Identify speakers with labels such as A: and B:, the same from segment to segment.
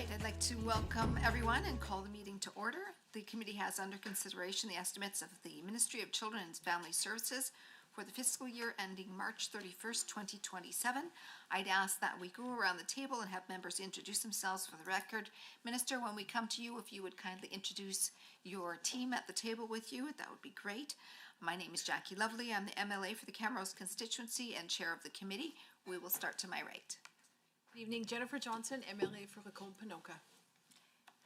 A: right, I'd like to welcome everyone and call the meeting to order. The committee has under consideration the estimates of the Ministry of Children and Family Services for the fiscal year ending March 31st, 2027. I'd ask that we go around the table and have members introduce themselves for the record. Minister, when we come to you, if you would kindly introduce your team at the table with you, that would be great. My name is Jackie Lovely. I'm the MLA for the Camrose constituency and chair of the committee. We will start to my right.
B: Good evening, Jennifer Johnson, MLA for Lacombe-Panoka.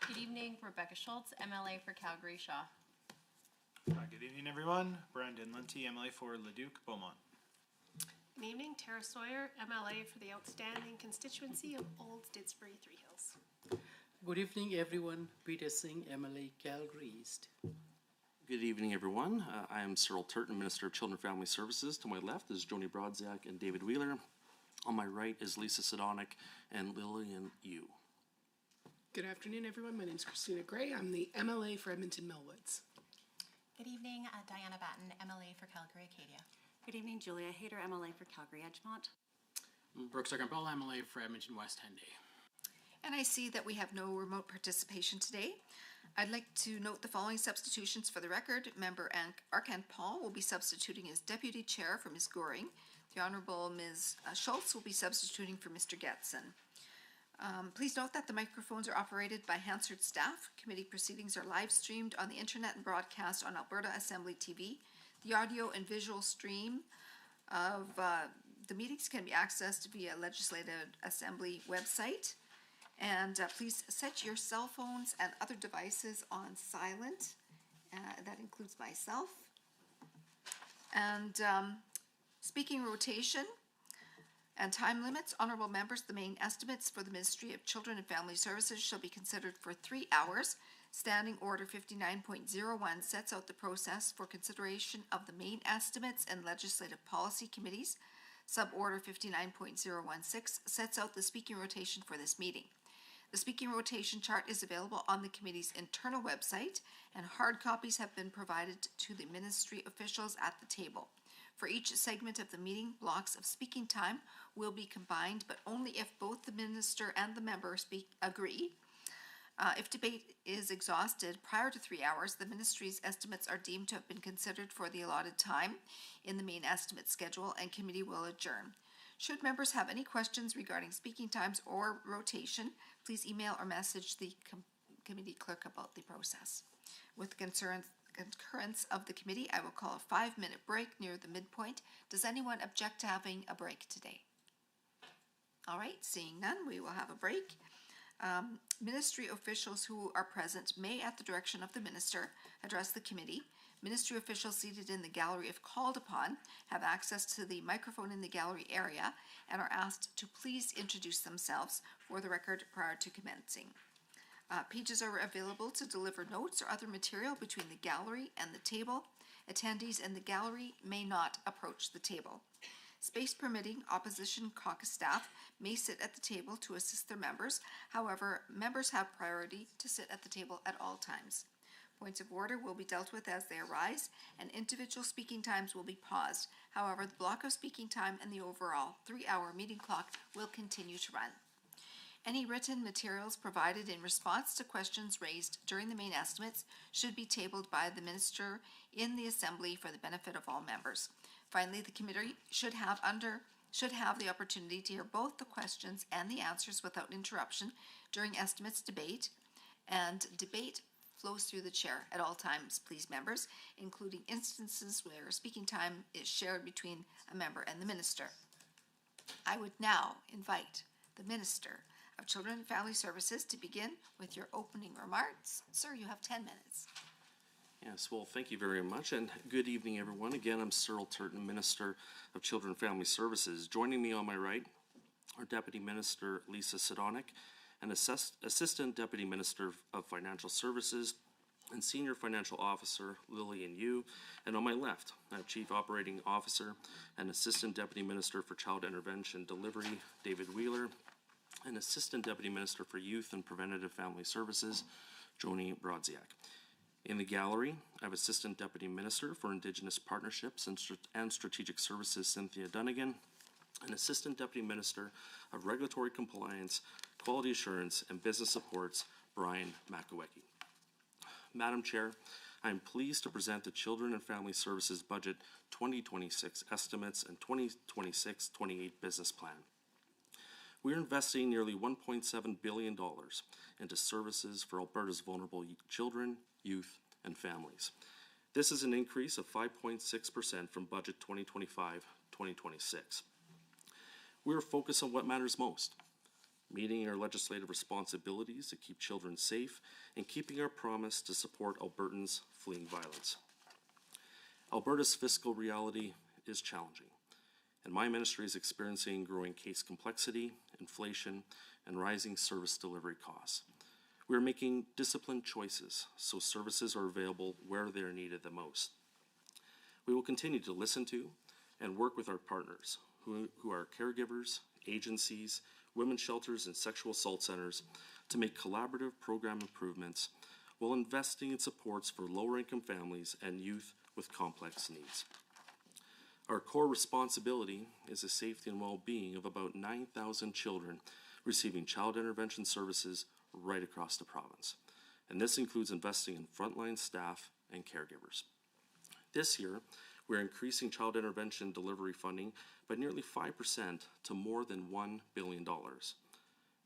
C: Good evening, Rebecca Schultz, MLA for Calgary Shaw.
D: Good evening, everyone. Brandon Linty, MLA for Leduc Beaumont.
E: Good evening, Tara Sawyer, MLA for the outstanding constituency of Old Didsbury Three Hills.
F: Good evening, everyone. Peter Singh, MLA, Calgary East.
G: Good evening, everyone. I am Cyril Turton, Minister of Children and Family Services. To my left is Joni Brodziak and David Wheeler. On my right is Lisa Sidonic and Lillian Yu.
H: Good afternoon, everyone. My name is Christina Gray. I'm the MLA for Edmonton Millwoods.
I: Good evening, Diana Batten, MLA for Calgary Acadia.
J: Good evening, Julia Hayter, MLA for Calgary Edgemont.
K: Brooks Arcampbell, MLA for Edmonton West Henday.
A: And I see that we have no remote participation today. I'd like to note the following substitutions for the record. Member Arkan Paul will be substituting as Deputy Chair for Ms. Goring. The Honourable Ms. Schultz will be substituting for Mr. Getson. Please note that the microphones are operated by Hansard staff. Committee proceedings are live streamed on the internet and broadcast on Alberta Assembly TV. The audio and visual stream of the meetings can be accessed via Legislative Assembly website. And please set your cell phones and other devices on silent. That includes myself. And speaking rotation and time limits, honourable members, the main estimates for the Ministry of Children and Family Services shall be considered for 3 hours. Standing Order 59.01 sets out the process for consideration of the main estimates and legislative policy committees. Suborder 59.016 sets out the speaking rotation for this meeting. The speaking rotation chart is available on the committee's internal website, and hard copies have been provided to the ministry officials at the table. For each segment of the meeting, blocks of speaking time will be combined, but only if both the minister and the member agree. If debate is exhausted prior to 3 hours, the ministry's estimates are deemed to have been considered for the allotted time in the main estimate schedule, and committee will adjourn. Should members have any questions regarding speaking times or rotation, please email or message the committee clerk about the process. With concurrence of the committee, I will call a 5-minute break near the midpoint. Does anyone object to having a break today? All right, seeing none, we will have a break. Ministry officials who are present may, at the direction of the minister, address the committee. Ministry officials seated in the gallery, if called upon, have access to the microphone in the gallery area and are asked to please introduce themselves for the record prior to commencing. Pages are available to deliver notes or other material between the gallery and the table. Attendees in the gallery may not approach the table. Space permitting, opposition caucus staff may sit at the table to assist their members. However, members have priority to sit at the table at all times. Points of order will be dealt with as they arise, and individual speaking times will be paused. However, the block of speaking time and the overall 3-hour meeting clock will continue to run. Any written materials provided in response to questions raised during the main estimates should be tabled by the minister in the assembly for the benefit of all members. Finally, the committee should have the opportunity to hear both the questions and the answers without interruption during estimates debate, and debate flows through the chair at all times, please, members, including instances where speaking time is shared between a member and the minister. I would now invite the Minister of Children and Family Services to begin with your opening remarks. Sir, you have 10 minutes.
G: Yes, well, thank you very much, and good evening, everyone. Again, I'm Cyril Turton, Minister of Children and Family Services. Joining me on my right are Deputy Minister Lisa Sidonic, and Assistant Deputy Minister of Financial Services and Senior Financial Officer Lillian Yu, and on my left, Chief Operating Officer and Assistant Deputy Minister for Child Intervention Delivery David Wheeler, and Assistant Deputy Minister for Youth and Preventative Family Services Joni Brodziak. In the gallery, I have Assistant Deputy Minister for Indigenous Partnerships and Strategic Services Cynthia Dunnigan, and Assistant Deputy Minister of Regulatory Compliance Quality Assurance and Business Supports, Brian Makowecki. Madam Chair, I am pleased to present the Children and Family Services Budget 2026 Estimates and 2026-28 Business Plan. We are investing nearly $1.7 billion into services for Alberta's vulnerable children, youth, and families. This is an increase of 5.6% from Budget 2025-2026. We are focused on what matters most, meeting our legislative responsibilities to keep children safe and keeping our promise to support Albertans fleeing violence. Alberta's fiscal reality is challenging, and my ministry is experiencing growing case complexity, inflation, and rising service delivery costs. We are making disciplined choices so services are available where they are needed the most. We will continue to listen to and work with our partners who are caregivers, agencies, women's shelters, and sexual assault centers to make collaborative program improvements while investing in supports for lower-income families and youth with complex needs. Our core responsibility is the safety and well-being of about 9,000 children receiving child intervention services right across the province, and this includes investing in frontline staff and caregivers. This year, we're increasing child intervention delivery funding by nearly 5% to more than $1 billion.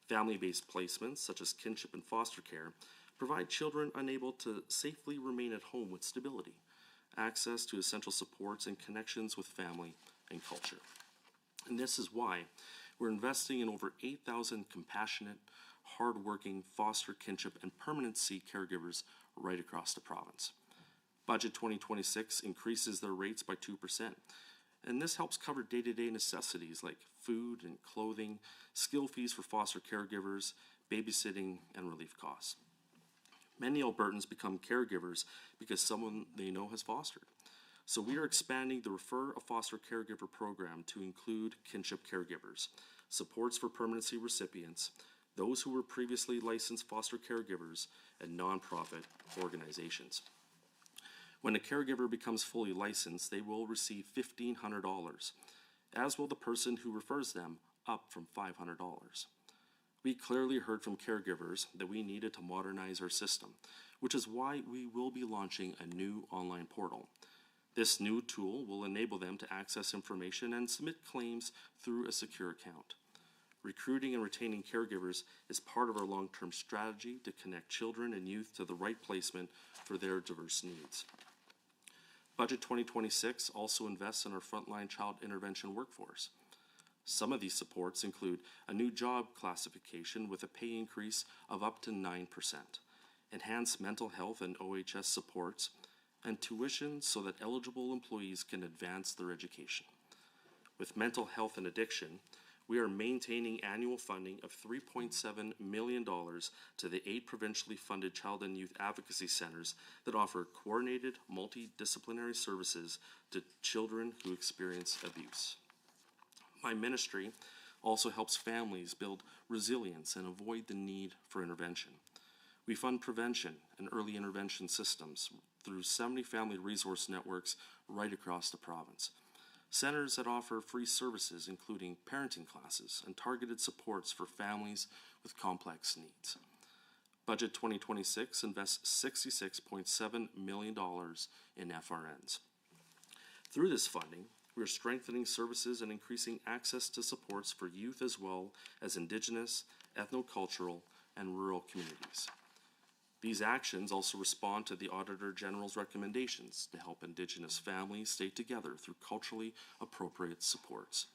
G: Family-based placements, such as kinship and foster care, provide children unable to safely remain at home with stability, access to essential supports, and connections with family and culture. And this is why we're investing in over 8,000 compassionate, hard-working foster, kinship, and permanency caregivers right across the province. Budget 2026 increases their rates by 2%, and this helps cover day-to-day necessities like food and clothing, skill fees for foster caregivers, babysitting, and relief costs. Many Albertans become caregivers because someone they know has fostered. So we are expanding the Refer a Foster Caregiver program to include kinship caregivers, supports for permanency recipients, those who were previously licensed foster caregivers, and nonprofit organizations. When a caregiver becomes fully licensed, they will receive $1,500, as will the person who refers them, up from $500. We clearly heard from caregivers that we needed to modernize our system, which is why we will be launching a new online portal. This new tool will enable them to access information and submit claims through a secure account. Recruiting and retaining caregivers is part of our long-term strategy to connect children and youth to the right placement for their diverse needs. Budget 2026 also invests in our frontline child intervention workforce. Some of these supports include a new job classification with a pay increase of up to 9%, enhanced mental health and OHS supports, and tuition so that eligible employees can advance their education. With mental health and addiction, we are maintaining annual funding of $3.7 million to the 8 provincially funded child and youth advocacy centers that offer coordinated multidisciplinary services to children who experience abuse. My ministry also helps families build resilience and avoid the need for intervention. We fund prevention and early intervention systems through 70 family resource networks right across the province. Centers that offer free services including parenting classes and targeted supports for families with complex needs. Budget 2026 invests $66.7 million in FRNs. Through this funding, we are strengthening services and increasing access to supports for youth as well as Indigenous, ethnocultural, and rural communities. These actions also respond to the Auditor General's recommendations to help Indigenous families stay together through culturally appropriate supports.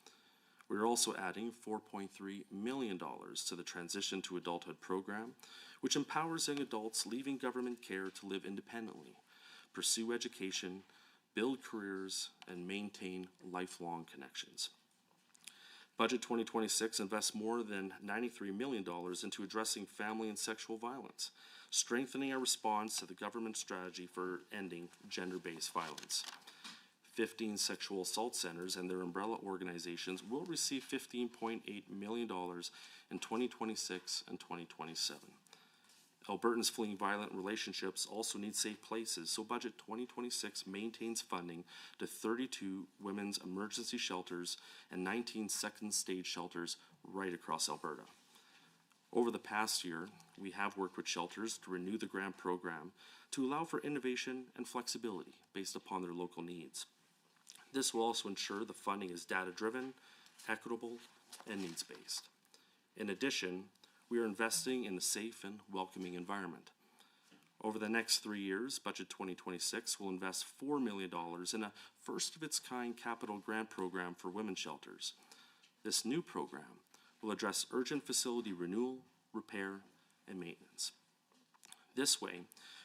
G: We are also adding $4.3 million to the Transition to Adulthood program, which empowers young adults leaving government care to live independently, pursue education, build careers, and maintain lifelong connections. Budget 2026 invests more than $93 million into addressing family and sexual violence, strengthening our response to the government strategy for ending gender-based violence. 15 sexual assault centers and their umbrella organizations will receive $15.8 million in 2026 and 2027. Albertans fleeing violent relationships also need safe places, so Budget 2026 maintains funding to 32 women's emergency shelters and 19 second stage shelters right across Alberta. Over the past year, we have worked with shelters to renew the grant program to allow for innovation and flexibility based upon their local needs. This will also ensure the funding is data-driven, equitable, and needs-based. In addition, we are investing in a safe and welcoming environment. Over the next 3 years, Budget 2026 will invest $4 million in a first-of-its-kind capital grant program for women's shelters. This new program will address urgent facility renewal, repair, and maintenance. This way,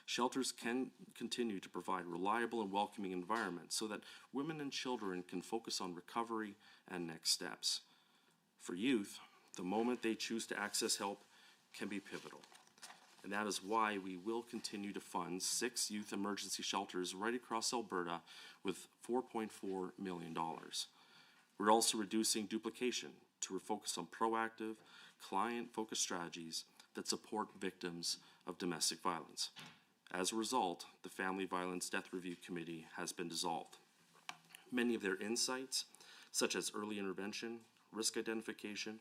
G: shelters can continue to provide reliable and welcoming environments so that women and children can focus on recovery and next steps. For youth, the moment they choose to access help can be pivotal. And that is why we will continue to fund 6 youth emergency shelters right across Alberta with $4.4 million. We're also reducing duplication to focus on proactive, client-focused strategies that support victims of domestic violence. As a result, the Family Violence Death Review Committee has been dissolved. Many of their insights, such as early intervention, risk identification,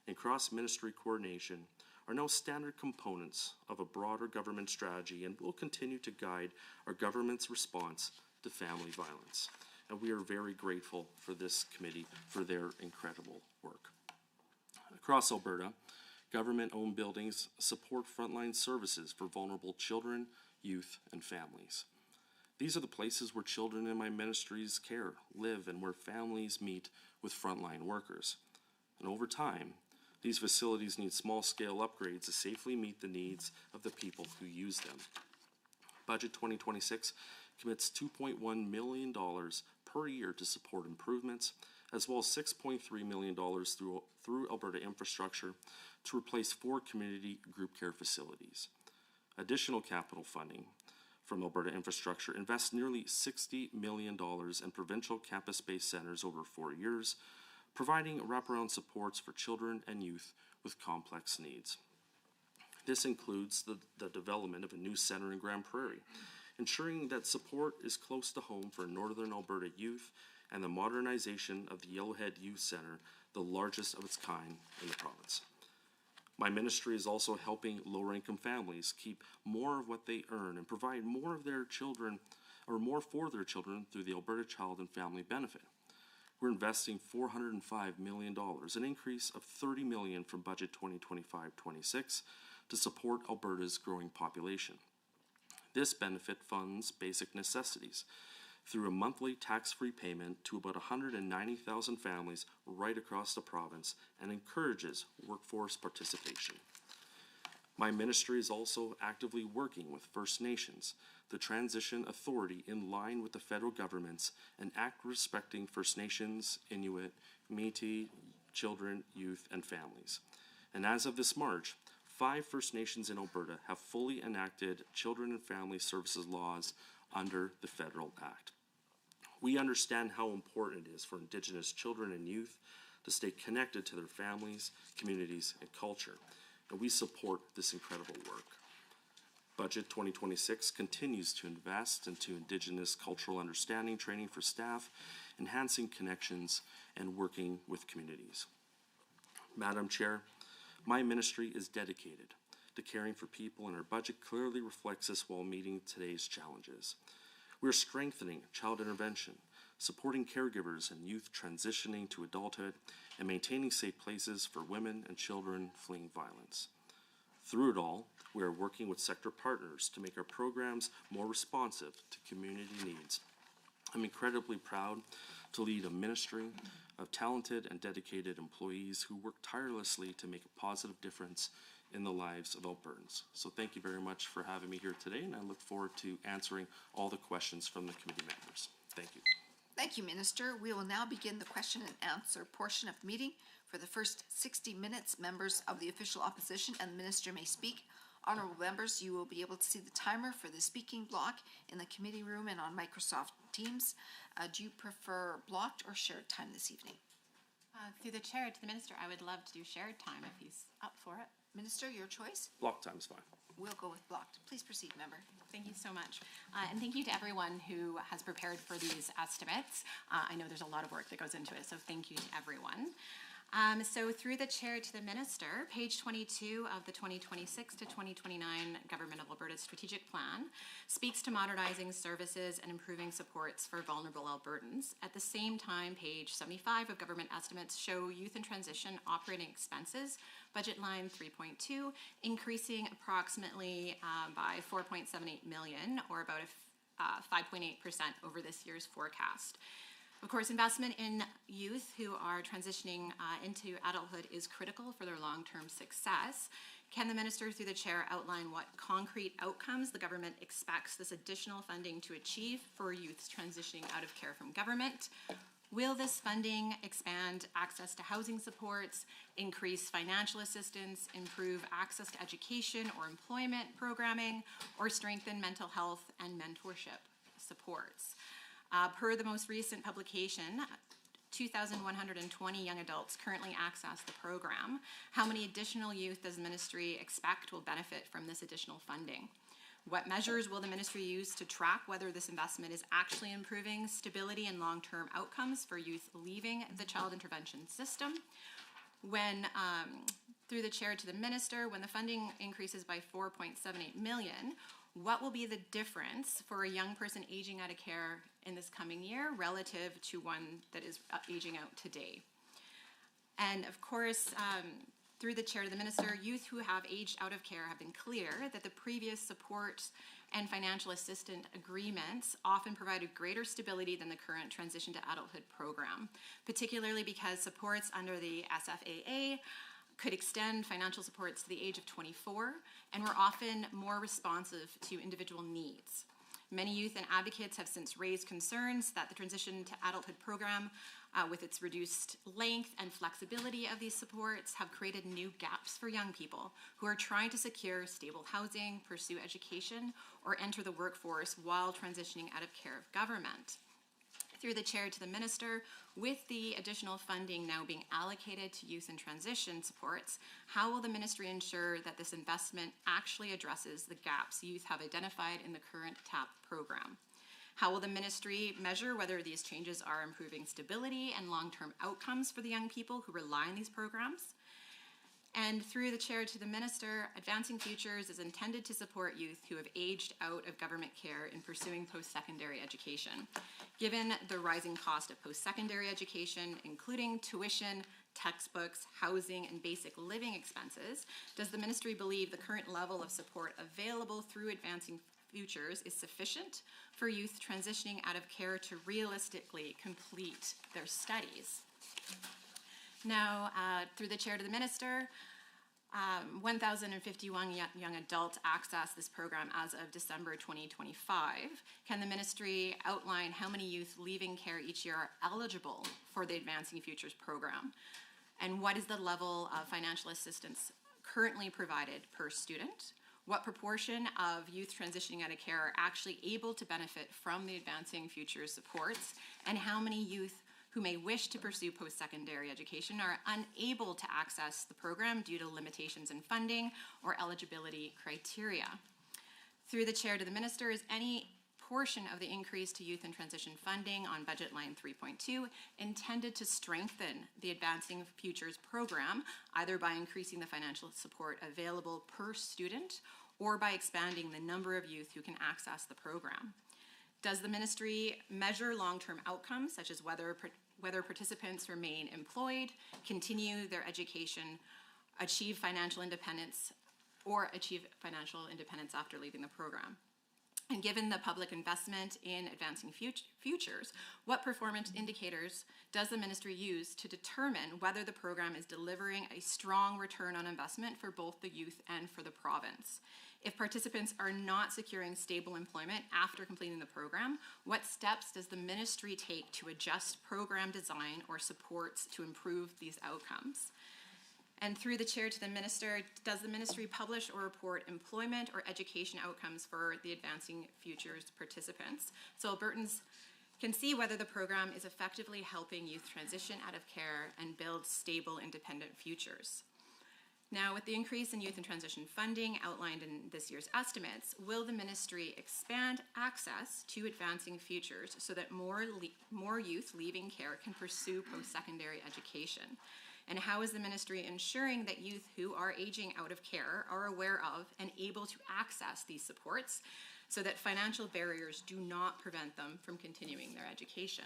G: and cross-ministry coordination, are now standard components of a broader government strategy and will continue to guide our government's response to family violence. And we are very grateful for this committee for their incredible work. Across Alberta, government-owned buildings support frontline services for vulnerable children, youth, and families. These are the places where children in my ministry's care live and where families meet with frontline workers. And over time, these facilities need small-scale upgrades to safely meet the needs of the people who use them. Budget 2026 commits $2.1 million per year to support improvements, as well as $6.3 million through Alberta Infrastructure to replace 4 community group care facilities. Additional capital funding from Alberta Infrastructure invests nearly $60 million in provincial campus-based centers over 4 years, providing wraparound supports for children and youth with complex needs. This includes the development of a new center in Grand Prairie, ensuring that support is close to home for Northern Alberta youth, and the modernization of the Yellowhead Youth Center, the largest of its kind in the province. My ministry is also helping lower-income families keep more of what they earn and provide more of their children, or more for their children, through the Alberta Child and Family Benefit. We're investing $405 million, an increase of $30 million from Budget 2025-26 to support Alberta's growing population. This benefit funds basic necessities through a monthly tax-free payment to about 190,000 families right across the province and encourages workforce participation. My ministry is also actively working with First Nations, the Transition Authority, in line with the federal government's An Act Respecting First Nations, Inuit, Métis, Children, Youth, and Families. And as of this March, 5 First Nations in Alberta have fully enacted children and family services laws under the federal act. We understand how important it is for Indigenous children and youth to stay connected to their families, communities, and culture, and we support this incredible work. Budget 2026 continues to invest into Indigenous cultural understanding training for staff, enhancing connections, and working with communities. Madam Chair, my ministry is dedicated to caring for people, and our budget clearly reflects this while meeting today's challenges. We're strengthening child intervention, supporting caregivers and youth transitioning to adulthood, and maintaining safe places for women and children fleeing violence. Through it all, we are working with sector partners to make our programs more responsive to community needs. I'm incredibly proud to lead a ministry of talented and dedicated employees who work tirelessly to make a positive difference in the lives of Albertans. So thank you very much for having me here today, and I look forward to answering all the questions from the committee members. Thank you.
A: Thank you, Minister. We will now begin the question and answer portion of the meeting. For the first 60 minutes, members of the official opposition and the minister may speak. Honorable members, you will be able to see the timer for the speaking block in the committee room and on Microsoft Teams. Do you prefer blocked or shared time this evening?
I: Through the chair to the minister, I would love to do shared time if he's up for it.
A: Minister, your choice?
G: Block time's fine.
A: We'll go with blocked. Please proceed, member.
I: Thank you so much. And thank you to everyone who has prepared for these estimates. I know there's a lot of work that goes into it, so thank you to everyone. So through the chair to the minister, page 22 of the 2026 to 2029 Government of Alberta Strategic Plan speaks to modernizing services and improving supports for vulnerable Albertans. At the same time, page 75 of government estimates show youth in transition operating expenses, budget line 3.2, increasing approximately by 4.78 million, or about a 5.8% over this year's forecast. Of course, investment in youth who are transitioning into adulthood is critical for their long-term success. Can the minister, through the chair, outline what concrete outcomes the government expects this additional funding to achieve for youths transitioning out of care from government? Will this funding expand access to housing supports, increase financial assistance, improve access to education or employment programming, or strengthen mental health and mentorship supports? Per the most recent publication, 2,120 young adults currently access the program. How many additional youth does the ministry expect will benefit from this additional funding? What measures will the ministry use to track whether this investment is actually improving stability and long-term outcomes for youth leaving the child intervention system? When, through the chair to the minister, when the funding increases by 4.78 million, what will be the difference for a young person aging out of care in this coming year relative to one that is aging out today? And of course, through the chair to the minister, youth who have aged out of care have been clear that the previous support and financial assistance agreements often provided greater stability than the current transition to adulthood program, particularly because supports under the SFAA could extend financial supports to the age of 24 and were often more responsive to individual needs. Many youth and advocates have since raised concerns that the transition to adulthood program, with its reduced length and flexibility of these supports, have created new gaps for young people who are trying to secure stable housing, pursue education, or enter the workforce while transitioning out of care of government. Through the chair to the minister, with the additional funding now being allocated to youth and transition supports, how will the ministry ensure that this investment actually addresses the gaps youth have identified in the current TAP program? How will the ministry measure whether these changes are improving stability and long-term outcomes for the young people who rely on these programs? And through the chair to the minister, Advancing Futures is intended to support youth who have aged out of government care in pursuing post-secondary education. Given the rising cost of post-secondary education, including tuition, textbooks, housing, and basic living expenses, does the ministry believe the current level of support available through Advancing Futures is sufficient for youth transitioning out of care to realistically complete their studies? Now, through the chair to the minister, 1,051 young adults access this program as of December 2025. Can the ministry outline how many youth leaving care each year are eligible for the Advancing Futures program? And what is the level of financial assistance currently provided per student? What proportion of youth transitioning out of care are actually able to benefit from the Advancing Futures supports? And how many youth who may wish to pursue post-secondary education are unable to access the program due to limitations in funding or eligibility criteria? Through the chair to the minister, is any portion of the increase to youth and transition funding on budget line 3.2 intended to strengthen the Advancing Futures program, either by increasing the financial support available per student or by expanding the number of youth who can access the program? Does the ministry measure long-term outcomes, such as whether participants remain employed, continue their education, achieve financial independence, or achieve financial independence after leaving the program? And given the public investment in Advancing Futures, what performance indicators does the ministry use to determine whether the program is delivering a strong return on investment for both the youth and for the province? If participants are not securing stable employment after completing the program, what steps does the ministry take to adjust program design or supports to improve these outcomes? And through the chair to the minister, does the ministry publish or report employment or education outcomes for the Advancing Futures participants, so Albertans can see whether the program is effectively helping youth transition out of care and build stable, independent futures? Now, with the increase in youth and transition funding outlined in this year's estimates, will the ministry expand access to Advancing Futures so that more youth leaving care can pursue post-secondary education? And how is the ministry ensuring that youth who are aging out of care are aware of and able to access these supports so that financial barriers do not prevent them from continuing their education?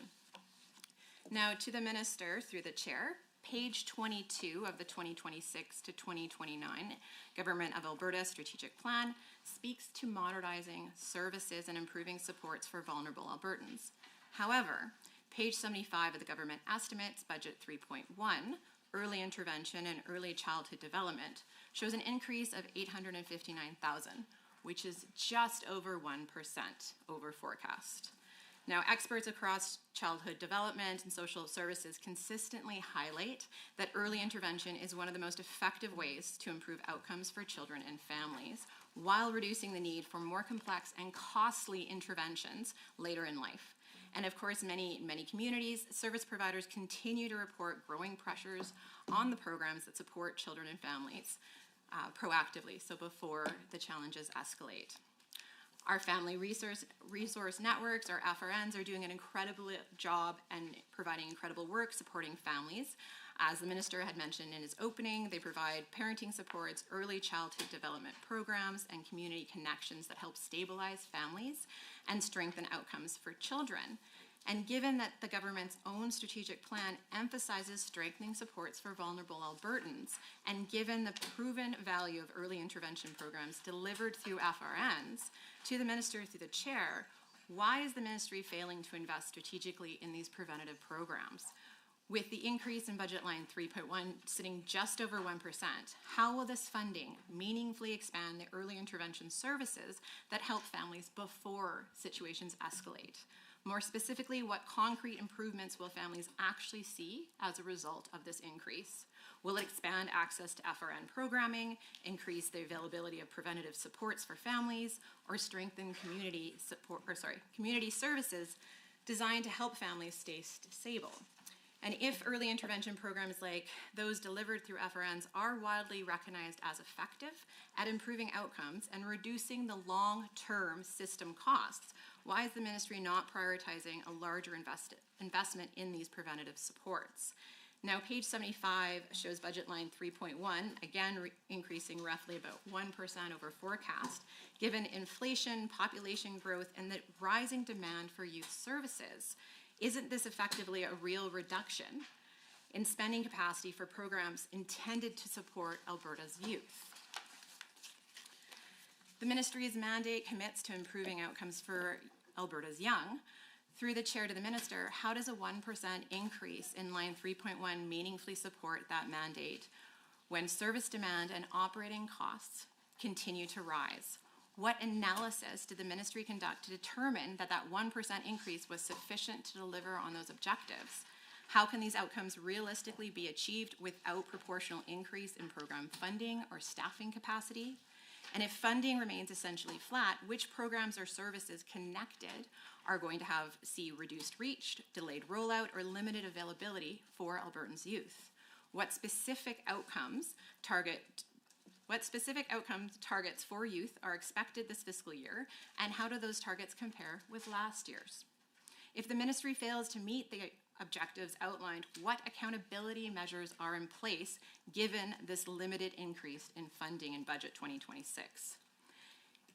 I: Now, to the minister, through the chair, page 22 of the 2026 to 2029 Government of Alberta Strategic Plan speaks to modernizing services and improving supports for vulnerable Albertans. However, page 75 of the government estimates, budget 3.1, early intervention and early childhood development, shows an increase of $859,000, which is just over 1% over forecast. Now, experts across childhood development and social services consistently highlight that early intervention is one of the most effective ways to improve outcomes for children and families, while reducing the need for more complex and costly interventions later in life. And of course, many communities, service providers continue to report growing pressures on the programs that support children and families proactively, so before the challenges escalate. Our family resource networks, our FRNs, are doing an incredible job and providing incredible work supporting families. As the minister had mentioned in his opening, they provide parenting supports, early childhood development programs, and community connections that help stabilize families and strengthen outcomes for children. And given that the government's own strategic plan emphasizes strengthening supports for vulnerable Albertans, and given the proven value of early intervention programs delivered through FRNs, to the minister through the chair, why is the ministry failing to invest strategically in these preventative programs? With the increase in budget line 3.1 sitting just over 1%, how will this funding meaningfully expand the early intervention services that help families before situations escalate? More specifically, what concrete improvements will families actually see as a result of this increase? Will it expand access to FRN programming, increase the availability of preventative supports for families, or strengthen community services designed to help families stay stable? And if early intervention programs like those delivered through FRNs are widely recognized as effective at improving outcomes and reducing the long-term system costs, why is the ministry not prioritizing a larger investment in these preventative supports? Now, page 75 shows budget line 3.1, again increasing roughly about 1% over forecast, given inflation, population growth, and the rising demand for youth services. Isn't this effectively a real reduction in spending capacity for programs intended to support Alberta's youth? The ministry's mandate commits to improving outcomes for Alberta's young. Through the chair to the minister, how does a 1% increase in line 3.1 meaningfully support that mandate when service demand and operating costs continue to rise? What analysis did the ministry conduct to determine that that 1% increase was sufficient to deliver on those objectives? How can these outcomes realistically be achieved without proportional increase in program funding or staffing capacity? And if funding remains essentially flat, which programs or services connected are going to see reduced reach, delayed rollout, or limited availability for Albertans' youth? What specific outcomes targets for youth are expected this fiscal year, and how do those targets compare with last year's? If the ministry fails to meet the objectives outlined, what accountability measures are in place given this limited increase in funding in budget 2026?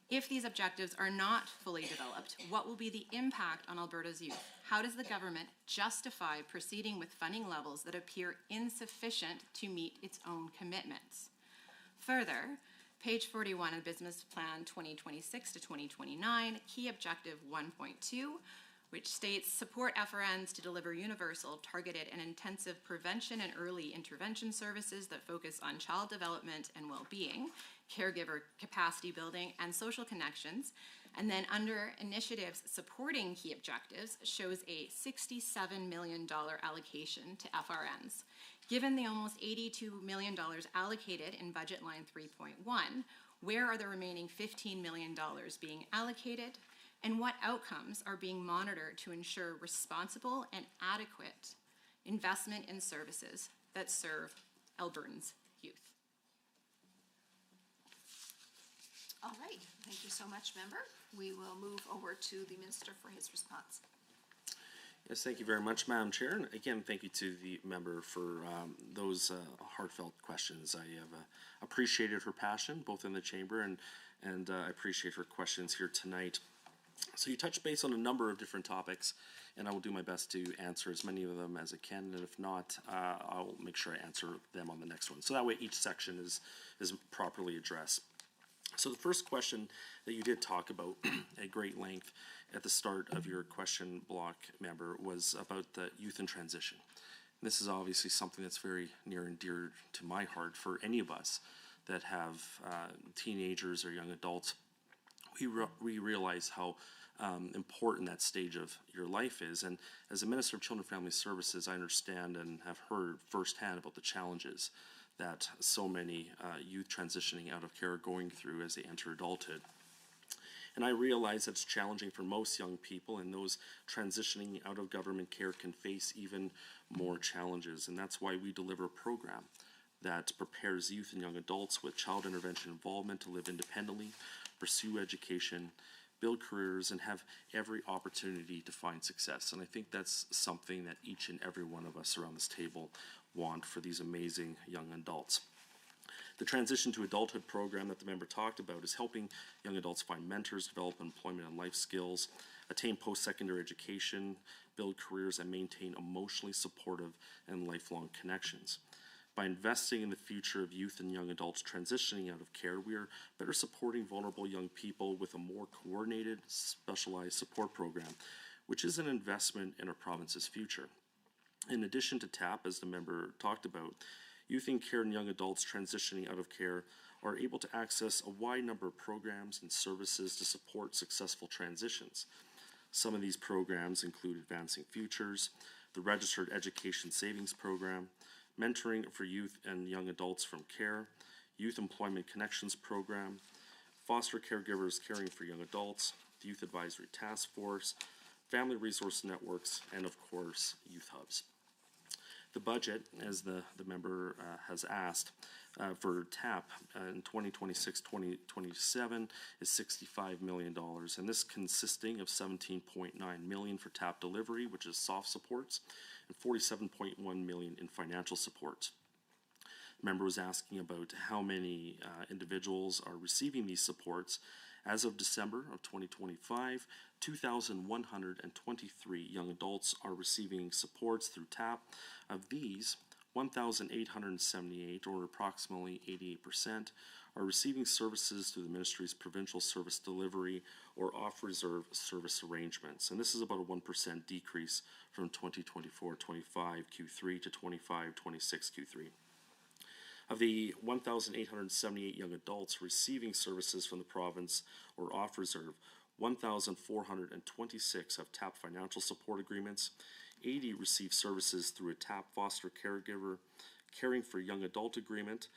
I: If these objectives are not fully developed, what will be the impact on Alberta's youth? How does the government justify proceeding with funding levels that appear insufficient to meet its own commitments? Further, page 41 of Business Plan 2026 to 2029, key objective 1.2, which states support FRNs to deliver universal, targeted, and intensive prevention and early intervention services that focus on child development and well-being, caregiver capacity building, and social connections. And then under initiatives supporting key objectives shows a $67 million allocation to FRNs. Given the almost $82 million allocated in budget line 3.1, where are the remaining $15 million being allocated? And what outcomes are being monitored to ensure responsible and adequate investment in services that serve Albertans' youth?
A: All right, thank you so much, member. We will move over to the minister for his response.
G: Yes, thank you very much, Madam Chair. And again, thank you to the member for those heartfelt questions. I have appreciated her passion, both in the chamber and I appreciate her questions here tonight. So you touched base on a number of different topics, and I will do my best to answer as many of them as I can. And if not, I'll make sure I answer them on the next one. So that way each section is properly addressed. So the first question that you did talk about at great length at the start of your question block, member, was about the youth in transition. And this is obviously something that's very near and dear to my heart for any of us that have teenagers or young adults. We realize how important that stage of your life is. And as a Minister of Children and Family Services, I understand and have heard firsthand about the challenges that so many youth transitioning out of care are going through as they enter adulthood. And I realize it's challenging for most young people, and those transitioning out of government care can face even more challenges. And that's why we deliver a program that prepares youth and young adults with child intervention involvement to live independently, pursue education, build careers, and have every opportunity to find success. And I think that's something that each and every one of us around this table want for these amazing young adults. The Transition to Adulthood program that the member talked about is helping young adults find mentors, develop employment and life skills, attain post-secondary education, build careers, and maintain emotionally supportive and lifelong connections. By investing in the future of youth and young adults transitioning out of care, we are better supporting vulnerable young people with a more coordinated, specialized support program, which is an investment in our province's future. In addition to TAP, as the member talked about, youth in care and young adults transitioning out of care are able to access a wide number of programs and services to support successful transitions. Some of these programs include Advancing Futures, the Registered Education Savings Program, Mentoring for Youth and Young Adults from Care, Youth Employment Connections Program, Foster Caregivers Caring for Young Adults, the Youth Advisory Task Force, Family Resource Networks, and of course, Youth Hubs. The budget, as the member has asked, for TAP in 2026-2027 is $65 million, and this consisting of $17.9 million for TAP delivery, which is soft supports, and $47.1 million in financial support. The member was asking about how many individuals are receiving these supports. As of December of 2025, 2,123 young adults are receiving supports through TAP. Of these, 1,878, or approximately 88%, are receiving services through the Ministry's Provincial Service Delivery or off-reserve service arrangements. And this is about a 1% decrease from 2024-25 Q3 to 25-26 Q3. Of the 1,878 young adults receiving services from the province or off-reserve, 1,426 have TAP financial support agreements, 80 receive services through a TAP foster caregiver caring for young adult agreement,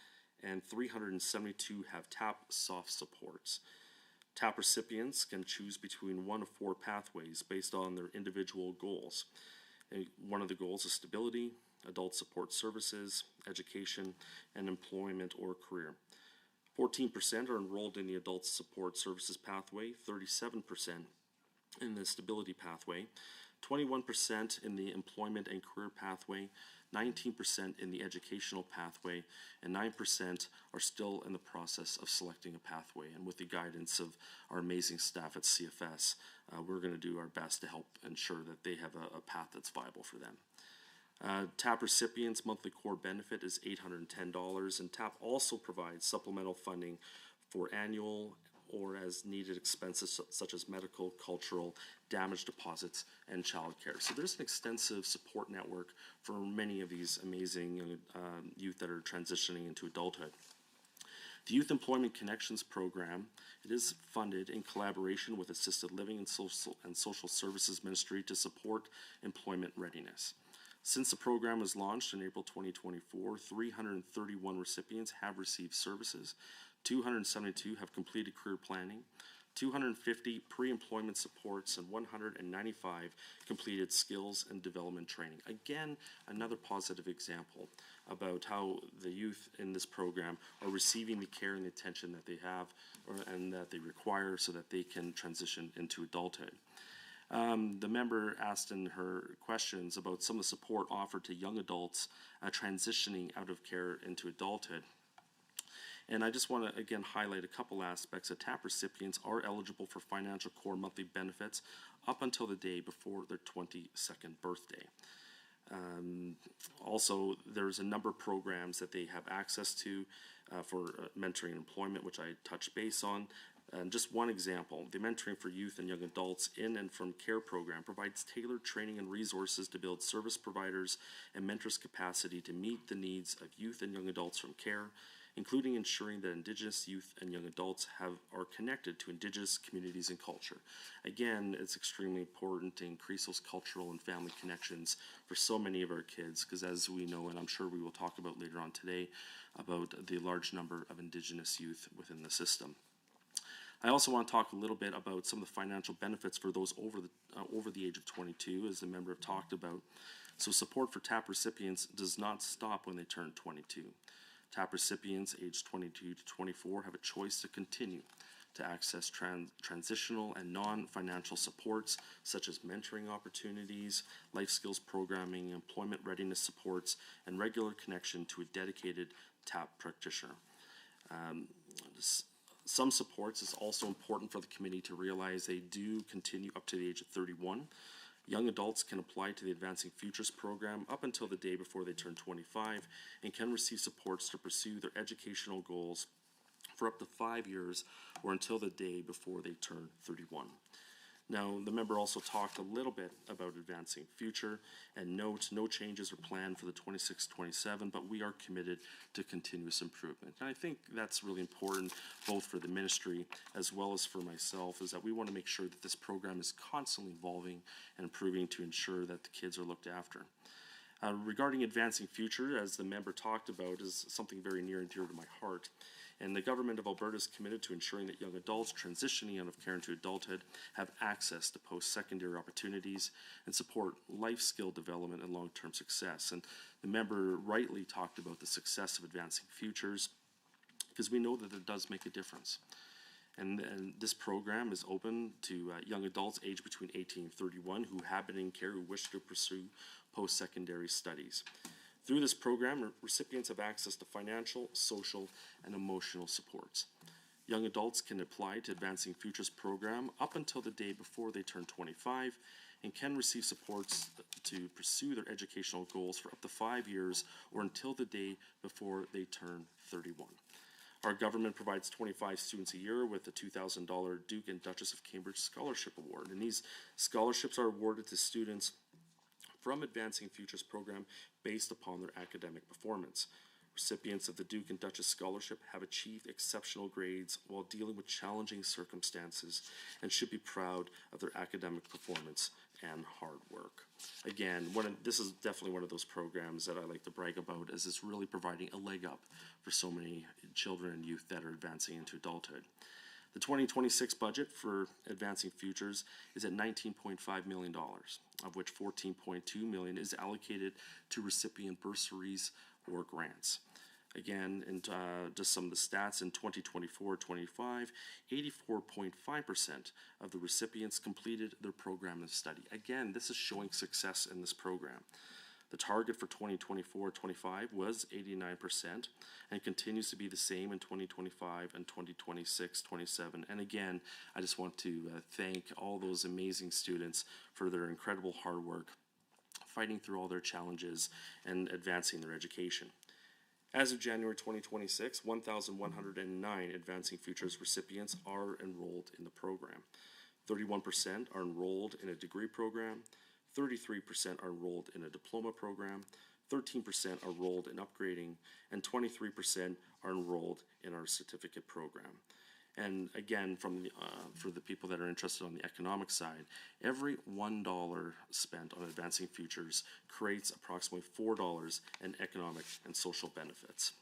G: and 372 have TAP soft supports. TAP recipients can choose between one of four pathways based on their individual goals. And one of the goals is stability, adult support services, education, and employment or career. 14% are enrolled in the adult support services pathway, 37% in the stability pathway, 21% in the employment and career pathway, 19% in the educational pathway, and 9% are still in the process of selecting a pathway. And with the guidance of our amazing staff at CFS, we're going to do our best to help ensure that they have a path that's viable for them. TAP recipients' monthly core benefit is $810, and TAP also provides supplemental funding for annual or as needed expenses such as medical, cultural, damage deposits, and childcare. So there's an extensive support network for many of these amazing youth that are transitioning into adulthood. The Youth Employment Connections Program, it is funded in collaboration with Assisted Living and Social Services Ministry to support employment readiness. Since the program was launched in April 2024, 331 recipients have received services, 272 have completed career planning, 250 pre-employment supports, and 195 completed skills and development training. Again, another positive example about how the youth in this program are receiving the care and the attention that they have and that they require so that they can transition into adulthood. The member asked in her questions about some of the support offered to young adults transitioning out of care into adulthood. And I just want to again highlight a couple aspects that TAP recipients are eligible for financial core monthly benefits up until the day before their 22nd birthday. Also, there's a number of programs that they have access to for mentoring and employment, which I touched base on. And just one example, the Mentoring for Youth and Young Adults in and from Care program provides tailored training and resources to build service providers and mentors' capacity to meet the needs of youth and young adults from care, including ensuring that Indigenous youth and young adults are connected to Indigenous communities and culture. Again, it's extremely important to increase those cultural and family connections for so many of our kids, because as we know, and I'm sure we will talk about later on today, about the large number of Indigenous youth within the system. I also want to talk a little bit about some of the financial benefits for those over the age of 22, as the member talked about. So support for TAP recipients does not stop when they turn 22. TAP recipients aged 22 to 24 have a choice to continue to access transitional and non-financial supports such as mentoring opportunities, life skills programming, employment readiness supports, and regular connection to a dedicated TAP practitioner. Some supports is also important for the committee to realize they do continue up to the age of 31. Young adults can apply to the Advancing Futures program up until the day before they turn 25 and can receive supports to pursue their educational goals for up to 5 years or until the day before they turn 31. Now, the member also talked a little bit about Advancing Future, and note no changes are planned for the 26-27, but we are committed to continuous improvement. And I think that's really important, both for the ministry as well as for myself, is that we want to make sure that this program is constantly evolving and improving to ensure that the kids are looked after. Regarding Advancing Future, as the member talked about, is something very near and dear to my heart. And the Government of Alberta is committed to ensuring that young adults transitioning out of care into adulthood have access to post-secondary opportunities and support life skill development and long-term success. And the member rightly talked about the success of Advancing Futures, because we know that it does make a difference. And this program is open to young adults aged between 18 and 31 who have been in care, who wish to pursue post-secondary studies. Through this program, recipients have access to financial, social, and emotional supports. Young adults can apply to Advancing Futures program up until the day before they turn 25 and can receive supports to pursue their educational goals for up to 5 years or until the day before they turn 31. Our government provides 25 students a year with the $2,000 Duke and Duchess of Cambridge Scholarship Award, and these scholarships are awarded to students from Advancing Futures program based upon their academic performance. Recipients of the Duke and Duchess Scholarship have achieved exceptional grades while dealing with challenging circumstances and should be proud of their academic performance and hard work. Again, this is definitely one of those programs that I like to brag about, as it's really providing a leg up for so many children and youth that are advancing into adulthood. The 2026 budget for Advancing Futures is at $19.5 million, of which $14.2 million is allocated to recipient bursaries or grants. Again, and just some of the stats, in 2024-25, 84.5% of the recipients completed their program of study. Again, this is showing success in this program. The target for 2024-25 was 89% and continues to be the same in 2025 and 2026-27. And again, I just want to thank all those amazing students for their incredible hard work, fighting through all their challenges and advancing their education. As of January 2026, 1,109 Advancing Futures recipients are enrolled in the program. 31% are enrolled in a degree program, 33% are enrolled in a diploma program, 13% are enrolled in upgrading, and 23% are enrolled in our certificate program. And again, for the people that are interested on the economic side, every $1 spent on Advancing Futures creates approximately $4 in economic and social benefits.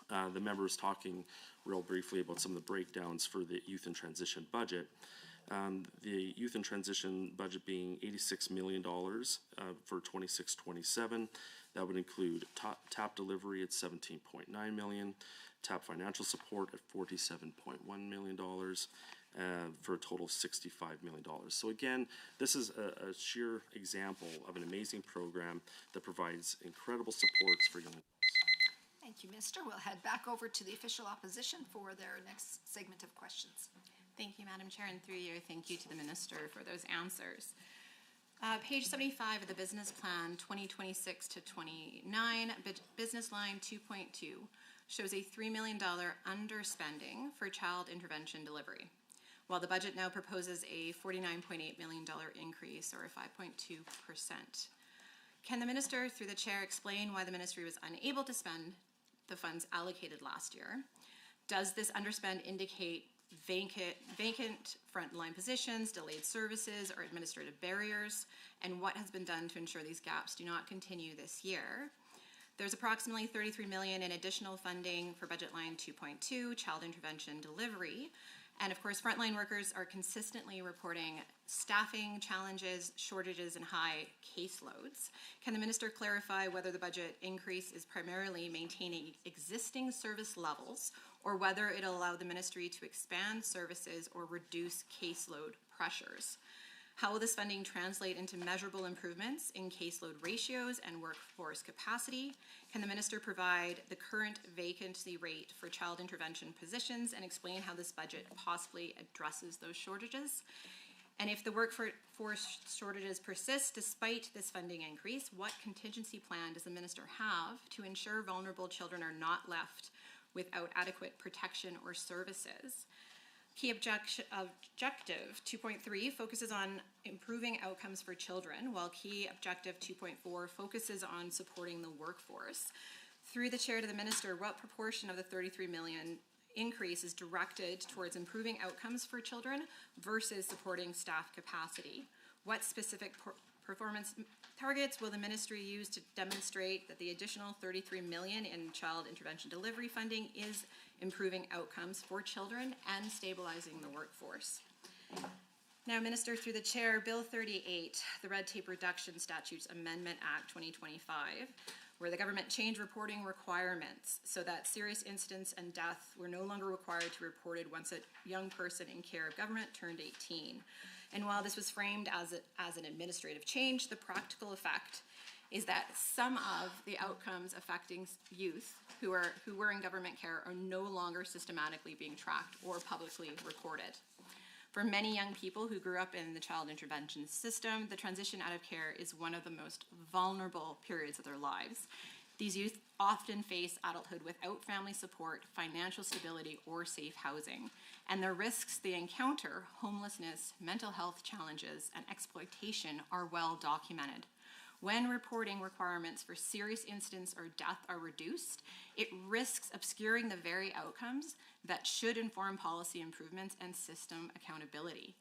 G: The member was talking real briefly about some of the breakdowns for the Youth in Transition budget. The Youth in Transition budget being $86 million for 26-27. That would include TAP delivery at $17.9 million, TAP financial support at $47.1 million, for a total of $65 million. So again, this is a sheer example of an amazing program that provides incredible supports for young adults.
A: Thank you, Mister. We'll head back over to the official opposition for their next segment of questions.
I: Thank you, Madam Chair, and through you, thank you to the Minister for those answers. Page 75 of the Business Plan 2026 to 29, Business Line 2.2, shows a $3 million underspending for child intervention delivery, while the budget now proposes a $49.8 million increase, or a 5.2%. Can the Minister, through the Chair, explain why the Ministry was unable to spend the funds allocated last year? Does this underspend indicate vacant frontline positions, delayed services, or administrative barriers? And what has been done to ensure these gaps do not continue this year? There's approximately $33 million in additional funding for budget line 2.2, child intervention delivery. And of course, frontline workers are consistently reporting staffing challenges, shortages, and high caseloads. Can the Minister clarify whether the budget increase is primarily maintaining existing service levels, or whether it'll allow the Ministry to expand services or reduce caseload pressures? How will this funding translate into measurable improvements in caseload ratios and workforce capacity? Can the Minister provide the current vacancy rate for child intervention positions and explain how this budget possibly addresses those shortages? And if the workforce shortages persist despite this funding increase, what contingency plan does the Minister have to ensure vulnerable children are not left without adequate protection or services? Key objective 2.3 focuses on improving outcomes for children, while key objective 2.4 focuses on supporting the workforce. Through the Chair to the Minister, what proportion of the $33 million increase is directed towards improving outcomes for children versus supporting staff capacity? What specific performance targets will the Ministry use to demonstrate that the additional $33 million in child intervention delivery funding is improving outcomes for children and stabilizing the workforce? Now, Minister, through the Chair, Bill 38, the Red Tape Reduction Statutes Amendment Act 2025, where the government changed reporting requirements so that serious incidents and death were no longer required to be reported once a young person in care of government turned 18. And while this was framed as an administrative change, the practical effect is that some of the outcomes affecting youth who were in government care are no longer systematically being tracked or publicly reported. For many young people who grew up in the child intervention system, the transition out of care is one of the most vulnerable periods of their lives. These youth often face adulthood without family support, financial stability, or safe housing. And the risks they encounter, homelessness, mental health challenges, and exploitation, are well documented. When reporting requirements for serious incidents or death are reduced, it risks obscuring the very outcomes that should inform policy improvements and system accountability.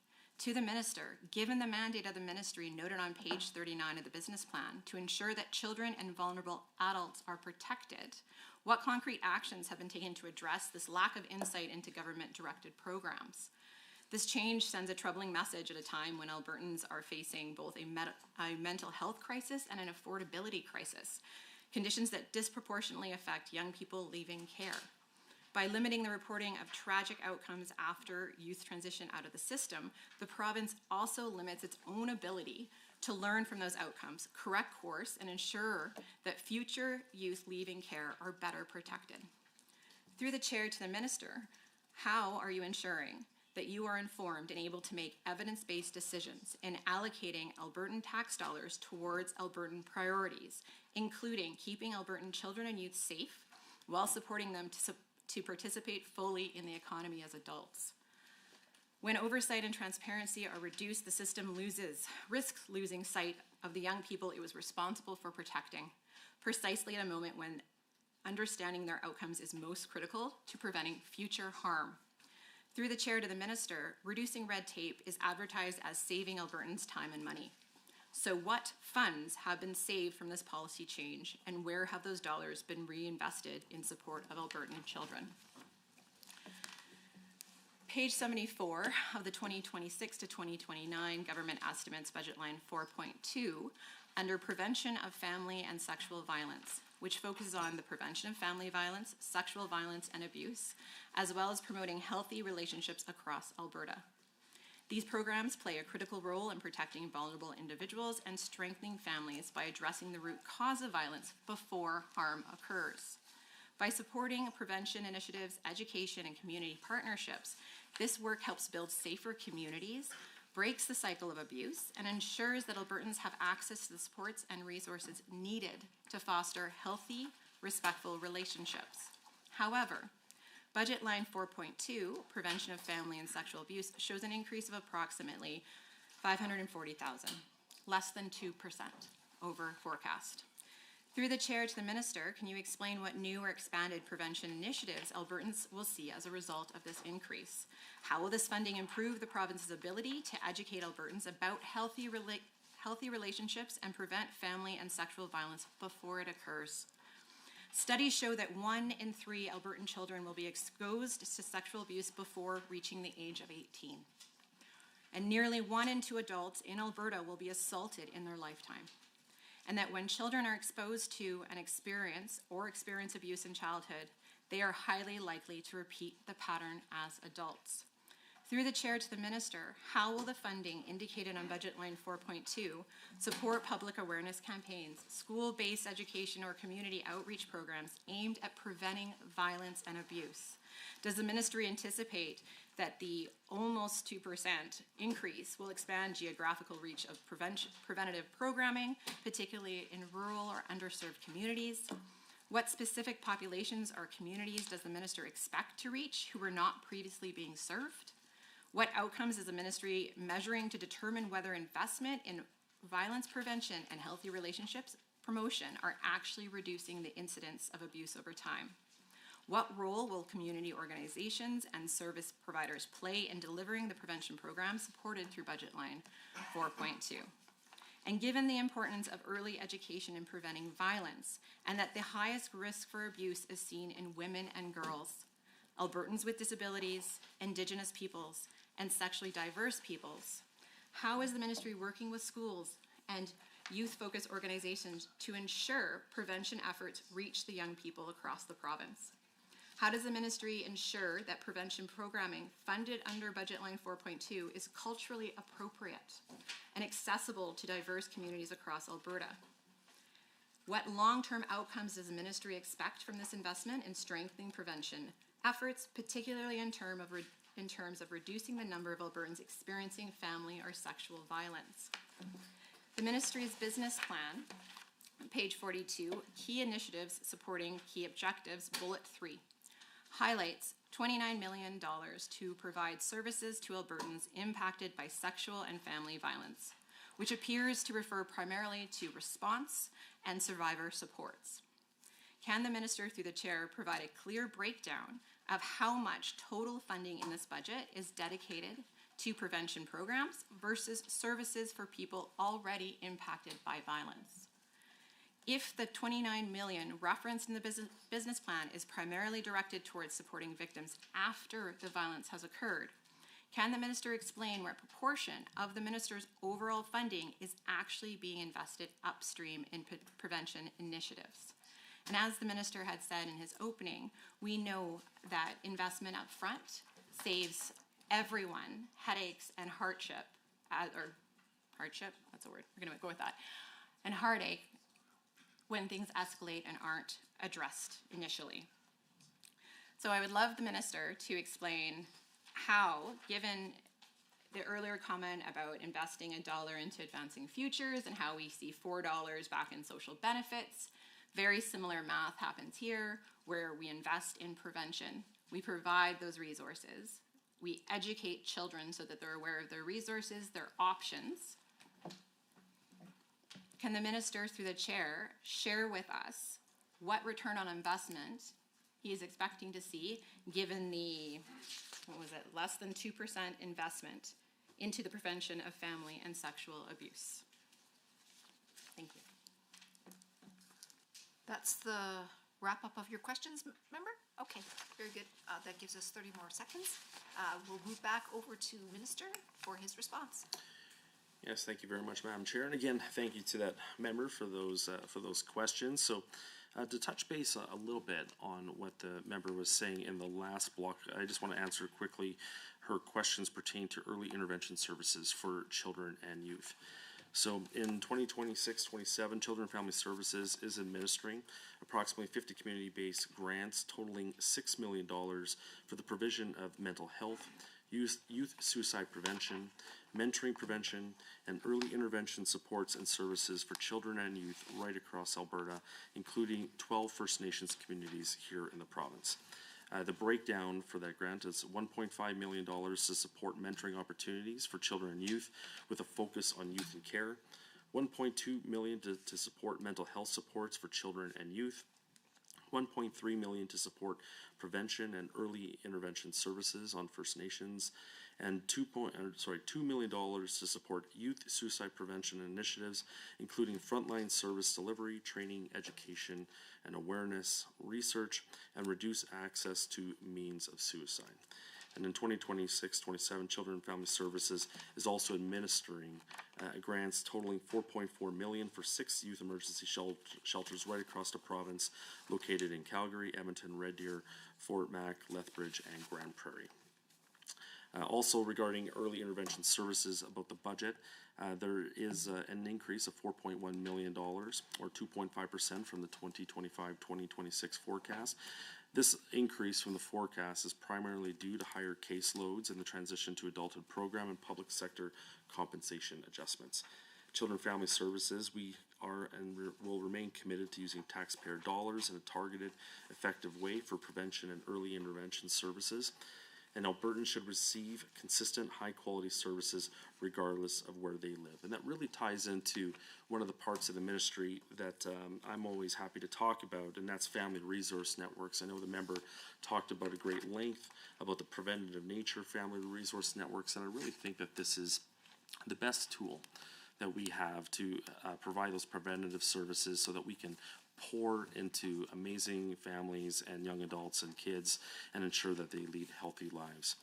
I: To the Minister, given the mandate of the Ministry noted on page 39 of the business plan to ensure that children and vulnerable adults are protected, what concrete actions have been taken to address this lack of insight into government-directed programs? This change sends a troubling message at a time when Albertans are facing both a mental health crisis and an affordability crisis, conditions that disproportionately affect young people leaving care. By limiting the reporting of tragic outcomes after youth transition out of the system, the province also limits its own ability to learn from those outcomes, correct course, and ensure that future youth leaving care are better protected. Through the Chair to the Minister, how are you ensuring that you are informed and able to make evidence-based decisions in allocating Albertan tax dollars towards Albertan priorities, including keeping Albertan children and youth safe while supporting them to participate fully in the economy as adults? When oversight and transparency are reduced, the system risks losing sight of the young people it was responsible for protecting, precisely at a moment when understanding their outcomes is most critical to preventing future harm. Through the Chair to the Minister, reducing red tape is advertised as saving Albertans time and money. So what funds have been saved from this policy change, and where have those dollars been reinvested in support of Albertan children? Page 74 of the 2026 to 2029 Government Estimates Budget Line 4.2, under Prevention of Family and Sexual Violence, which focuses on the prevention of family violence, sexual violence, and abuse, as well as promoting healthy relationships across Alberta. These programs play a critical role in protecting vulnerable individuals and strengthening families by addressing the root cause of violence before harm occurs. By supporting prevention initiatives, education, and community partnerships, this work helps build safer communities, breaks the cycle of abuse, and ensures that Albertans have access to the supports and resources needed to foster healthy, respectful relationships. However, budget line 4.2, Prevention of Family and Sexual Abuse, shows an increase of approximately $540,000, less than 2% over forecast. Through the chair to the minister, can you explain what new or expanded prevention initiatives Albertans will see as a result of this increase? How will this funding improve the province's ability to educate Albertans about healthy relationships and prevent family and sexual violence before it occurs? Studies show that 1 in 3 Albertan children will be exposed to sexual abuse before reaching the age of 18. And nearly 1 in 2 adults in Alberta will be assaulted in their lifetime. And that when children are exposed to an experience abuse in childhood, they are highly likely to repeat the pattern as adults. Through the chair to the minister, how will the funding indicated on budget line 4.2 support public awareness campaigns, school-based education or community outreach programs aimed at preventing violence and abuse? Does the ministry anticipate that the almost 2% increase will expand geographical reach of preventative programming, particularly in rural or underserved communities? What specific populations or communities does the minister expect to reach who were not previously being served? What outcomes is the ministry measuring to determine whether investment in violence prevention and healthy relationships promotion are actually reducing the incidence of abuse over time? What role will community organizations and service providers play in delivering the prevention program supported through budget line 4.2? And given the importance of early education in preventing violence, and that the highest risk for abuse is seen in women and girls, Albertans with disabilities, Indigenous peoples, and sexually diverse peoples, how is the ministry working with schools and youth-focused organizations to ensure prevention efforts reach the young people across the province? How does the ministry ensure that prevention programming funded under budget line 4.2 is culturally appropriate and accessible to diverse communities across Alberta? What long-term outcomes does the ministry expect from this investment in strengthening prevention efforts, particularly in terms of reducing the number of Albertans experiencing family or sexual violence? The ministry's business plan, page 42, key initiatives supporting key objectives, bullet 3, highlights $29 million to provide services to Albertans impacted by sexual and family violence, which appears to refer primarily to response and survivor supports. Can the minister, through the chair, provide a clear breakdown of how much total funding in this budget is dedicated to prevention programs versus services for people already impacted by violence? If the $29 million referenced in the business plan is primarily directed towards supporting victims after the violence has occurred, can the minister explain what proportion of the minister's overall funding is actually being invested upstream in prevention initiatives? And as the minister had said in his opening, we know that investment up front saves everyone headaches and hardship, that's a word, we're gonna go with that, and heartache when things escalate and aren't addressed initially. So I would love the minister to explain how, given the earlier comment about investing $1 into advancing futures and how we see $4 back in social benefits, very similar math happens here where we invest in prevention. We provide those resources. We educate children so that they're aware of their resources, their options. Can the minister, through the chair, share with us what return on investment he is expecting to see given the, less than 2% investment into the prevention of family and sexual abuse? Thank you.
A: That's the wrap-up of your questions, member? Okay, very good. That gives us 30 more seconds. We'll move back over to Minister for his response.
G: Yes, thank you very much, Madam Chair. And again, thank you to that member for those questions. So To touch base a little bit on what the member was saying in the last block, I just want to answer quickly her questions pertaining to early intervention services for children and youth. So in 2026-27, Children and Family Services is administering approximately 50 community-based grants totaling $6 million for the provision of mental health, youth suicide prevention, mentoring prevention, and early intervention supports and services for children and youth right across Alberta, including 12 First Nations communities here in the province. The breakdown for that grant is $1.5 million to support mentoring opportunities for children and youth with a focus on youth and care, $1.2 million to support mental health supports for children and youth, $1.3 million to support prevention and early intervention services on First Nations, and $2 million to support youth suicide prevention initiatives, including frontline service delivery, training, education, and awareness, research, and reduce access to means of suicide. And in 2026-27, Children and Family Services is also administering grants totaling $4.4 million for 6 youth emergency shelters right across the province, located in Calgary, Edmonton, Red Deer, Fort Mac, Lethbridge, and Grand Prairie. Also regarding early intervention services about the budget, there is an increase of $4.1 million or 2.5% from the 2025-2026 forecast. This increase from the forecast is primarily due to higher caseloads in the transition to adulthood program and public sector compensation adjustments. Children and Family Services, we are and will remain committed to using taxpayer dollars in a targeted, effective way for prevention and early intervention services. And Albertans should receive consistent, high-quality services regardless of where they live. And that really ties into one of the parts of the ministry that I'm always happy to talk about, and that's family resource networks. I know the member talked about at great length about the preventative nature of family resource networks, and I really think that this is the best tool that we have to provide those preventative services so that we can pour into amazing families and young adults and kids and ensure that they lead healthy lives.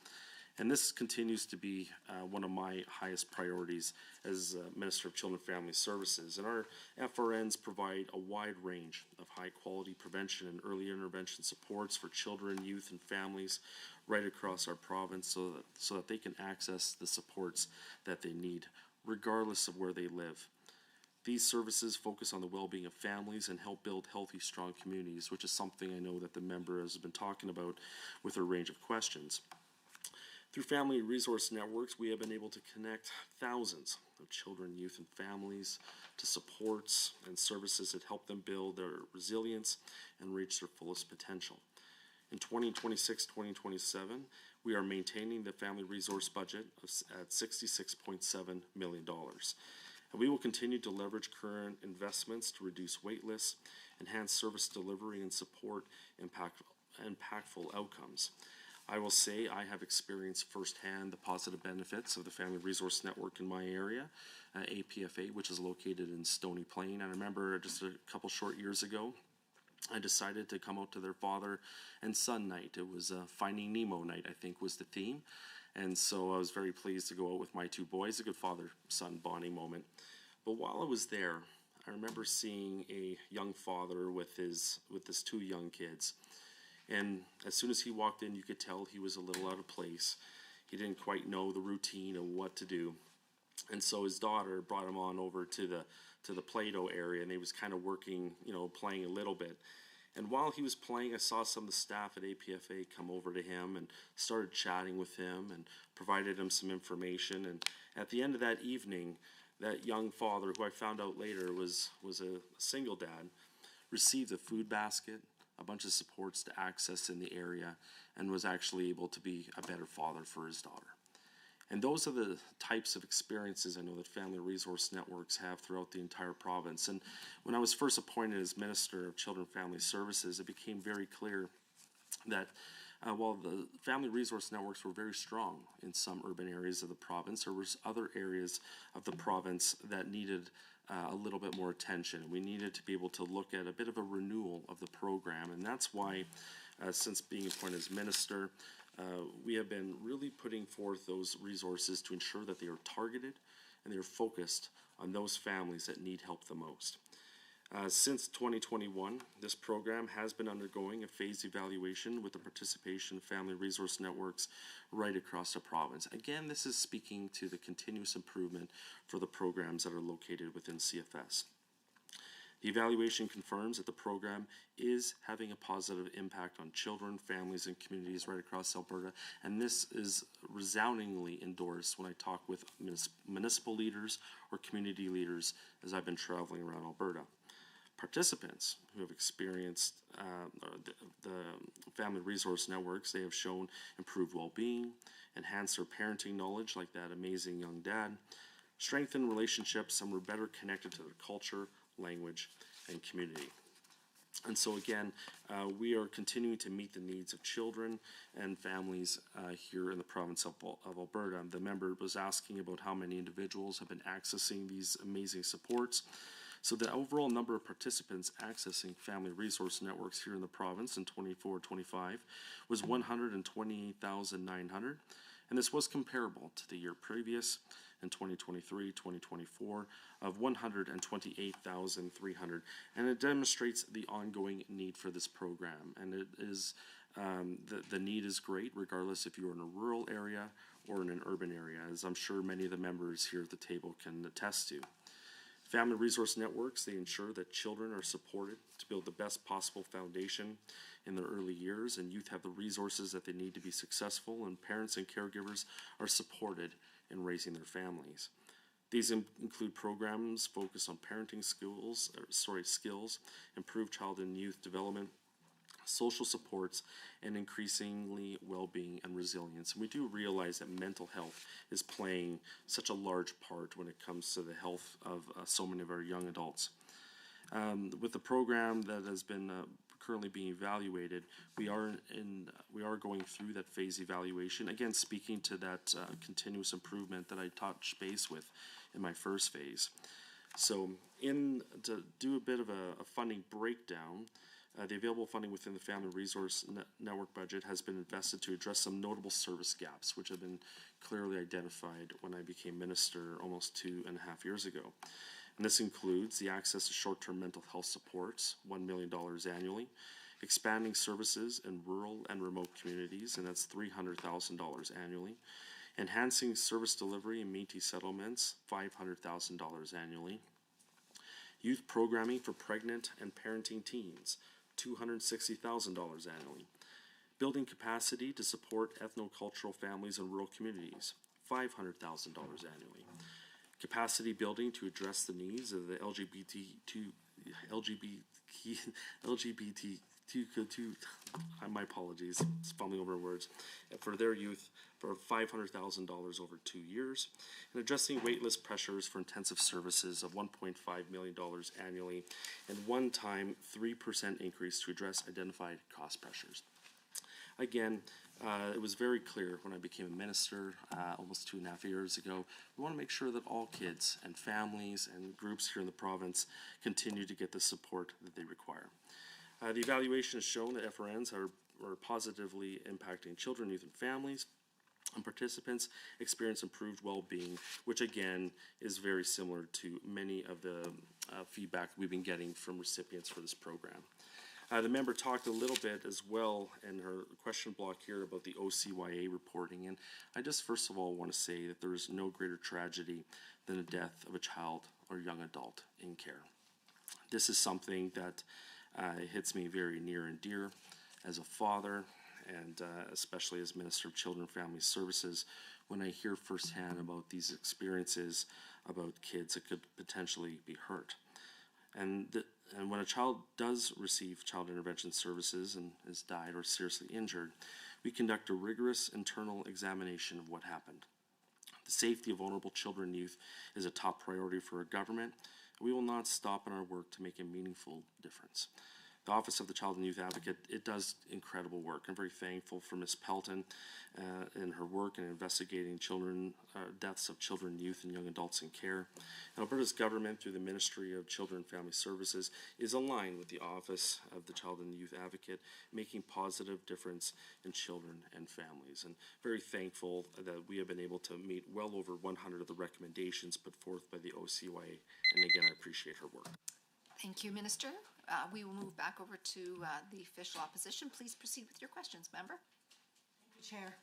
G: And this continues to be one of my highest priorities as Minister of Children and Family Services. And our FRNs provide a wide range of high-quality prevention and early intervention supports for children, youth, and families right across our province so that they can access the supports that they need, regardless of where they live. These services focus on the well-being of families and help build healthy, strong communities, which is something I know that the member has been talking about with her range of questions. Through family resource networks, we have been able to connect thousands of children, youth, and families to supports and services that help them build their resilience and reach their fullest potential. In 2026-2027, we are maintaining the family resource budget at $66.7 million. And we will continue to leverage current investments to reduce wait lists, enhance service delivery, and support impactful outcomes. I will say I have experienced firsthand the positive benefits of the Family Resource Network in my area, APFA, which is located in Stony Plain. And I remember just a couple short years ago, I decided to come out to their father and son night. It was Finding Nemo night, I think was the theme. And so I was very pleased to go out with my 2 boys, a good father-son bonding moment. But while I was there, I remember seeing a young father with his 2 young kids. And as soon as he walked in, you could tell he was a little out of place. He didn't quite know the routine of what to do. And so his daughter brought him on over to the Play-Doh area, and he was kind of working, playing a little bit. And while he was playing, I saw some of the staff at APFA come over to him and started chatting with him and provided him some information. And at the end of that evening, that young father, who I found out later was a single dad, received a food basket, a bunch of supports to access in the area, and was actually able to be a better father for his daughter. And those are the types of experiences I know that Family Resource Networks have throughout the entire province. And when I was first appointed as Minister of Children and Family Services, it became very clear that while the Family Resource Networks were very strong in some urban areas of the province, there was other areas of the province that needed a little bit more attention. We needed to be able to look at a bit of a renewal of the program, and that's why, since being appointed as Minister, we have been really putting forth those resources to ensure that they are targeted and they are focused on those families that need help the most. Since 2021, this program has been undergoing a phased evaluation with the participation of family resource networks right across the province. Again, this is speaking to the continuous improvement for the programs that are located within CFS. The evaluation confirms that the program is having a positive impact on children, families, and communities right across Alberta, and this is resoundingly endorsed when I talk with municipal leaders or community leaders as I've been traveling around Alberta. Participants who have experienced the family resource networks, they have shown improved well-being, enhanced their parenting knowledge like that amazing young dad, strengthened relationships, and were better connected to their culture, language, and community. And so again, we are continuing to meet the needs of children and families here in the province of Alberta. The member was asking about how many individuals have been accessing these amazing supports. So the overall number of participants accessing family resource networks here in the province in 24-25 was 128,900, and this was comparable to the year previous in 2023-2024 of 128,300, and it demonstrates the ongoing need for this program. And it is the need is great regardless if you're in a rural area or in an urban area, as I'm sure many of the members here at the table can attest to. Family resource networks, they ensure that children are supported to build the best possible foundation in their early years, and youth have the resources that they need to be successful, and parents and caregivers are supported in raising their families. These include programs focused on parenting skills, improved child and youth development, social supports, and increasingly well-being and resilience. And we do realize that mental health is playing such a large part when it comes to the health of so many of our young adults. With the program that has been currently being evaluated, we are going through that phase evaluation. Again, speaking to that continuous improvement that I touched base with in my first phase. So, to do a bit of a funding breakdown, the available funding within the Family Resource Network budget has been invested to address some notable service gaps, which have been clearly identified when I became minister almost 2.5 years ago. And this includes the access to short-term mental health supports, $1 million annually, expanding services in rural and remote communities, and that's $300,000 annually, enhancing service delivery in Métis settlements, $500,000 annually, youth programming for pregnant and parenting teens, $260,000 annually. Building capacity to support ethno-cultural families in rural communities, $500,000 annually. Capacity building to address the needs of the LGBTQ, my apologies, fumbling over words, for their youth for $500,000 over 2 years, and addressing waitlist pressures for intensive services of $1.5 million annually, and one-time 3% increase to address identified cost pressures. Again, it was very clear when I became a minister almost 2.5 years ago, we want to make sure that all kids and families and groups here in the province continue to get the support that they require. The evaluation has shown that FRNs are positively impacting children, youth, and families, and participants experience improved well-being, which again is very similar to many of the feedback we've been getting from recipients for this program. The member talked a little bit as well in her question block here about the OCYA reporting, and I just first of all want to say that there is no greater tragedy than the death of a child or young adult in care. This is something that hits me very near and dear as a father, and especially as Minister of Children and Family Services, when I hear firsthand about these experiences about kids that could potentially be hurt. And when a child does receive child intervention services and is died or seriously injured, we conduct a rigorous internal examination of what happened. The safety of vulnerable children and youth is a top priority for our government, and we will not stop in our work to make a meaningful difference. The Office of the Child and Youth Advocate, it does incredible work. I'm very thankful for Ms. Pelton in her work in investigating deaths of children, youth, and young adults in care. And Alberta's government, through the Ministry of Children and Family Services, is aligned with the Office of the Child and Youth Advocate, making positive difference in children and families. And very thankful that we have been able to meet well over 100 of the recommendations put forth by the OCYA. And again, I appreciate her work.
A: Thank you, Minister. We will move back over to the official opposition. Please proceed with your questions, member.
J: Chair,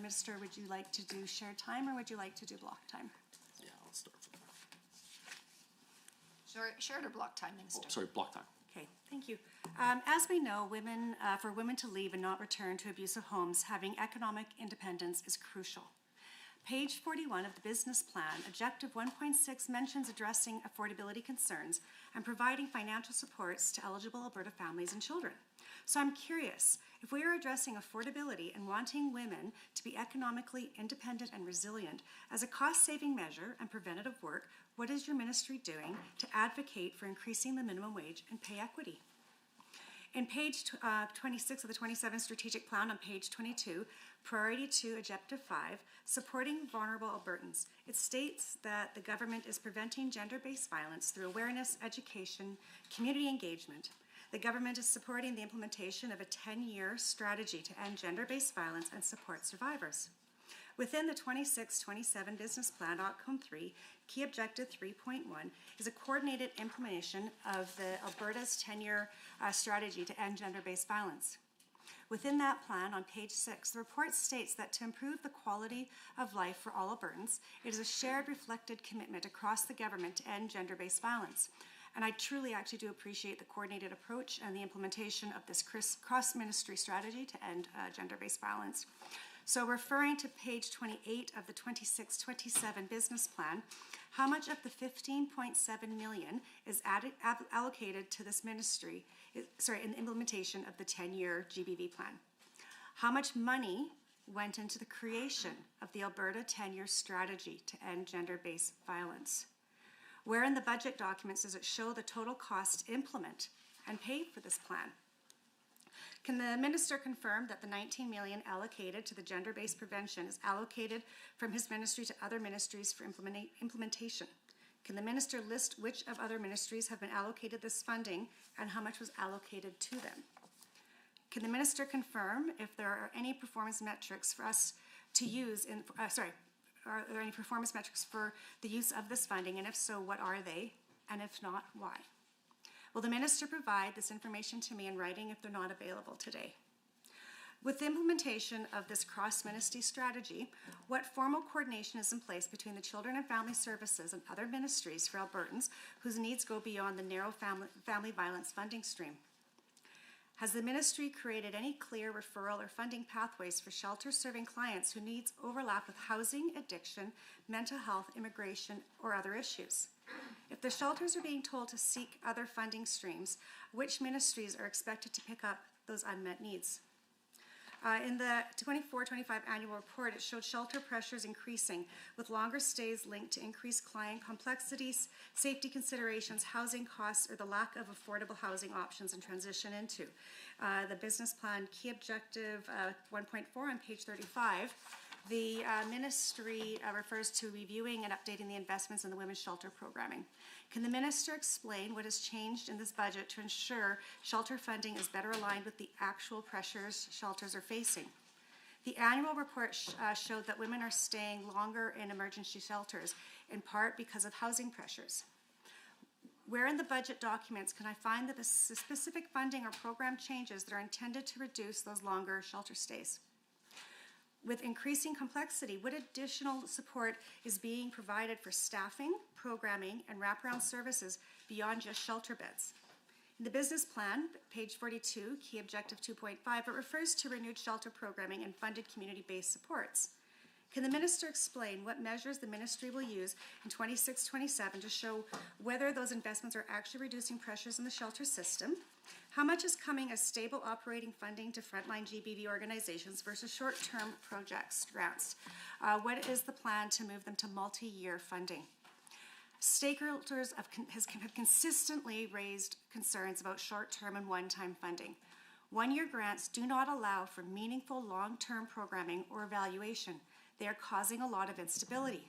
J: Minister, would you like to do shared time or would you like to do block time?
G: Yeah, I'll start from that.
A: Shared or block time, Minister?
G: Sorry, block time.
J: Okay, thank you. As we know, for women to leave and not return to abusive homes, having economic independence is crucial. Page 41 of the business plan, objective 1.6 mentions addressing affordability concerns and providing financial supports to eligible Alberta families and children. So I'm curious, if we are addressing affordability and wanting women to be economically independent and resilient as a cost-saving measure and preventative work, what is your ministry doing to advocate for increasing the minimum wage and pay equity? In page 26 of the 27 strategic plan on page 22, priority 2, objective 5, supporting vulnerable Albertans, it states that the government is preventing gender-based violence through awareness, education, community engagement. The government is supporting the implementation of a 10-year strategy to end gender-based violence and support survivors. Within the 26-27 business plan, outcome 3, key objective 3.1 is a coordinated implementation of the Alberta's 10-year strategy to end gender-based violence. Within that plan, on page 6, the report states that to improve the quality of life for all Albertans, it is a shared, reflected commitment across the government to end gender-based violence. And I truly actually do appreciate the coordinated approach and the implementation of this cross-ministry strategy to end gender-based violence. So referring to page 28 of the 26-27 business plan, how much of the $15.7 million is allocated to this ministry, in the implementation of the 10-year GBV plan? How much money went into the creation of the Alberta 10-year strategy to end gender-based violence? Where in the budget documents does it show the total cost to implement and pay for this plan? Can the minister confirm that the $19 million allocated to the gender-based prevention is allocated from his ministry to other ministries for implementation? Can the minister list which of other ministries have been allocated this funding and how much was allocated to them? Can the minister confirm if there are any performance metrics for us to use in, are there any performance metrics for the use of this funding, and if so, what are they, and if not, why? Will the minister provide this information to me in writing if they're not available today? With the implementation of this cross-ministry strategy, what formal coordination is in place between the Children and Family Services and other ministries for Albertans whose needs go beyond the narrow family violence funding stream? Has the ministry created any clear referral or funding pathways for shelter-serving clients whose needs overlap with housing, addiction, mental health, immigration, or other issues? If the shelters are being told to seek other funding streams, which ministries are expected to pick up those unmet needs? In the 24-25 annual report, it showed shelter pressures increasing, with longer stays linked to increased client complexities, safety considerations, housing costs, or the lack of affordable housing options and transition into. The business plan key objective 1.4 on page 35, the ministry refers to reviewing and updating the investments in the women's shelter programming. Can the minister explain what has changed in this budget to ensure shelter funding is better aligned with the actual pressures shelters are facing? The annual report showed that women are staying longer in emergency shelters, in part because of housing pressures. Where in the budget documents can I find the specific funding or program changes that are intended to reduce those longer shelter stays? With increasing complexity, what additional support is being provided for staffing, programming, and wraparound services beyond just shelter beds? In the business plan, page 42, key objective 2.5, it refers to renewed shelter programming and funded community-based supports. Can the minister explain what measures the ministry will use in 26-27 to show whether those investments are actually reducing pressures in the shelter system? How much is coming as stable operating funding to frontline GBV organizations versus short-term projects, grants? What is the plan to move them to multi-year funding? Stakeholders have consistently raised concerns about short-term and one-time funding. One-year grants do not allow for meaningful long-term programming or evaluation. They are causing a lot of instability.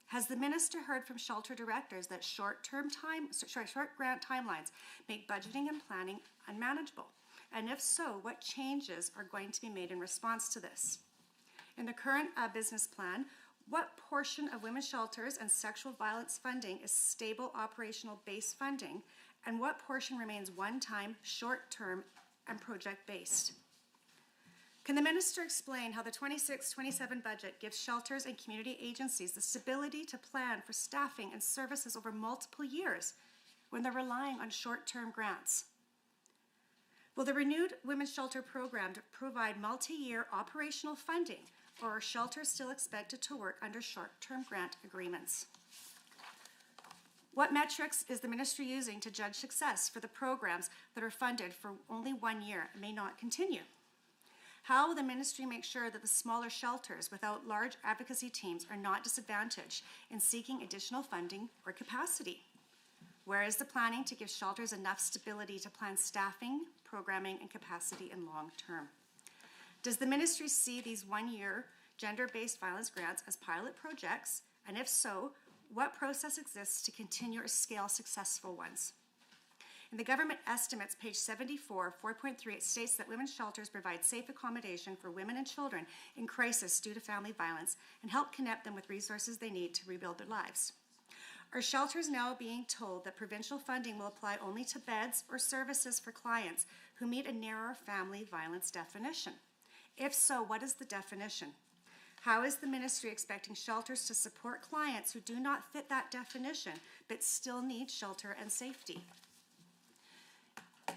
J: Has the minister heard from shelter directors that short grant timelines make budgeting and planning unmanageable? And if so, what changes are going to be made in response to this? In the current business plan, What portion of women's shelters and sexual violence funding is stable operational base funding, and what portion remains one-time, short-term, and project-based? Can the minister explain how the 26-27 budget gives shelters and community agencies the stability to plan for staffing and services over multiple years when they're relying on short-term grants? Will the renewed Women's Shelter Program provide multi-year operational funding, or are shelters still expected to work under short-term grant agreements? What metrics is the ministry using to judge success for the programs that are funded for only 1 year and may not continue? How will the ministry make sure that the smaller shelters without large advocacy teams are not disadvantaged in seeking additional funding or capacity? Where is the planning to give shelters enough stability to plan staffing, programming, and capacity in long term? Does the ministry see these 1 year gender-based violence grants as pilot projects? And if so, what process exists to continue or scale successful ones? In the government estimates, page 74, 4.3, it states that women's shelters provide safe accommodation for women and children in crisis due to family violence and help connect them with resources they need to rebuild their lives. Are shelters now being told that provincial funding will apply only to beds or services for clients who meet a narrower family violence definition? If so, what is the definition? How is the ministry expecting shelters to support clients who do not fit that definition but still need shelter and safety?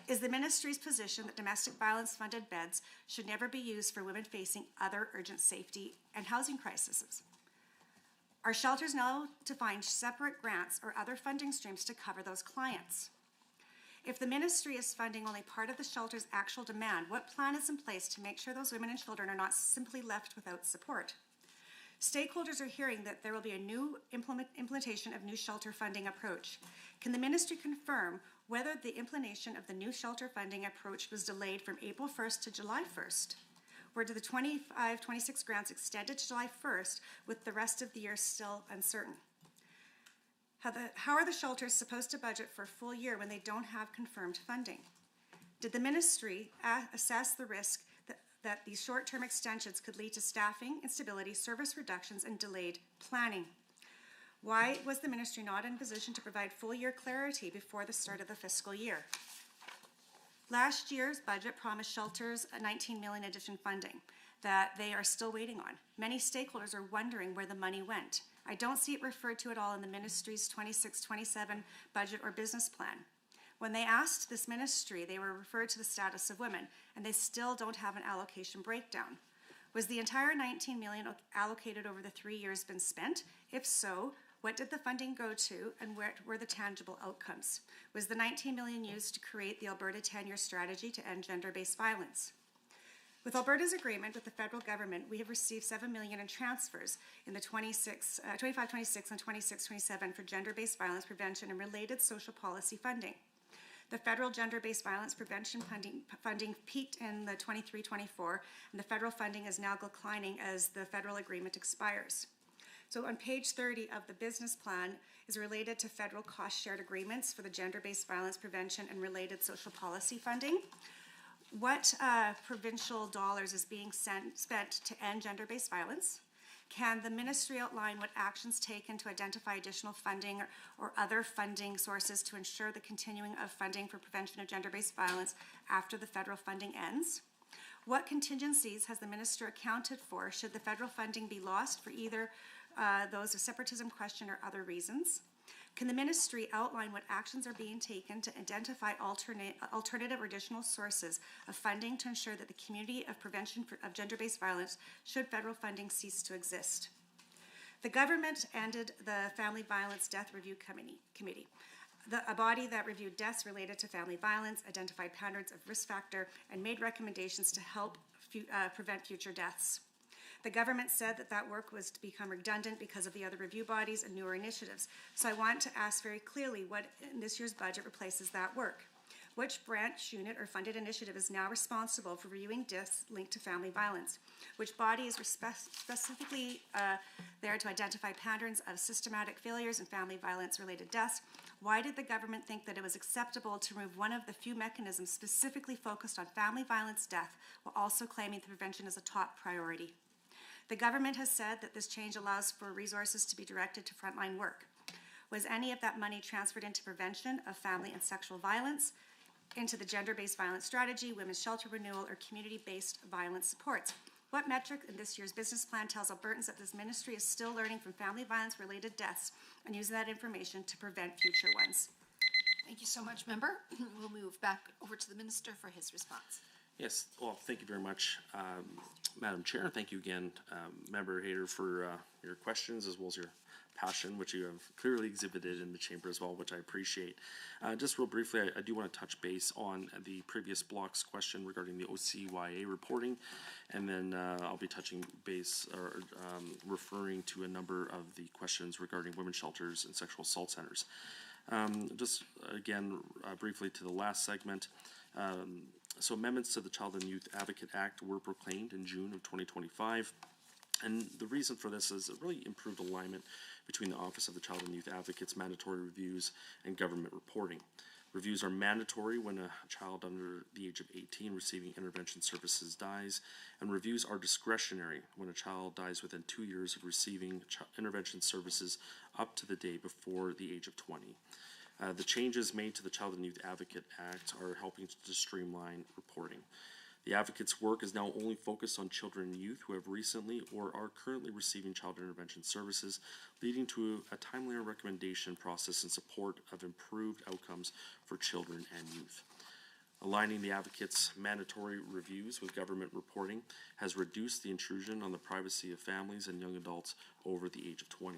J: Is the ministry's position that domestic violence funded beds should never be used for women facing other urgent safety and housing crises? Are shelters now to find separate grants or other funding streams to cover those clients? If the ministry is funding only part of the shelter's actual demand, what plan is in place to make sure those women and children are not simply left without support? Stakeholders are hearing that there will be a new implementation of new shelter funding approach. Can the ministry confirm whether the implementation of the new shelter funding approach was delayed from April 1st to July 1st? Or do the 25-26 grants extended to July 1st with the rest of the year still uncertain? How are the shelters supposed to budget for a full year when they don't have confirmed funding? Did the ministry assess the risk that these short-term extensions could lead to staffing instability, service reductions, and delayed planning? Why was the ministry not in position to provide full-year clarity before the start of the fiscal year? Last year's budget promised shelters a $19 million addition funding that they are still waiting on. Many stakeholders are wondering where the money went. I don't see it referred to at all in the ministry's 26-27 budget or business plan. When they asked this ministry, they were referred to the status of women, and they still don't have an allocation breakdown. Was the entire $19 million allocated over the 3 years been spent? If so, what did the funding go to, and where were the tangible outcomes? Was the $19 million used to create the Alberta 10-year strategy to end gender-based violence? With Alberta's agreement with the federal government, we have received $7 million in transfers in the 25-26 and 26-27 for gender-based violence prevention and related social policy funding. The federal gender-based violence prevention funding peaked in the 23-24, and the federal funding is now declining as the federal agreement expires. So on page 30 of the business plan is related to federal cost-shared agreements for the gender-based violence prevention and related social policy funding. What provincial dollars is being spent to end gender-based violence? Can the ministry outline what actions taken to identify additional funding or other funding sources to ensure the continuing of funding for prevention of gender-based violence after the federal funding ends? What contingencies has the minister accounted for should the federal funding be lost for either those of separatism question or other reasons? Can the ministry outline what actions are being taken to identify alternative or additional sources of funding to ensure that the community of prevention of gender-based violence should federal funding cease to exist? The government ended the Family Violence Death Review Committee, a body that reviewed deaths related to family violence, identified patterns of risk factor, and made recommendations to help prevent future deaths. The government said that that work was to become redundant because of the other review bodies and newer initiatives. So I want to ask very clearly what in this year's budget replaces that work. Which branch, unit, or funded initiative is now responsible for reviewing deaths linked to family violence? Which body is specifically there to identify patterns of systematic failures and family violence-related deaths? Why did the government think that it was acceptable to remove one of the few mechanisms specifically focused on family violence death while also claiming the prevention as a top priority? The government has said that this change allows for resources to be directed to frontline work. Was any of that money transferred into prevention of family and sexual violence, into the gender-based violence strategy, women's shelter renewal, or community-based violence supports? What metric in this year's business plan tells Albertans that this ministry is still learning from family violence-related deaths and using that information to prevent future ones?
A: Thank you so much, member. We'll move back over to the minister for his response.
G: Yes, well, thank you very much, Madam Chair. Thank you again, Member Hayter, for your questions as well as your passion, which you have clearly exhibited in the chamber as well, which I appreciate. Just real briefly, I do want to touch base on the previous block's question regarding the OCYA reporting, and then I'll be touching base or referring to a number of the questions regarding women's shelters and sexual assault centers. Just again, briefly to the last segment. So amendments to the Child and Youth Advocate Act were proclaimed in June of 2025. And the reason for this is a really improved alignment between the Office of the Child and Youth Advocate's mandatory reviews and government reporting. Reviews are mandatory when a child under the age of 18 receiving intervention services dies, and reviews are discretionary when a child dies within 2 years of receiving intervention services up to the day before the age of 20. The changes made to the Child and Youth Advocate Act are helping to streamline reporting. The advocate's work is now only focused on children and youth who have recently or are currently receiving child intervention services, leading to a timelier recommendation process in support of improved outcomes for children and youth. Aligning the advocate's mandatory reviews with government reporting has reduced the intrusion on the privacy of families and young adults over the age of 20.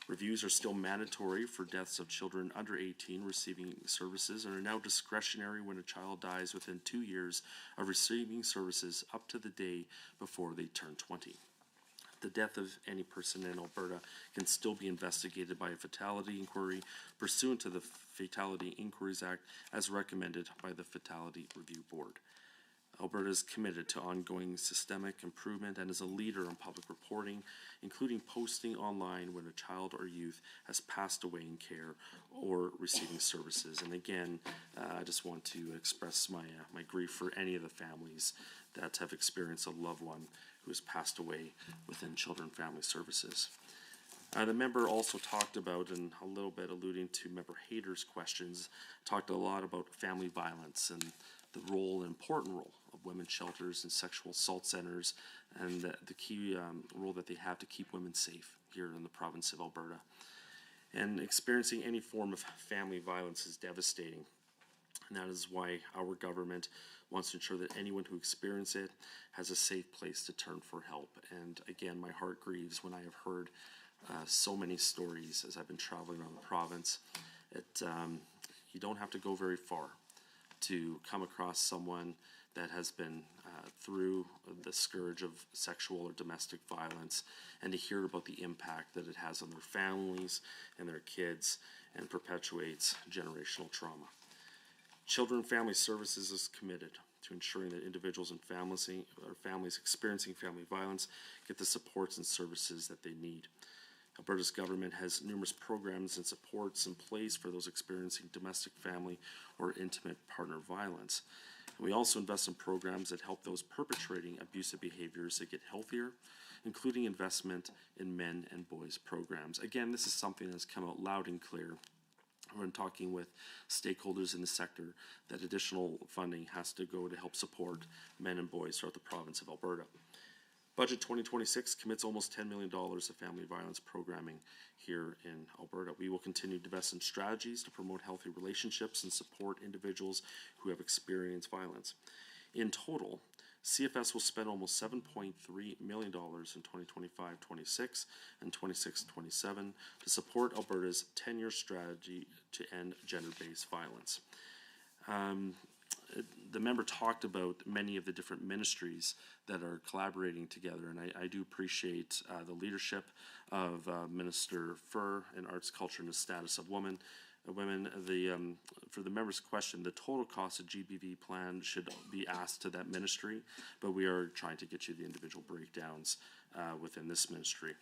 G: Reviews are still mandatory for deaths of children under 18 receiving services and are now discretionary when a child dies within 2 years of receiving services up to the day before they turn 20. The death of any person in Alberta can still be investigated by a fatality inquiry pursuant to the Fatality Inquiries Act as recommended by the Fatality Review Board. Alberta is committed to ongoing systemic improvement and is a leader in public reporting, including posting online when a child or youth has passed away in care or receiving services. And again, I just want to express my grief for any of the families that have experienced a loved one who has passed away within Children and Family Services. The member also talked about, and a little bit alluding to Member Hayter's questions, talked a lot about family violence and the role, an important role, of women's shelters and sexual assault centers, and the key role that they have to keep women safe here in the province of Alberta. And experiencing any form of family violence is devastating, and that is why our government wants to ensure that anyone who experiences it has a safe place to turn for help. And again, my heart grieves when I have heard so many stories as I've been traveling around the province. You don't have to go very far to come across someone that has been through the scourge of sexual or domestic violence, and to hear about the impact that it has on their families and their kids and perpetuates generational trauma. Children and Family Services is committed to ensuring that individuals and families experiencing family violence get the supports and services that they need. Alberta's government has numerous programs and supports in place for those experiencing domestic, family, or intimate partner violence. And we also invest in programs that help those perpetrating abusive behaviors to get healthier, including investment in men and boys programs. Again, this is something that's come out loud and clear when talking with stakeholders in the sector, that additional funding has to go to help support men and boys throughout the province of Alberta. Budget 2026 commits almost $10 million to family violence programming here in Alberta. We will continue to invest in strategies to promote healthy relationships and support individuals who have experienced violence. In total, CFS will spend almost $7.3 million in 2025-26 and 26-27 to support Alberta's 10-year strategy to end gender-based violence. The member talked about many of the different ministries that are collaborating together, and I do appreciate the leadership of Minister Furr in Arts, Culture, and the Status of Women. For the member's question, the total cost of GBV plan should be asked to that ministry, but we are trying to get you the individual breakdowns within this ministry.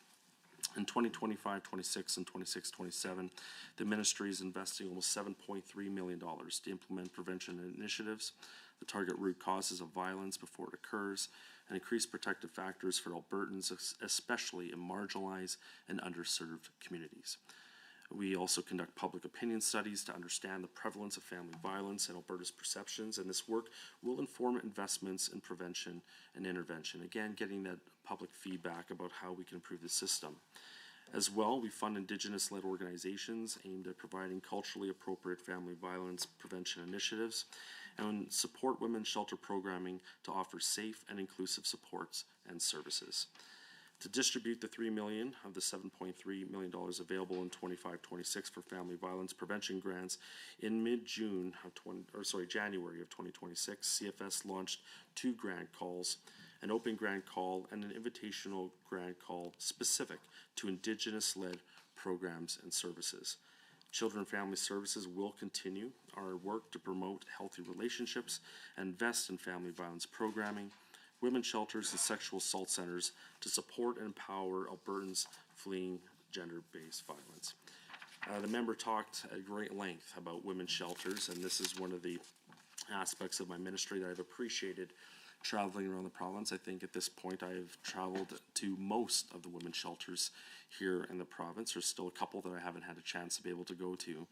G: In 2025-26 and 26-27, the ministry is investing almost $7.3 million to implement prevention initiatives, the target root causes of violence before it occurs, and increase protective factors for Albertans, especially in marginalized and underserved communities. We also conduct public opinion studies to understand the prevalence of family violence and Alberta's perceptions, and this work will inform investments in prevention and intervention. Again, getting that public feedback about how we can improve the system. As well, we fund Indigenous-led organizations aimed at providing culturally appropriate family violence prevention initiatives and support women's shelter programming to offer safe and inclusive supports and services. To distribute the $3 million of the $7.3 million available in 25-26 for family violence prevention grants in mid-June of January of 2026, CFS launched 2 grant calls, an open grant call and an invitational grant call specific to Indigenous-led programs and services. Children and Family Services will continue our work to promote healthy relationships and invest in family violence programming, women's shelters and sexual assault centers to support and empower Albertans fleeing gender-based violence. The member talked at great length about women's shelters, and this is one of the aspects of my ministry that I've appreciated traveling around the province. I think at this point I've traveled to most of the women's shelters here in the province. There's still a couple that I haven't had a chance to be able to go to.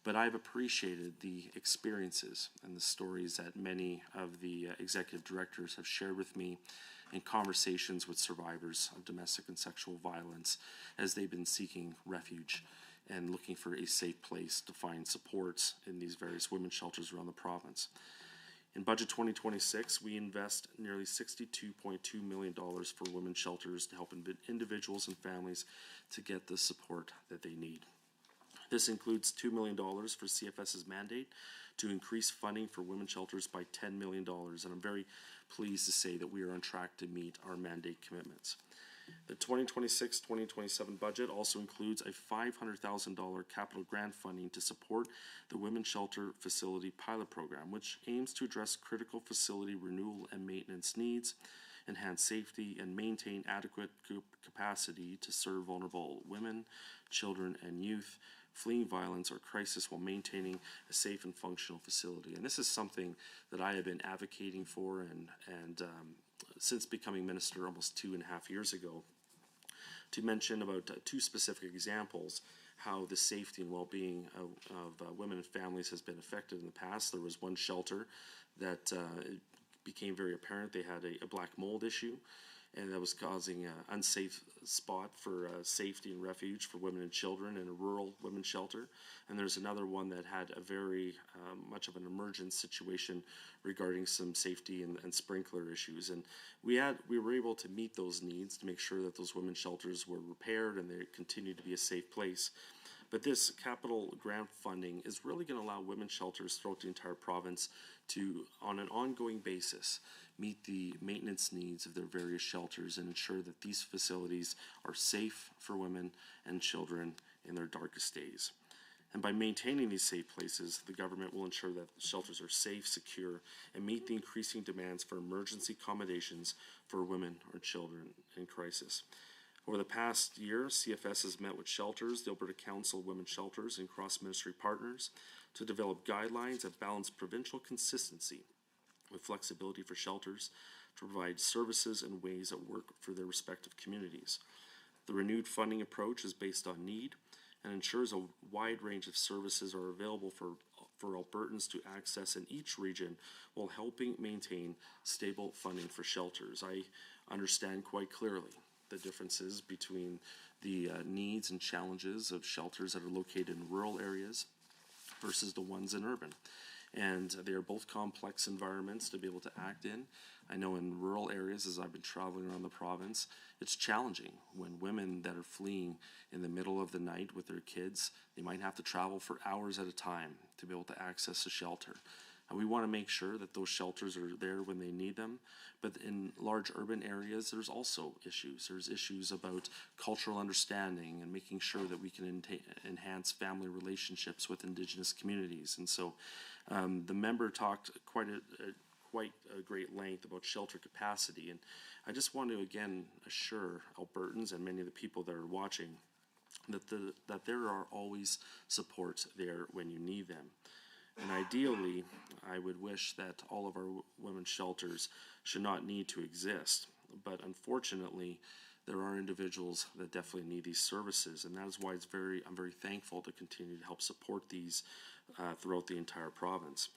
G: But I've appreciated the experiences and the stories that many of the executive directors have shared with me in conversations with survivors of domestic and sexual violence as they've been seeking refuge and looking for a safe place to find supports in these various women's shelters around the province. In Budget 2026, we invest nearly $62.2 million for women's shelters to help individuals and families to get the support that they need. This includes $2 million for CFS's mandate to increase funding for women's shelters by $10 million, and I'm very pleased to say that we are on track to meet our mandate commitments. The 2026-2027 budget also includes a $500,000 capital grant funding to support the Women's Shelter Facility Pilot Program, which aims to address critical facility renewal and maintenance needs, enhance safety, and maintain adequate capacity to serve vulnerable women, children, and youth fleeing violence or crisis while maintaining a safe and functional facility. And this is something that I have been advocating for and since becoming minister almost 2.5 years ago. To mention about 2 specific examples how the safety and well-being of women and families has been affected in the past. There was one shelter that it became very apparent they had a black mold issue, and that was causing an unsafe spot for safety and refuge for women and children in a rural women's shelter. And there's another one that had a very much of an emergent situation regarding some safety and sprinkler issues. And we were able to meet those needs to make sure that those women's shelters were repaired and they continued to be a safe place. But this capital grant funding is really going to allow women's shelters throughout the entire province to, on an ongoing basis, meet the maintenance needs of their various shelters and ensure that these facilities are safe for women and children in their darkest days. And by maintaining these safe places, the government will ensure that shelters are safe, secure, and meet the increasing demands for emergency accommodations for women or children in crisis. Over the past year, CFS has met with shelters, the Alberta Council of Women's Shelters, and cross-ministry partners to develop guidelines that balance provincial consistency with flexibility for shelters to provide services and ways that work for their respective communities. The renewed funding approach is based on need and ensures a wide range of services are available for Albertans to access in each region while helping maintain stable funding for shelters. I understand quite clearly the differences between the needs and challenges of shelters that are located in rural areas versus the ones in urban. And they are both complex environments to be able to act in. I know in rural areas, as I've been traveling around the province, it's challenging when women that are fleeing in the middle of the night with their kids, they might have to travel for hours at a time to be able to access a shelter. And we want to make sure that those shelters are there when they need them. But in large urban areas, there's also issues. There's issues about cultural understanding and making sure that we can enhance family relationships with Indigenous communities. And so the member talked quite a great length about shelter capacity. And I just want to again assure Albertans and many of the people that are watching that there are always supports there when you need them. And ideally, I would wish that all of our women's shelters should not need to exist. But unfortunately, there are individuals that definitely need these services, and that is why I'm very thankful to continue to help support these throughout the entire province.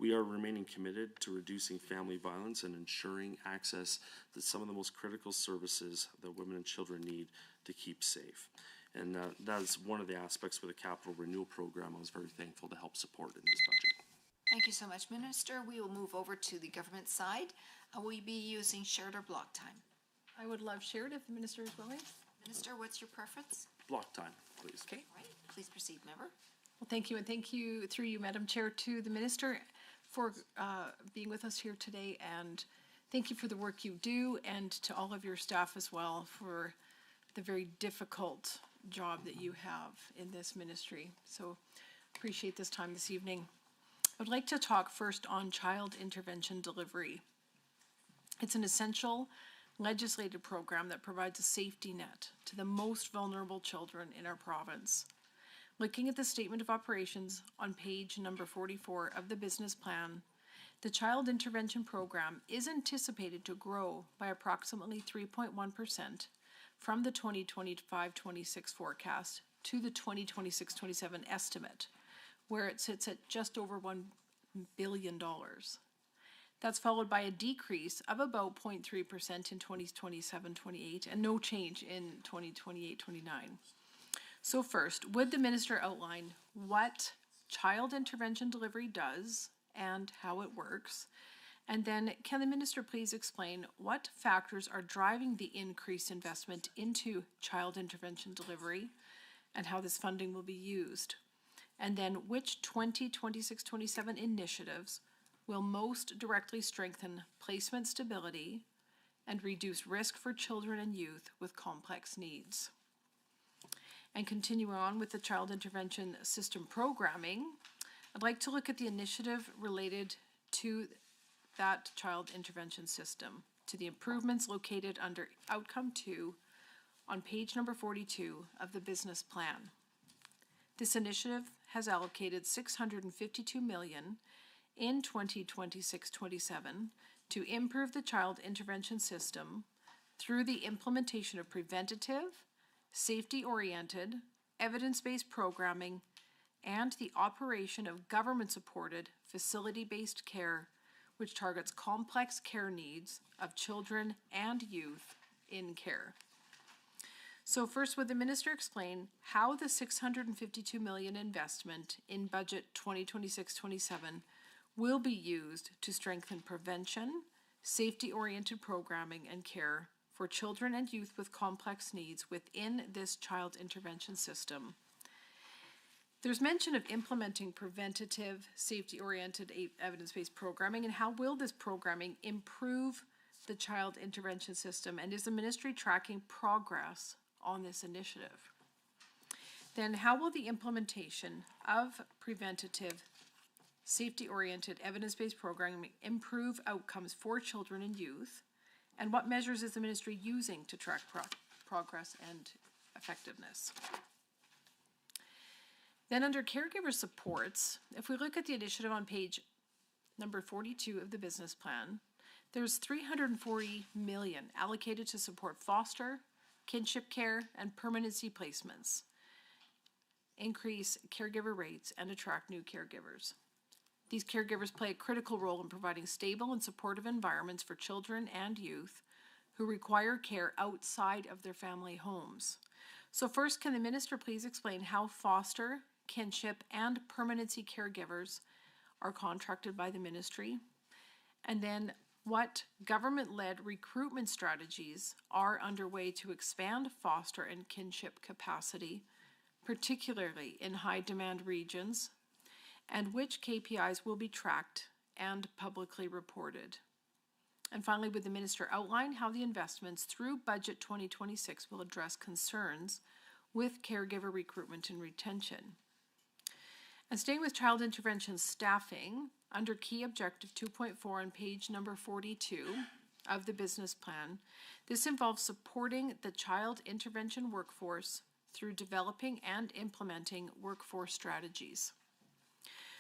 G: We are remaining committed to reducing family violence and ensuring access to some of the most critical services that women and children need to keep safe. And that is one of the aspects with the Capital Renewal Program I was very thankful to help support in this budget.
A: Thank you so much, Minister. We will move over to the government side. Will we be using shared or block time?
B: I would love shared if the minister is willing.
A: Minister, what's your preference?
G: Block time, please.
B: Okay.
A: All right, please proceed, member.
B: Well, thank you, and thank you, through you, Madam Chair, to the minister for being with us here today, and thank you for the work you do, and to all of your staff as well for the very difficult job that you have in this ministry. So appreciate this time this evening. I would like to talk first on child intervention delivery. It's an essential legislative program that provides a safety net to the most vulnerable children in our province. Looking at the statement of operations on page number 44 of the business plan, the child intervention program is anticipated to grow by approximately 3.1% from the 2025-26 forecast to the 2026-27 estimate, where it sits at just over $1 billion. That's followed by a decrease of about 0.3% in 2027-28 and no change in 2028-29. So first, would the minister outline what child intervention delivery does and how it works? And then can the minister please explain what factors are driving the increased investment into child intervention delivery and how this funding will be used? And then which 2026-27 initiatives will most directly strengthen placement stability and reduce risk for children and youth with complex needs? And continuing on with the child intervention system programming, I'd like to look at the initiative related to that child intervention system, to the improvements located under outcome 2 on page number 42 of the business plan. This initiative has allocated $652 million in 2026-27 to improve the child intervention system through the implementation of preventative, safety-oriented, evidence-based programming, and the operation of government-supported, facility-based care, which targets complex care needs of children and youth in care. So first, would the minister explain how the $652 million investment in budget 2026-27 will be used to strengthen prevention, safety-oriented programming, and care for children and youth with complex needs within this child intervention system? There's mention of implementing preventative, safety-oriented, evidence-based programming, and how will this programming improve the child intervention system, and is the ministry tracking progress on this initiative? Then how will the implementation of preventative, safety-oriented, evidence-based programming improve outcomes for children and youth, and what measures is the ministry using to track progress and effectiveness? Then under caregiver supports, if we look at the initiative on page number 42 of the business plan, there's $340 million allocated to support foster, kinship care, and permanency placements, increase caregiver rates, and attract new caregivers. These caregivers play a critical role in providing stable and supportive environments for children and youth who require care outside of their family homes. So first, can the minister please explain how foster, kinship, and permanency caregivers are contracted by the ministry? And then what government-led recruitment strategies are underway to expand foster and kinship capacity, particularly in high-demand regions, and which KPIs will be tracked and publicly reported? And finally, would the minister outline how the investments through Budget 2026 will address concerns with caregiver recruitment and retention? And staying with child intervention staffing, under Key Objective 2.4 on page number 42 of the business plan, this involves supporting the child intervention workforce through developing and implementing workforce strategies.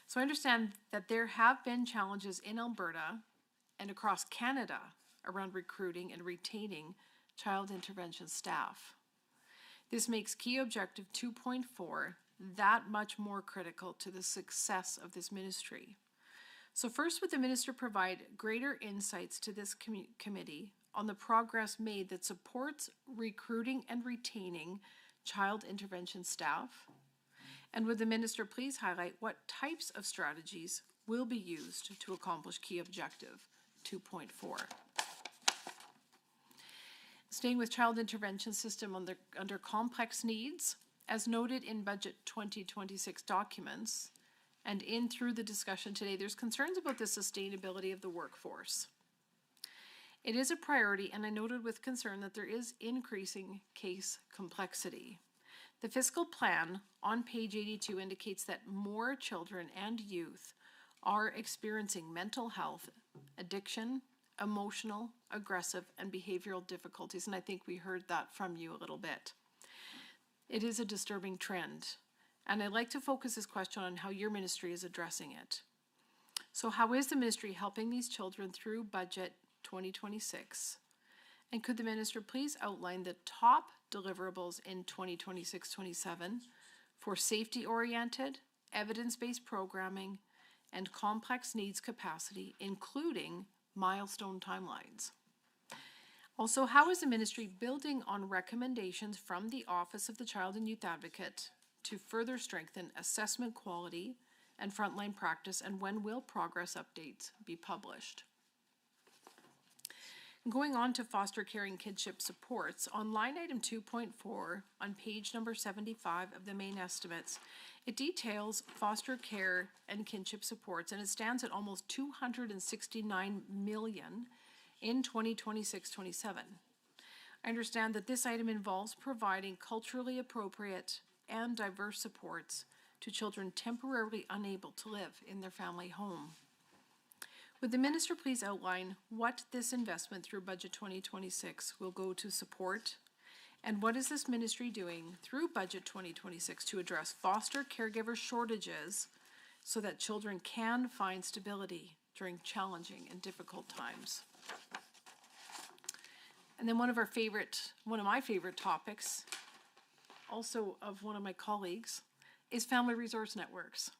B: So I understand that there have been challenges in Alberta and across Canada around recruiting and retaining child intervention staff. This makes key objective 2.4 that much more critical to the success of this ministry. So first, would the minister provide greater insights to this committee on the progress made that supports recruiting and retaining child intervention staff? And would the minister please highlight what types of strategies will be used to accomplish key objective 2.4? Staying with child intervention system under complex needs, as noted in Budget 2026 documents, and in through the discussion today, there's concerns about the sustainability of the workforce. It is a priority, and I noted with concern that there is increasing case complexity. The fiscal plan on page 82 indicates that more children and youth are experiencing mental health, addiction, emotional, aggressive, and behavioral difficulties, and I think we heard that from you a little bit. It is a disturbing trend, and I'd like to focus this question on how your ministry is addressing it. So how is the ministry helping these children through Budget 2026? And could the minister please outline the top deliverables in 2026-27 for safety-oriented, evidence-based programming, and complex needs capacity, including milestone timelines? Also, how is the ministry building on recommendations from the Office of the Child and Youth Advocate to further strengthen assessment quality and frontline practice, and when will progress updates be published? Going on to foster care and kinship supports, on line item 2.4 on page number 75 of the main estimates, it details foster care and kinship supports, and it stands at almost $269 million in 2026-27. I understand that this item involves providing culturally appropriate and diverse supports to children temporarily unable to live in their family home. Would the minister please outline what this investment through Budget 2026 will go to support, and what is this ministry doing through Budget 2026 to address foster caregiver shortages so that children can find stability during challenging and difficult times? And then one of my favorite topics, also of one of my colleagues, is family resource networks.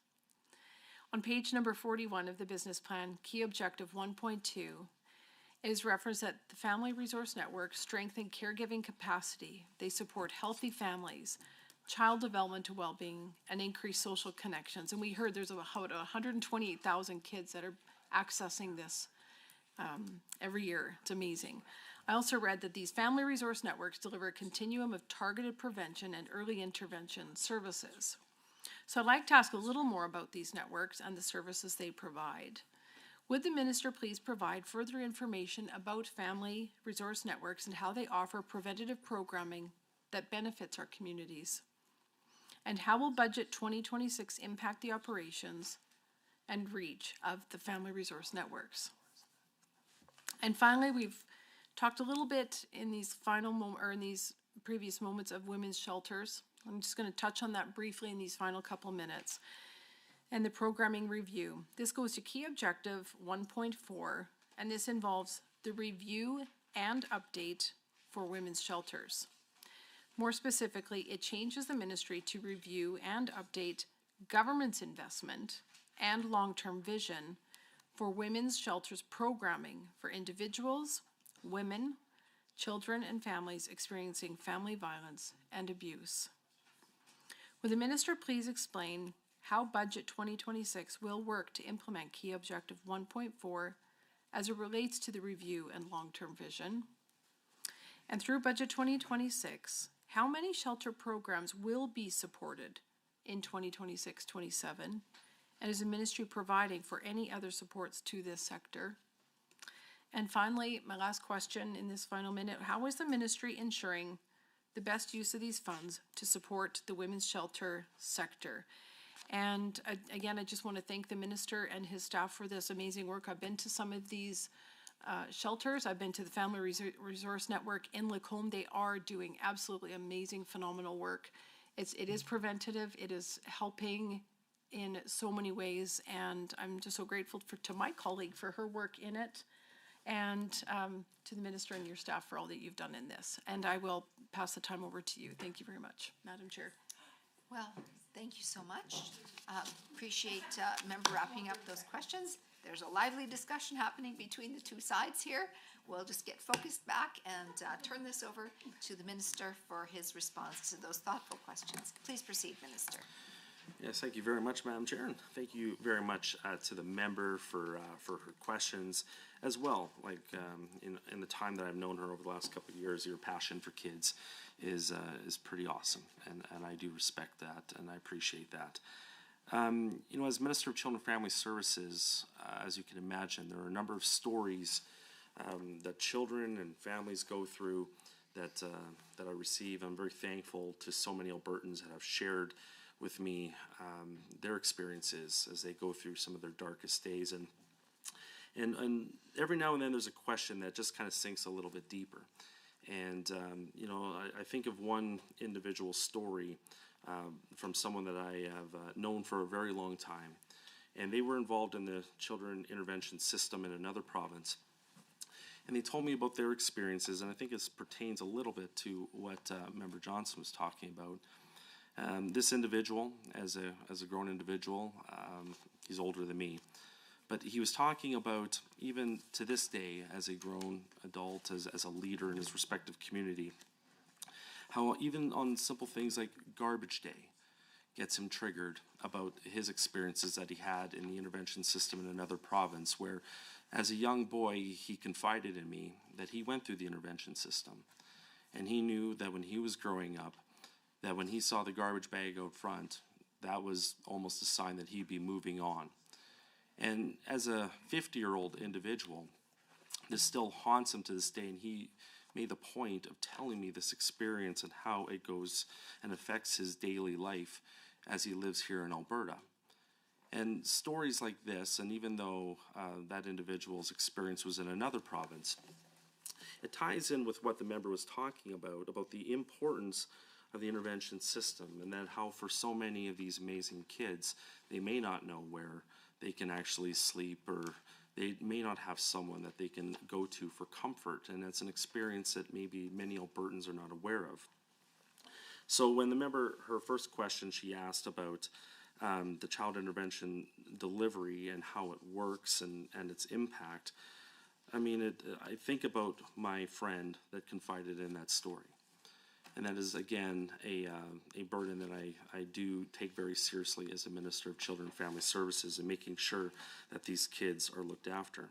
B: On page number 41 of the business plan, key objective 1.2, it is referenced that the family resource networks strengthen caregiving capacity. They support healthy families, child development to well-being, and increase social connections. And we heard there's about 128,000 kids that are accessing this every year. It's amazing. I also read that these family resource networks deliver a continuum of targeted prevention and early intervention services. So I'd like to ask a little more about these networks and the services they provide. Would the minister please provide further information about family resource networks and how they offer preventative programming that benefits our communities? And how will Budget 2026 impact the operations and reach of the family resource networks? And finally, we've talked a little bit in these previous moments of women's shelters. I'm just going to touch on that briefly in these final couple minutes. And the programming review. This goes to key objective 1.4, and this involves the review and update for women's shelters. More specifically, it changes the ministry to review and update government's investment and long-term vision for women's shelters programming for individuals, women, children, and families experiencing family violence and abuse. Will the minister please explain how Budget 2026 will work to implement key objective 1.4 as it relates to the review and long-term vision? And through Budget 2026, how many shelter programs will be supported in 2026-27? And is the ministry providing for any other supports to this sector? And finally, my last question in this final minute, how is the ministry ensuring the best use of these funds to support the women's shelter sector? And again, I just want to thank the minister and his staff for this amazing work. I've been to some of these shelters. I've been to the Family Resource Network in Lacombe. They are doing absolutely amazing, phenomenal work. It is preventative. It is helping in so many ways, and I'm just so grateful to my colleague for her work in it, and to the minister and your staff for all that you've done in this. And I will pass the time over to you. Thank you very much, Madam Chair.
A: Well, thank you so much. Appreciate member wrapping up those questions. There's a lively discussion happening between the two sides here. We'll just get focused back and turn this over to the minister for his response to those thoughtful questions. Please proceed, Minister.
G: Yes, thank you very much, Madam Chair, and thank you very much to the member for her questions as well. Like in the time that I've known her over the last couple of years, your passion for kids is pretty awesome, and I do respect that, and I appreciate that. You know, as Minister of Children and Family Services, as you can imagine, there are a number of stories that children and families go through that I receive. I'm very thankful to so many Albertans that have shared with me their experiences as they go through some of their darkest days. And every now and then there's a question that just kind of sinks a little bit deeper. And, you know, I think of one individual story from someone that I have known for a very long time. And they were involved in the children intervention system in another province. And they told me about their experiences, and I think this pertains a little bit to what Member Johnson was talking about. This individual, as a grown individual, he's older than me, but he was talking about, even to this day, as a grown adult, as a leader in his respective community, how even on simple things like garbage day gets him triggered about his experiences that he had in the intervention system in another province, where as a young boy he confided in me that he went through the intervention system, and he knew that when he was growing up, that when he saw the garbage bag out front, that was almost a sign that he'd be moving on. And as a 50-year-old individual, this still haunts him to this day, and he made the point of telling me this experience and how it goes and affects his daily life as he lives here in Alberta. And stories like this, and even though that individual's experience was in another province, it ties in with what the member was talking about the importance of the intervention system, and that how for so many of these amazing kids, they may not know where they can actually sleep, or they may not have someone that they can go to for comfort, and it's an experience that maybe many Albertans are not aware of. So when the member, her first question, she asked about the child intervention delivery and how it works and its impact, I mean, I think about my friend that confided in that story. And that is, again, a burden that I do take very seriously as a Minister of Children and Family Services, and making sure that these kids are looked after.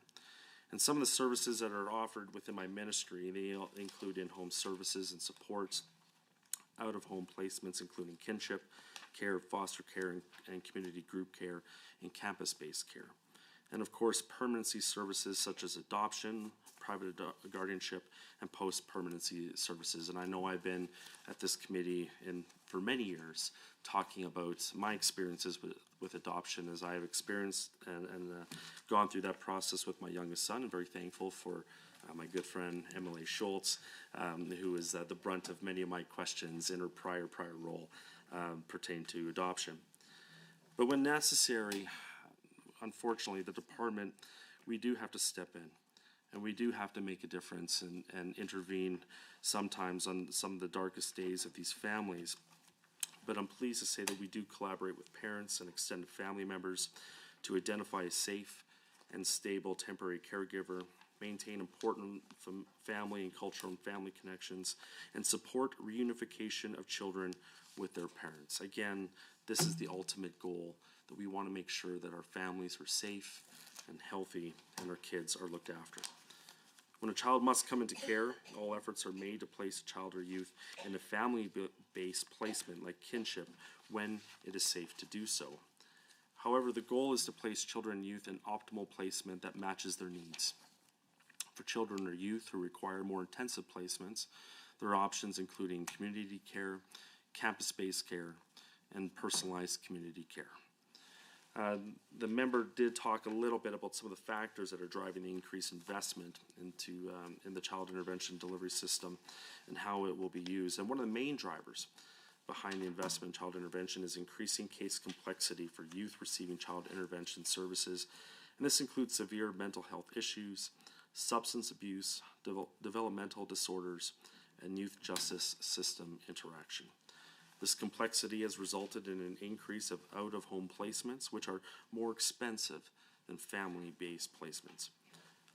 G: And some of the services that are offered within my ministry, they include in-home services and supports, out-of-home placements, including kinship care, foster care, and community group care, and campus-based care. And of course, permanency services such as adoption, private guardianship, and post-permanency services. And I know I've been at this committee for many years talking about my experiences with adoption, as I have experienced and gone through that process with my youngest son. I'm very thankful for my good friend Emily Schultz, who is the brunt of many of my questions in her prior role pertain to adoption. But when necessary, unfortunately, the department, we do have to step in, and we do have to make a difference and intervene sometimes on some of the darkest days of these families. But I'm pleased to say that we do collaborate with parents and extended family members to identify a safe and stable temporary caregiver, maintain important family and cultural and family connections, and support reunification of children with their parents. Again, this is the ultimate goal, that we want to make sure that our families are safe and healthy and our kids are looked after. When a child must come into care, all efforts are made to place a child or youth in a family-based placement like kinship when it is safe to do so. However, the goal is to place children and youth in optimal placement that matches their needs. For children or youth who require more intensive placements, there are options including community care, campus-based care, and personalized community care. The member did talk a little bit about some of the factors that are driving the increased investment in the child intervention delivery system and how it will be used. And one of the main drivers behind the investment in child intervention is increasing case complexity for youth receiving child intervention services, and this includes severe mental health issues, substance abuse, developmental disorders, and youth justice system interaction. This complexity has resulted in an increase of out-of-home placements, which are more expensive than family-based placements.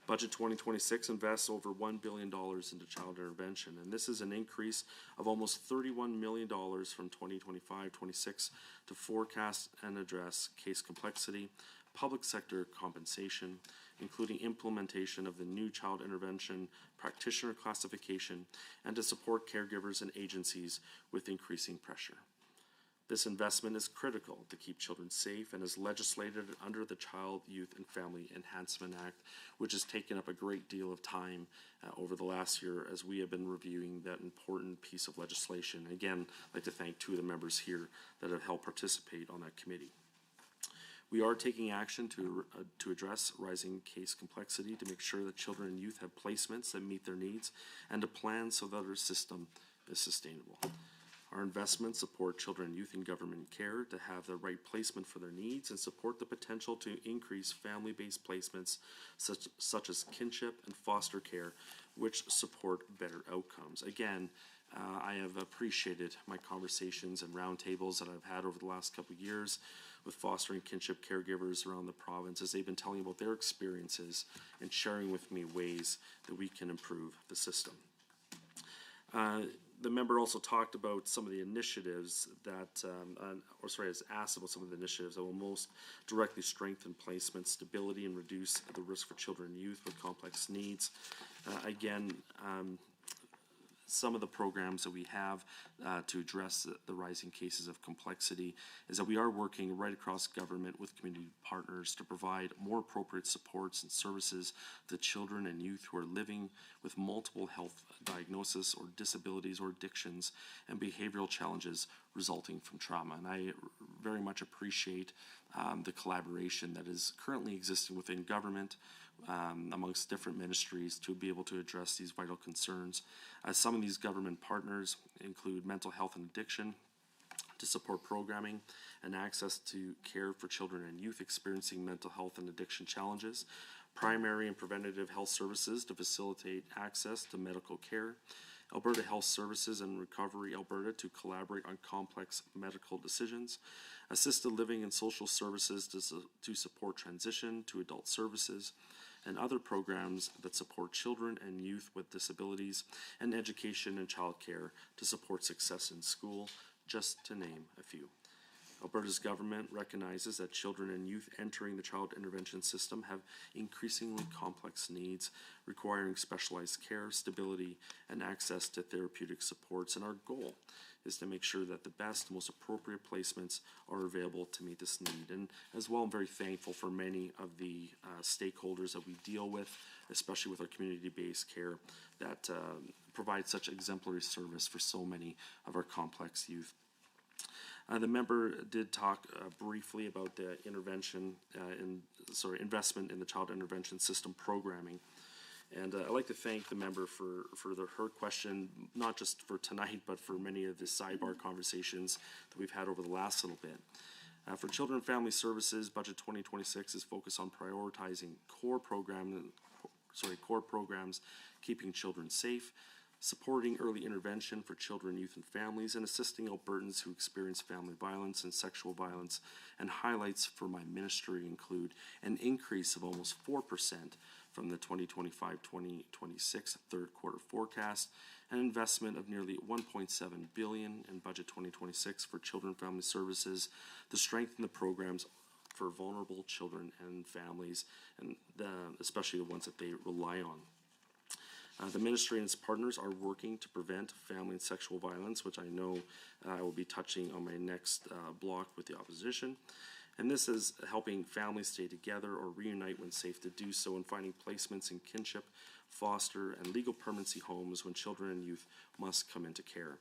G: Budget 2026 invests over $1 billion into child intervention, and this is an increase of almost $31 million from 2025-26 to forecast and address case complexity, public sector compensation, including implementation of the new child intervention practitioner classification, and to support caregivers and agencies with increasing pressure. This investment is critical to keep children safe and is legislated under the Child, Youth, and Family Enhancement Act, which has taken up a great deal of time over the last year as we have been reviewing that important piece of legislation. Again, I'd like to thank two of the members here that have helped participate on that committee. We are taking action to address rising case complexity to make sure that children and youth have placements that meet their needs and to plan so that our system is sustainable. Our investments support children and youth in government care to have the right placement for their needs and support the potential to increase family-based placements such as kinship and foster care, which support better outcomes. Again, I have appreciated my conversations and roundtables that I've had over the last couple of years with foster and kinship caregivers around the province as they've been telling about their experiences and sharing with me ways that we can improve the system. The member also talked about some of the initiatives that, has asked about some of the initiatives that will most directly strengthen placement stability and reduce the risk for children and youth with complex needs. Some of the programs that we have to address the rising cases of complexity is that we are working right across government with community partners to provide more appropriate supports and services to children and youth who are living with multiple health diagnoses or disabilities or addictions and behavioral challenges resulting from trauma. And I very much appreciate the collaboration that is currently existing within government amongst different ministries to be able to address these vital concerns. Some of these government partners include mental health and addiction to support programming and access to care for children and youth experiencing mental health and addiction challenges, primary and preventative health services to facilitate access to medical care, Alberta Health Services and Recovery Alberta to collaborate on complex medical decisions, assisted living and social services to support transition to adult services, and other programs that support children and youth with disabilities, and education and childcare to support success in school, just to name a few. Alberta's government recognizes that children and youth entering the child intervention system have increasingly complex needs, requiring specialized care, stability, and access to therapeutic supports, and our goal is to make sure that the best, most appropriate placements are available to meet this need. And as well, I'm very thankful for many of the stakeholders that we deal with, especially with our community-based care, that provide such exemplary service for so many of our complex youth. The member did talk briefly about the investment in the child intervention system programming. And I'd like to thank the member for her question, not just for tonight, but for many of the sidebar conversations that we've had over the last little bit. For Children and Family Services, Budget 2026 is focused on prioritizing core programs keeping children safe, supporting early intervention for children, youth, and families, and assisting Albertans who experience family violence and sexual violence. And highlights for my ministry include an increase of almost 4% from the 2025-2026 third quarter forecast, an investment of nearly $1.7 billion in Budget 2026 for Children and Family Services to strengthen the programs for vulnerable children and families, and especially the ones that they rely on. The ministry and its partners are working to prevent family and sexual violence, which I know I will be touching on my next block with the opposition. And this is helping families stay together or reunite when safe to do so, and finding placements in kinship, foster, and legal permanency homes when children and youth must come into care.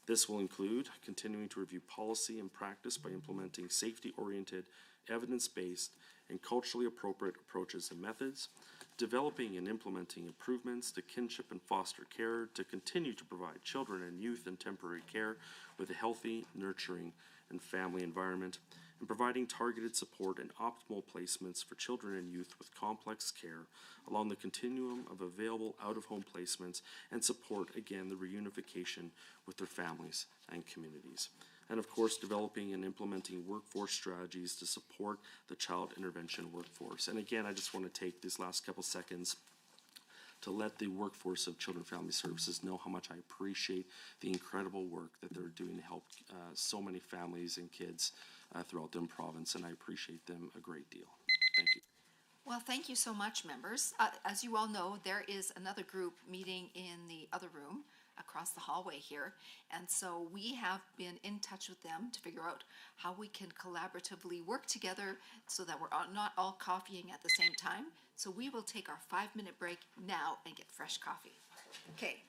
G: This will include continuing to review policy and practice by implementing safety-oriented evidence-based, and culturally appropriate approaches and methods, developing and implementing improvements to kinship and foster care to continue to provide children and youth in temporary care with a healthy, nurturing, and family environment, and providing targeted support and optimal placements for children and youth with complex care along the continuum of available out-of-home placements and support, again, the reunification with their families and communities. And of course, developing and implementing workforce strategies to support the child intervention workforce. And again, I just want to take these last couple seconds to let the workforce of Children and Family Services know how much I appreciate the incredible work that they're doing to help so many families and kids throughout the province, and I appreciate them a great deal. Thank you.
A: Well, thank you so much, members. As you all know, there is another group meeting in the other room across the hallway here, and so we have been in touch with them to figure out how we can collaboratively work together so that we're not all coffeeing at the same time. So we will take our 5-minute break now and get fresh coffee. Okay.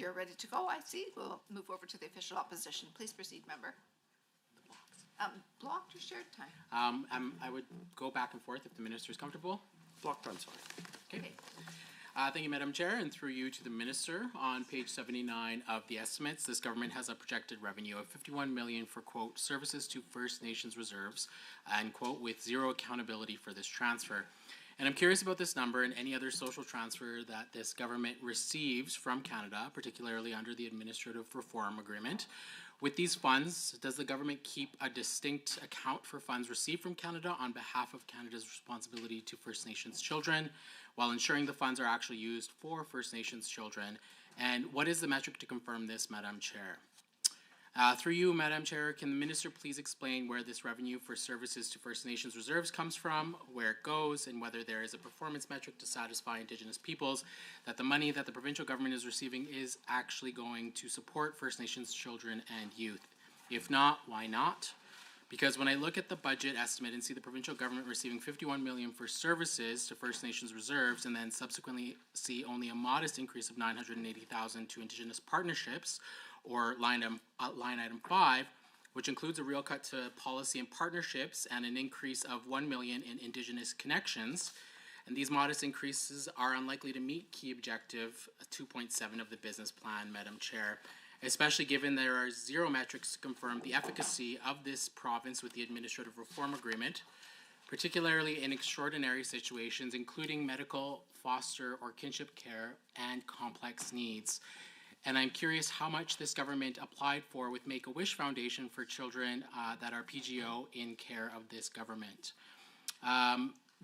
A: you're ready to go, I see. We'll move over to the official opposition. Please proceed, member. Blocked or shared time?
K: I would go back and forth if the minister is comfortable.
G: Block time's fine.
K: Okay. Thank you, Madam Chair, and through you to the minister. On page 79 of the estimates, this government has a projected revenue of 51 million for, quote, services to First Nations reserves, and, quote, with zero accountability for this transfer. And I'm curious about this number and any other social transfer that this government receives from Canada, particularly under the Administrative Reform Agreement. With these funds, does the government keep a distinct account for funds received from Canada on behalf of Canada's responsibility to First Nations children, while ensuring the funds are actually used for First Nations children? And what is the metric to confirm this, Madam Chair? Through you, Madam Chair, can the minister please explain where this revenue for services to First Nations reserves comes from, where it goes, and whether there is a performance metric to satisfy Indigenous peoples that the money that the provincial government is receiving is actually going to support First Nations children and youth? If not, why not? Because when I look at the budget estimate and see the provincial government receiving 51 million for services to First Nations reserves, and then subsequently see only a modest increase of 980,000 to Indigenous partnerships, or line item 5, which includes a real cut to policy and partnerships and an increase of 1 million in Indigenous connections. And these modest increases are unlikely to meet key objective 2.7 of the business plan, Madam Chair, especially given there are zero metrics to confirm the efficacy of this province with the Administrative Reform Agreement, particularly in extraordinary situations, including medical, foster, or kinship care and complex needs. And I'm curious how much this government applied for with Make-A-Wish Foundation for children that are PGO in care of this government.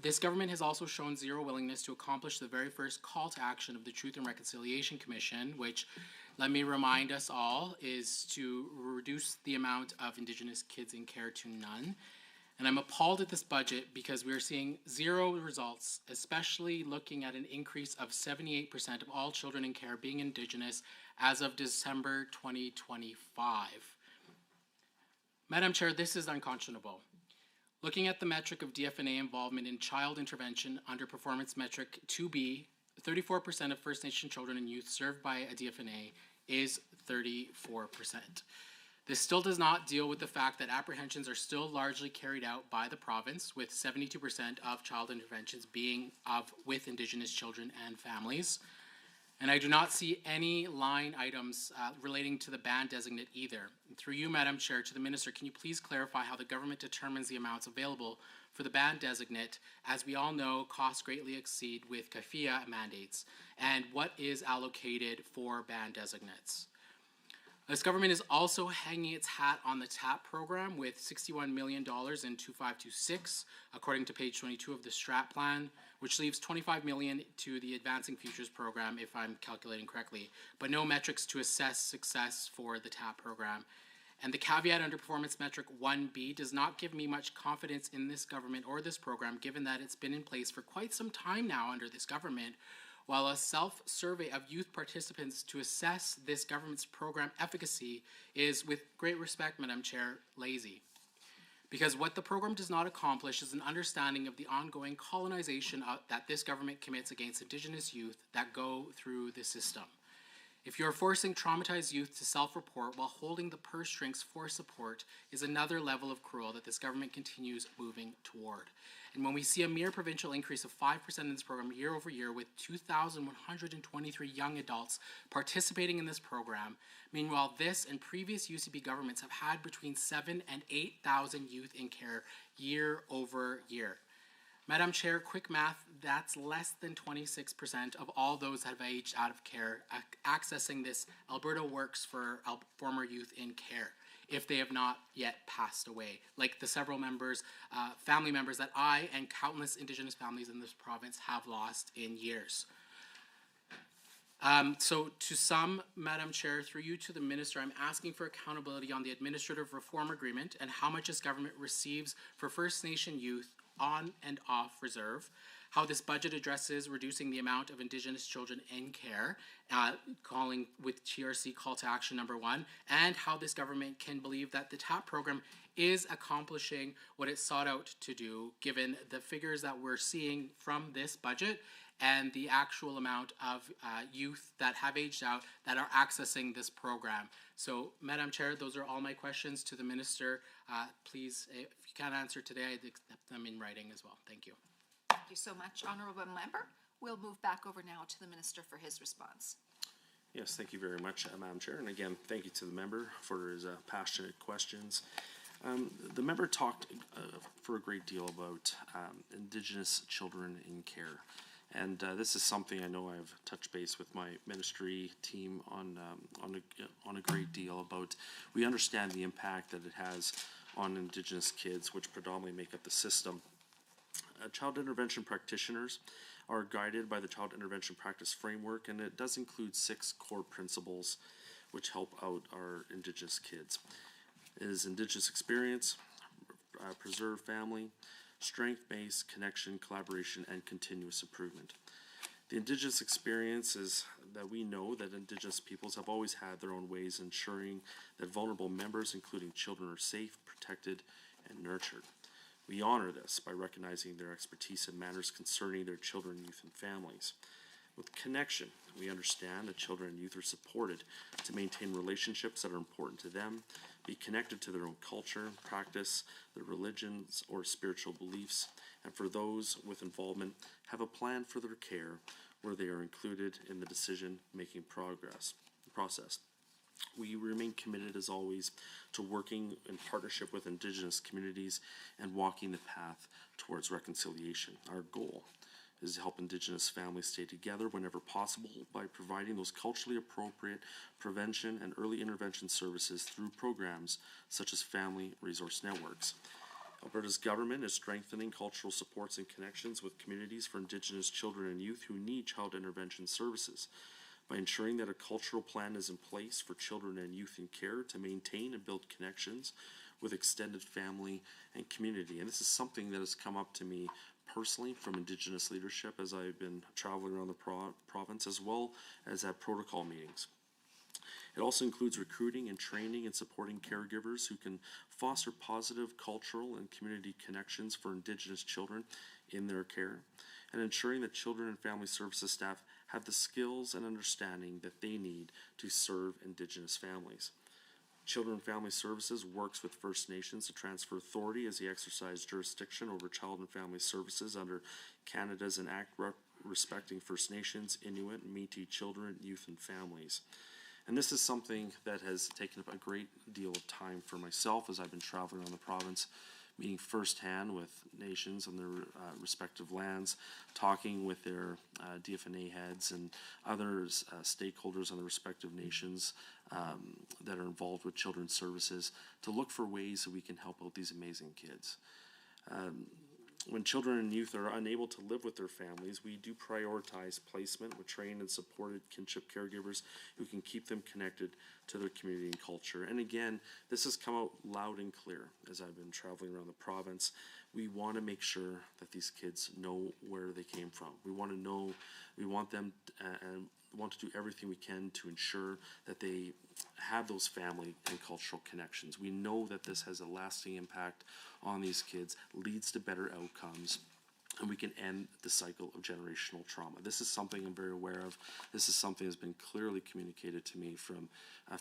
K: This government has also shown zero willingness to accomplish the very first call to action of the Truth and Reconciliation Commission, which, let me remind us all, is to reduce the amount of Indigenous kids in care to none. And I'm appalled at this budget because we are seeing zero results, especially looking at an increase of 78% of all children in care being Indigenous as of December 2025. Madam Chair, this is unconscionable. Looking at the metric of DFNA involvement in child intervention under performance metric 2B, 34% of First Nation children and youth served by a DFNA is 34%. This still does not deal with the fact that apprehensions are still largely carried out by the province, with 72% of child interventions being with Indigenous children and families. And I do not see any line items relating to the band designate either. And through you, Madam Chair, to the Minister, can you please clarify how the government determines the amounts available for the band designate? As we all know, costs greatly exceed with CAFIA mandates. And what is allocated for band designates? This government is also hanging its hat on the TAP program with $61 million in 2526, according to page 22 of the Strat Plan, which leaves $25 million to the Advancing Futures program, if I'm calculating correctly, but no metrics to assess success for the TAP program. And the caveat under performance metric 1B does not give me much confidence in this government or this program, given that it's been in place for quite some time now under this government, while a self-survey of youth participants to assess this government's program efficacy is, with great respect, Madam Chair, lazy. Because what the program does not accomplish is an understanding of the ongoing colonization that this government commits against Indigenous youth that go through the system. If you're forcing traumatized youth to self-report while holding the purse strings for support is another level of cruel that this government continues moving toward. And when we see a mere provincial increase of 5% in this program year over year with 2,123 young adults participating in this program, meanwhile this and previous UCP governments have had between 7,000 and 8,000 youth in care year over year. Madam Chair, quick math, that's less than 26% of all those that have aged out of care accessing this Alberta Works for former youth in care, if they have not yet passed away, like the several members, family members that I and countless Indigenous families in this province have lost in years. So to sum, Madam Chair, through you to the Minister, I'm asking for accountability on the Administrative Reform Agreement and how much this government receives for First Nation youth on and off reserve, how this budget addresses reducing the amount of Indigenous children in care, calling with TRC call to action number 1, and how this government can believe that the TAP program is accomplishing what it sought out to do, given the figures that we're seeing from this budget and the actual amount of youth that have aged out that are accessing this program. So, Madam Chair, those are all my questions to the Minister. Please, if you can't answer today, I'd accept them in writing as well. Thank you.
A: Thank you so much, Honourable Member. We'll move back over now to the Minister for his response.
G: Yes, thank you very much, Madam Chair. And again, thank you to the member for his passionate questions. The member talked for a great deal about Indigenous children in care. And this is something I know I've touched base with my ministry team on a great deal about. We understand the impact that it has on Indigenous kids, which predominantly make up the system. Child intervention practitioners are guided by the Child Intervention Practice Framework, and it does include 6 core principles which help out our Indigenous kids. It is Indigenous experience, preserve family, strength-based connection, collaboration, and continuous improvement. The Indigenous experience is that we know that Indigenous peoples have always had their own ways ensuring that vulnerable members, including children, are safe, protected, and nurtured. We honor this by recognizing their expertise in matters concerning their children, youth, and families. With connection, we understand that children and youth are supported to maintain relationships that are important to them, be connected to their own culture, practice their religions or spiritual beliefs, and for those with involvement, have a plan for their care where they are included in the decision-making process. We remain committed, as always, to working in partnership with Indigenous communities and walking the path towards reconciliation. Our goal is to help Indigenous families stay together whenever possible by providing those culturally appropriate prevention and early intervention services through programs such as family resource networks. Alberta's government is strengthening cultural supports and connections with communities for Indigenous children and youth who need child intervention services, by ensuring that a cultural plan is in place for children and youth in care to maintain and build connections with extended family and community. And this is something that has come up to me personally from Indigenous leadership as I've been traveling around the province, as well as at protocol meetings. It also includes recruiting and training and supporting caregivers who can foster positive cultural and community connections for Indigenous children in their care, and ensuring that children and family services staff have the skills and understanding that they need to serve Indigenous families. Children and Family Services works with First Nations to transfer authority as they exercise jurisdiction over child and family services under Canada's an act respecting First Nations, Inuit, and Métis children, youth, and families. And this is something that has taken up a great deal of time for myself as I've been traveling around the province, meeting firsthand with nations on their respective lands, talking with their DFNA heads and other stakeholders on the respective nations that are involved with children's services to look for ways that we can help out these amazing kids. When children and youth are unable to live with their families, we do prioritize placement with trained and supported kinship caregivers who can keep them connected to their community and culture. And again, this has come out loud and clear as I've been traveling around the province. We want to make sure that these kids know where they came from. We want to know, we want them and want to do everything we can to ensure that they have those family and cultural connections. We know that this has a lasting impact on these kids, leads to better outcomes, and we can end the cycle of generational trauma. This is something I'm very aware of. This is something that's been clearly communicated to me from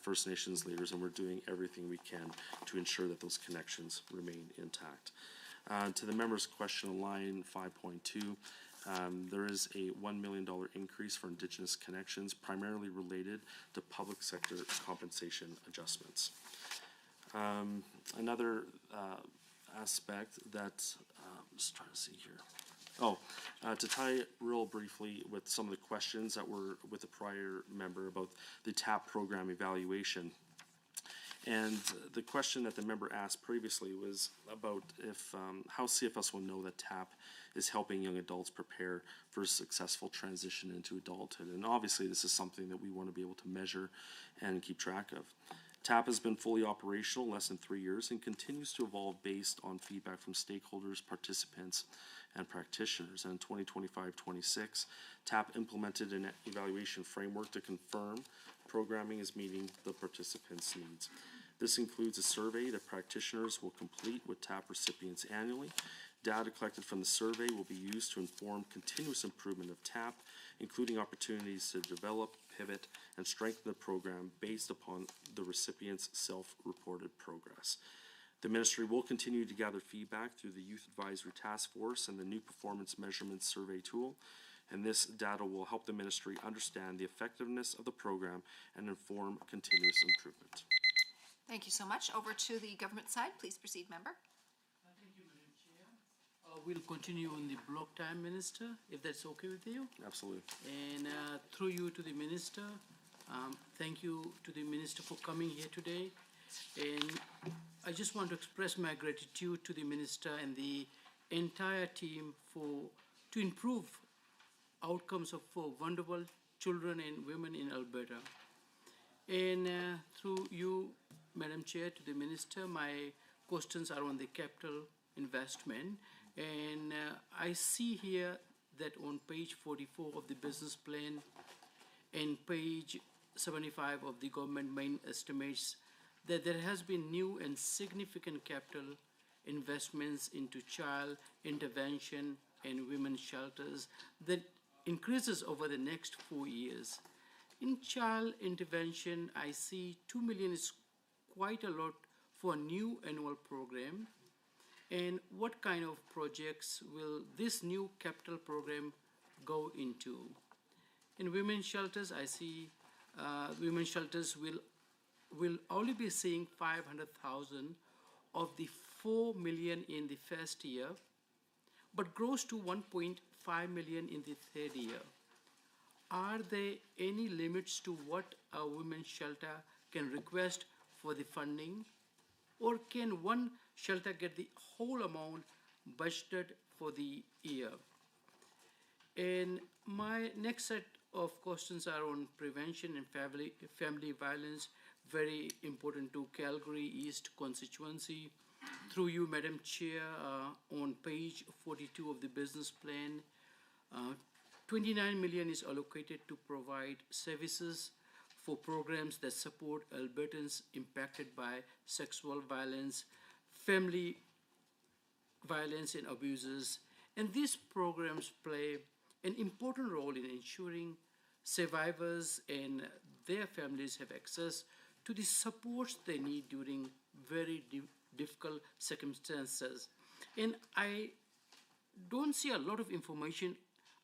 G: First Nations leaders, and we're doing everything we can to ensure that those connections remain intact. To the member's question on line 5.2, there is a $1 million increase for Indigenous connections, primarily related to public sector compensation adjustments. Another aspect that, I'm just trying to see here. To tie it real briefly with some of the questions that were with the prior member about the TAP program evaluation. And the question that the member asked previously was about if how CFS will know that TAP is helping young adults prepare for a successful transition into adulthood. And obviously this is something that we want to be able to measure and keep track of. TAP has been fully operational less than 3 years and continues to evolve based on feedback from stakeholders, participants, and practitioners. And in 2025-26, TAP implemented an evaluation framework to confirm programming is meeting the participants' needs. This includes a survey that practitioners will complete with TAP recipients annually, Data collected from the survey will be used to inform continuous improvement of TAP, including opportunities to develop, pivot, and strengthen the program based upon the recipient's self-reported progress. The ministry will continue to gather feedback through the Youth Advisory Task Force and the new Performance Measurement Survey tool, and this data will help the ministry understand the effectiveness of the program and inform continuous improvement.
A: Thank you so much. Over to the government side. Please proceed, member.
F: Thank you, Madam Chair. We'll continue on the block time, Minister, if that's okay with you.
G: Absolutely.
F: And through you to the Minister, thank you to the Minister for coming here today. And I just want to express my gratitude to the Minister and the entire team to improve outcomes for vulnerable children and women in Alberta. And through you, Madam Chair, to the Minister, my questions are on the capital investment. And I see here that on page 44 of the business plan and page 75 of the government main estimates that there has been new and significant capital investments into child intervention and women's shelters that increases over the next 4 years. In child intervention, I see 2 million is quite a lot for a new annual program. And what kind of projects will this new capital program go into? In women's shelters, I see women's shelters will only be seeing 500,000 of the 4 million in the first year, but grows to 1.5 million in the third year. Are there any limits to what a women's shelter can request for the funding? Or can one shelter get the whole amount budgeted for the year? And my next set of questions are on prevention and family violence, very important to Calgary East constituency. Through you, Madam Chair, on page 42 of the business plan, 29 million is allocated to provide services for programs that support Albertans impacted by sexual violence, family violence and abuses. And these programs play an important role in ensuring survivors and their families have access to the supports they need during very difficult circumstances. And I don't see a lot of information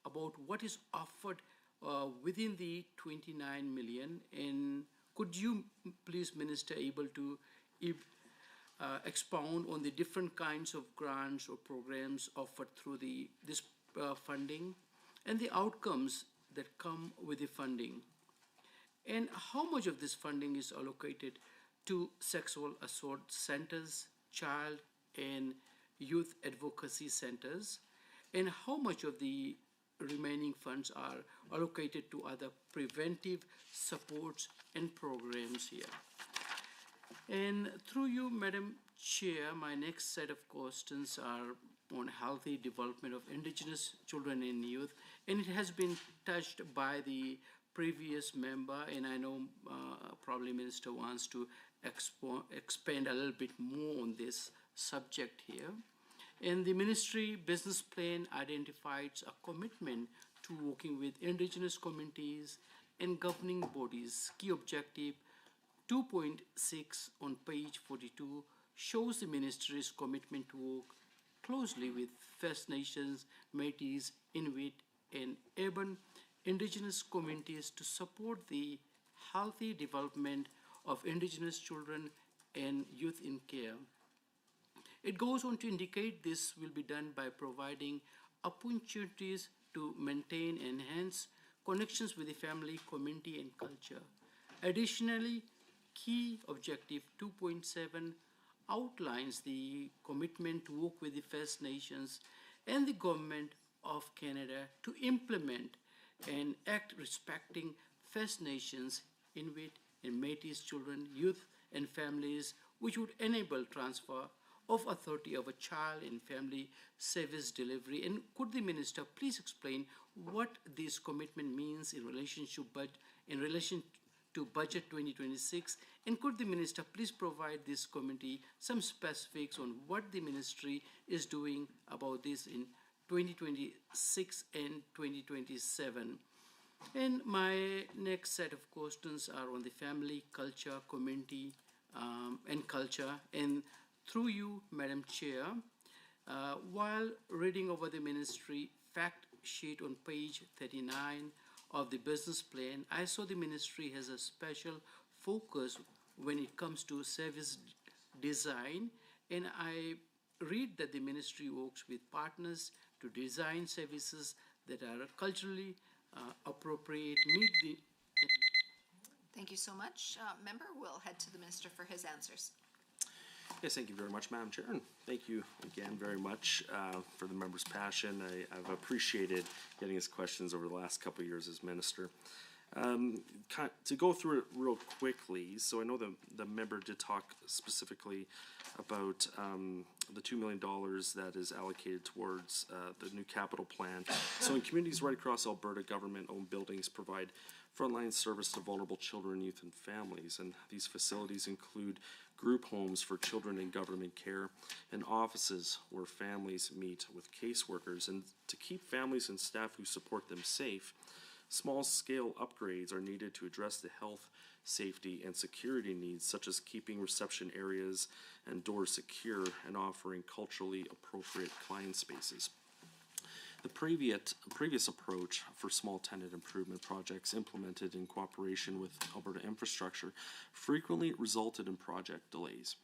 F: about what is offered within the 29 million. And could you please, Minister, able to expound on the different kinds of grants or programs offered through this funding and the outcomes that come with the funding? And how much of this funding is allocated to sexual assault centers, child and youth advocacy centers? And how much of the remaining funds are allocated to other preventive supports and programs here? And through you, Madam Chair, my next set of questions are on healthy development of Indigenous children and youth. And it has been touched by the previous member, and I know probably Minister wants to expand a little bit more on this subject here. And the ministry business plan identifies a commitment to working with Indigenous communities and governing bodies. Key objective 2.6 on page 42 shows the ministry's commitment to work closely with First Nations, Métis, Inuit, and urban Indigenous communities to support the healthy development of Indigenous children and youth in care. It goes on to indicate this will be done by providing opportunities to maintain and enhance connections with the family, community, and culture. Additionally, key objective 2.7 outlines the commitment to work with the First Nations and the Government of Canada to implement and act respecting First Nations, Inuit, and Métis children, youth, and families, which would enable transfer of authority over child and family service delivery. And could the Minister please explain what this commitment means in relation to Budget 2026? And could the minister please provide this committee some specifics on what the ministry is doing about this in 2026 and 2027? And my next set of questions are on the family, culture, community, and culture. And through you, Madam Chair, while reading over the ministry fact sheet on page 39 of the business plan, I saw the ministry has a special focus when it comes to service design, and I read that the ministry works with partners to design services that are culturally appropriate, meet the.
A: Thank you so much. Member, we'll head to the minister for his answers.
G: Yes, thank you very much, Madam Chair, and thank you again very much for the member's passion. I've appreciated getting his questions over the last couple of years as minister. To go through it real quickly, so I know the member did talk specifically about the $2 million that is allocated towards the new capital plan. So in communities right across Alberta, government-owned buildings provide frontline service to vulnerable children, youth, and families. And these facilities include group homes for children in government care and offices where families meet with caseworkers. And to keep families and staff who support them safe, small-scale upgrades are needed to address the health, safety, and security needs, such as keeping reception areas and doors secure and offering culturally appropriate client spaces. The previous approach for small tenant improvement projects implemented in cooperation with Alberta Infrastructure frequently resulted in project delays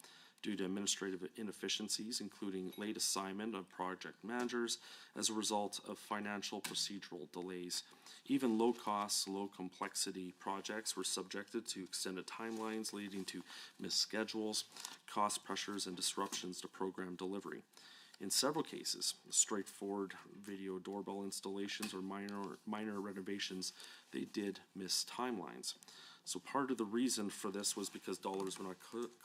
G: due to administrative inefficiencies, including late assignment of project managers as a result of financial procedural delays. Even low-cost, low-complexity projects were subjected to extended timelines, leading to missed schedules, cost pressures, and disruptions to program delivery. In several cases, straightforward video doorbell installations or minor renovations, they did miss timelines. So part of the reason for this was because dollars were not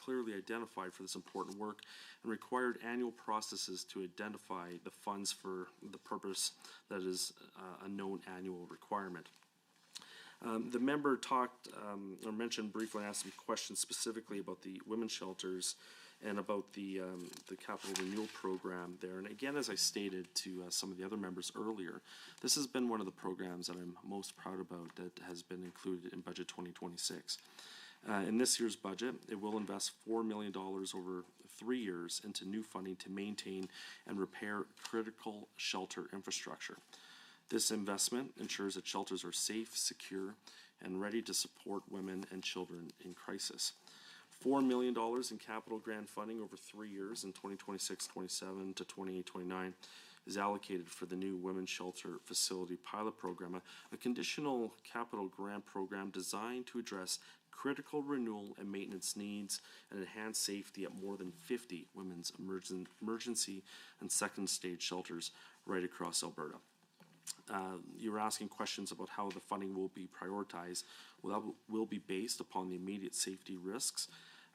G: clearly identified for this important work and required annual processes to identify the funds for the purpose that is a known annual requirement. The member talked or mentioned briefly and asked some questions specifically about the women's shelters and about the capital renewal program there. And again, as I stated to some of the other members earlier, this has been one of the programs that I'm most proud about that has been included in Budget 2026. In this year's budget, it will invest $4 million over 3 years into new funding to maintain and repair critical shelter infrastructure. This investment ensures that shelters are safe, secure, and ready to support women and children in crisis. $4 million in capital grant funding over 3 years in 2026-27 to 28-29 is allocated for the new women's shelter facility pilot program, a conditional capital grant program designed to address critical renewal and maintenance needs and enhance safety at more than 50 women's emergency and second stage shelters right across Alberta. You were asking questions about how the funding will be prioritized. Well, that will be based upon the immediate safety risks,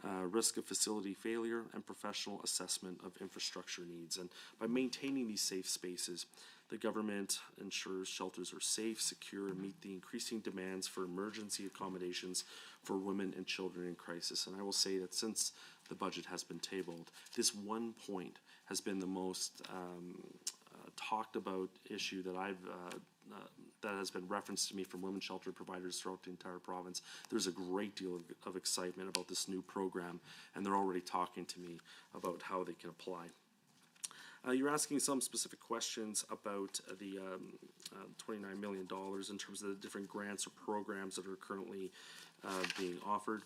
G: risk of facility failure, and professional assessment of infrastructure needs. And by maintaining these safe spaces, the government ensures shelters are safe, secure, and meet the increasing demands for emergency accommodations for women and children in crisis. And I will say that since the budget has been tabled, this one point has been the most talked about issue that that has been referenced to me from women's shelter providers throughout the entire province. There's a great deal of excitement about this new program, and they're already talking to me about how they can apply. You're asking some specific questions about the $29 million in terms of the different grants or programs that are currently being offered.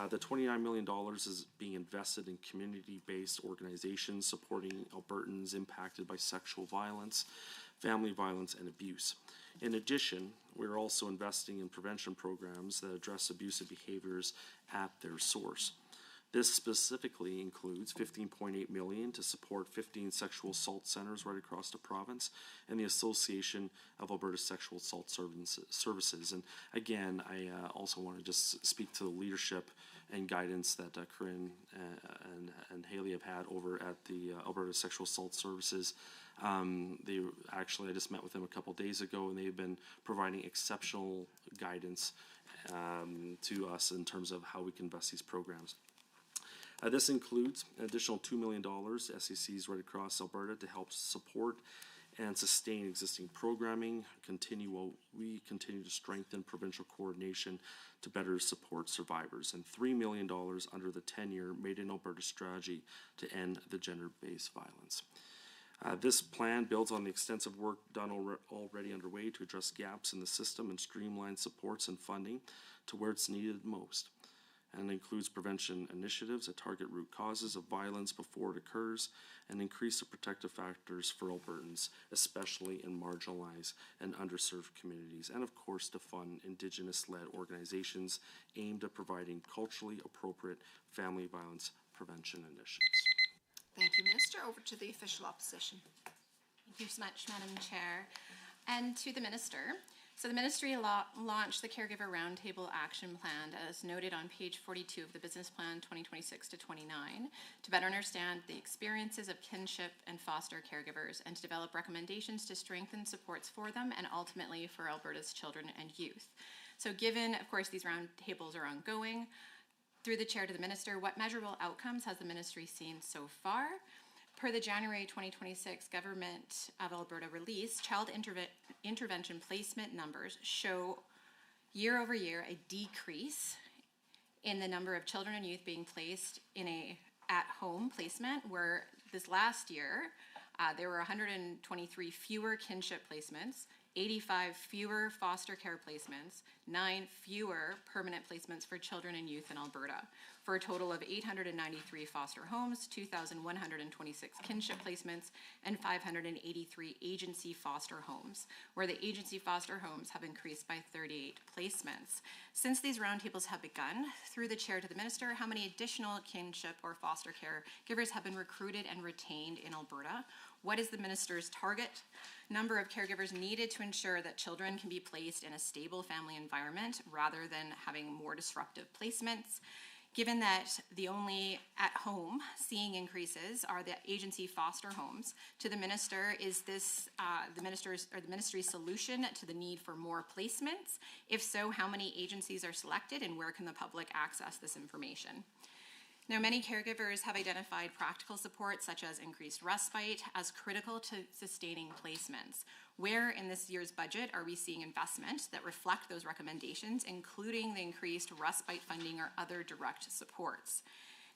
G: The $29 million is being invested in community-based organizations supporting Albertans impacted by sexual violence, family violence, and abuse. In addition, we're also investing in prevention programs that address abusive behaviors at their source. This specifically includes $15.8 million to support 15 sexual assault centers right across the province and the Association of Alberta Sexual Assault Services. And again, I also want to just speak to the leadership and guidance that Corinne and Haley have had over at the Alberta Sexual Assault Services. I just met with them a couple days ago, and they've been providing exceptional guidance to us in terms of how we can invest these programs. This includes an additional $2 million SACs right across Alberta to help support and sustain existing programming. We continue to strengthen provincial coordination to better support survivors, and $3 million under the 10-year Made in Alberta strategy to end the gender-based violence. This plan builds on the extensive work done already underway to address gaps in the system and streamline supports and funding to where it's needed most, and includes prevention initiatives that target root causes of violence before it occurs and increase the protective factors for Albertans, especially in marginalized and underserved communities, and of course to fund Indigenous-led organizations aimed at providing culturally appropriate family violence prevention initiatives.
A: Thank you, Minister. Over to the official opposition.
I: Thank you so much, Madam Chair. And to the Minister. So the Ministry launched the Caregiver Roundtable Action Plan, as noted on page 42 of the Business Plan 2026 to 29, to better understand the experiences of kinship and foster caregivers and to develop recommendations to strengthen supports for them and ultimately for Alberta's children and youth. So given, of course, these roundtables are ongoing, through the Chair to the Minister, what measurable outcomes has the Ministry seen so far? Per the January 2026 Government of Alberta release, child intervention placement numbers show year over year a decrease in the number of children and youth being placed in a at-home placement, where this last year there were 123 fewer kinship placements, 85 fewer foster care placements, 9 fewer permanent placements for children and youth in Alberta, for a total of 893 foster homes, 2,126 kinship placements, and 583 agency foster homes, where the agency foster homes have increased by 38 placements. Since these roundtables have begun, through the Chair to the Minister, how many additional kinship or foster care givers have been recruited and retained in Alberta? What is the Minister's target number of caregivers needed to ensure that children can be placed in a stable family environment rather than having more disruptive placements? Given that the only at-home seeing increases are the agency foster homes, to the Minister, is this the Ministry's solution to the need for more placements? If so, how many agencies are selected and where can the public access this information? Now, many caregivers have identified practical support, such as increased respite, as critical to sustaining placements. Where in this year's budget are we seeing investment that reflect those recommendations, including the increased respite funding or other direct supports?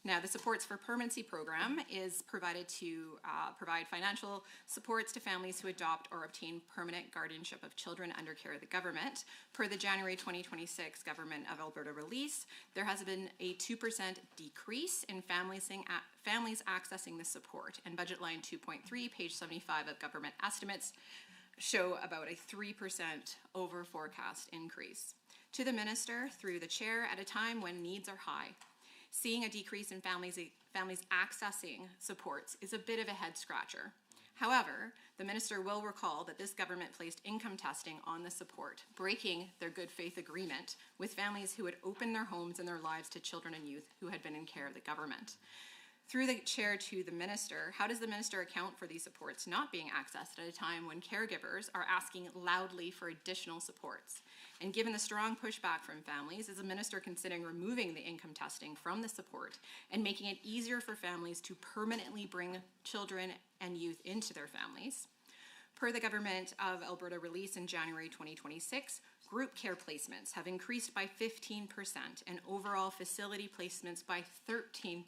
I: Now, the Supports for Permanency program is provided to provide financial supports to families who adopt or obtain permanent guardianship of children under care of the government. Per the January 2026 Government of Alberta release, there has been a 2% decrease in families accessing this support, and budget line 2.3, page 75 of government estimates show about a 3% over forecast increase. To the Minister, through the Chair, at a time when needs are high, seeing a decrease in families accessing supports is a bit of a head scratcher. However, the Minister will recall that this government placed income testing on the support, breaking their good faith agreement with families who had opened their homes and their lives to children and youth who had been in care of the government. Through the Chair to the Minister, how does the Minister account for these supports not being accessed at a time when caregivers are asking loudly for additional supports? And given the strong pushback from families, is the Minister considering removing the income testing from the support and making it easier for families to permanently bring children and youth into their families? Per the Government of Alberta release in January 2026, group care placements have increased by 15% and overall facility placements by 13%.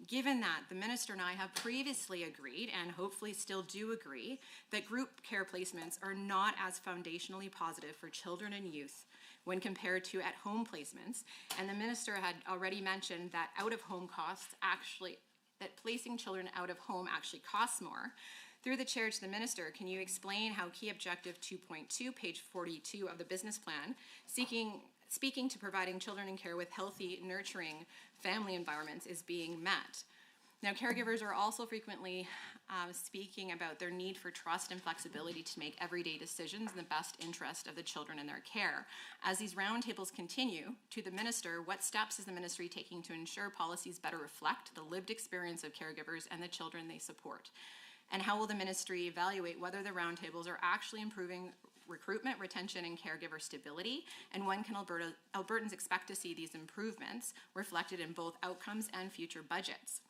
I: Given that, the Minister and I have previously agreed, and hopefully still do agree, that group care placements are not as foundationally positive for children and youth when compared to at-home placements, and the Minister had already mentioned that out-of-home costs that placing children out of home actually costs more. Through the Chair to the Minister, can you explain how key objective 2.2, page 42 of the business plan, speaking to providing children in care with healthy, nurturing family environments is being met? Now, caregivers are also frequently speaking about their need for trust and flexibility to make everyday decisions in the best interest of the children in their care. As these roundtables continue, to the Minister, what steps is the Ministry taking to ensure policies better reflect the lived experience of caregivers and the children they support? And how will the Ministry evaluate whether the roundtables are actually improving recruitment, retention, and caregiver stability, and when can Albertans expect to see these improvements reflected in both outcomes and future budgets?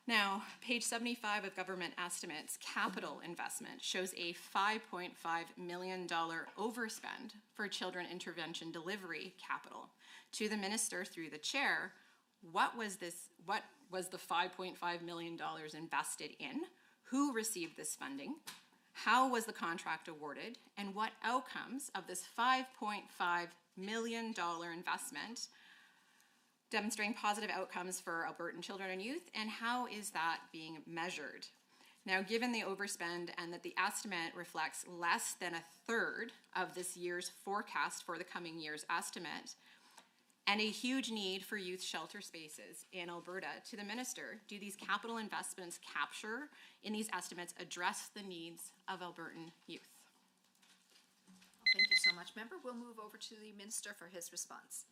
I: Now, page 75 of government estimates, capital investment shows a $5.5 million overspend for children intervention delivery capital. To the minister through the chair, what was the $5.5 million invested in? Who received this funding? How was the contract awarded? And what outcomes of this $5.5 million investment demonstrating positive outcomes for Albertan children and youth, and how is that being measured? Now, given the overspend and that the estimate reflects less than a third of this year's forecast for the coming year's estimate, and a huge need for youth shelter spaces in Alberta, to the minister, do these capital investments capture in these estimates address the needs of Albertan youth?
A: Thank you so much, member. We'll move over to the minister for his response.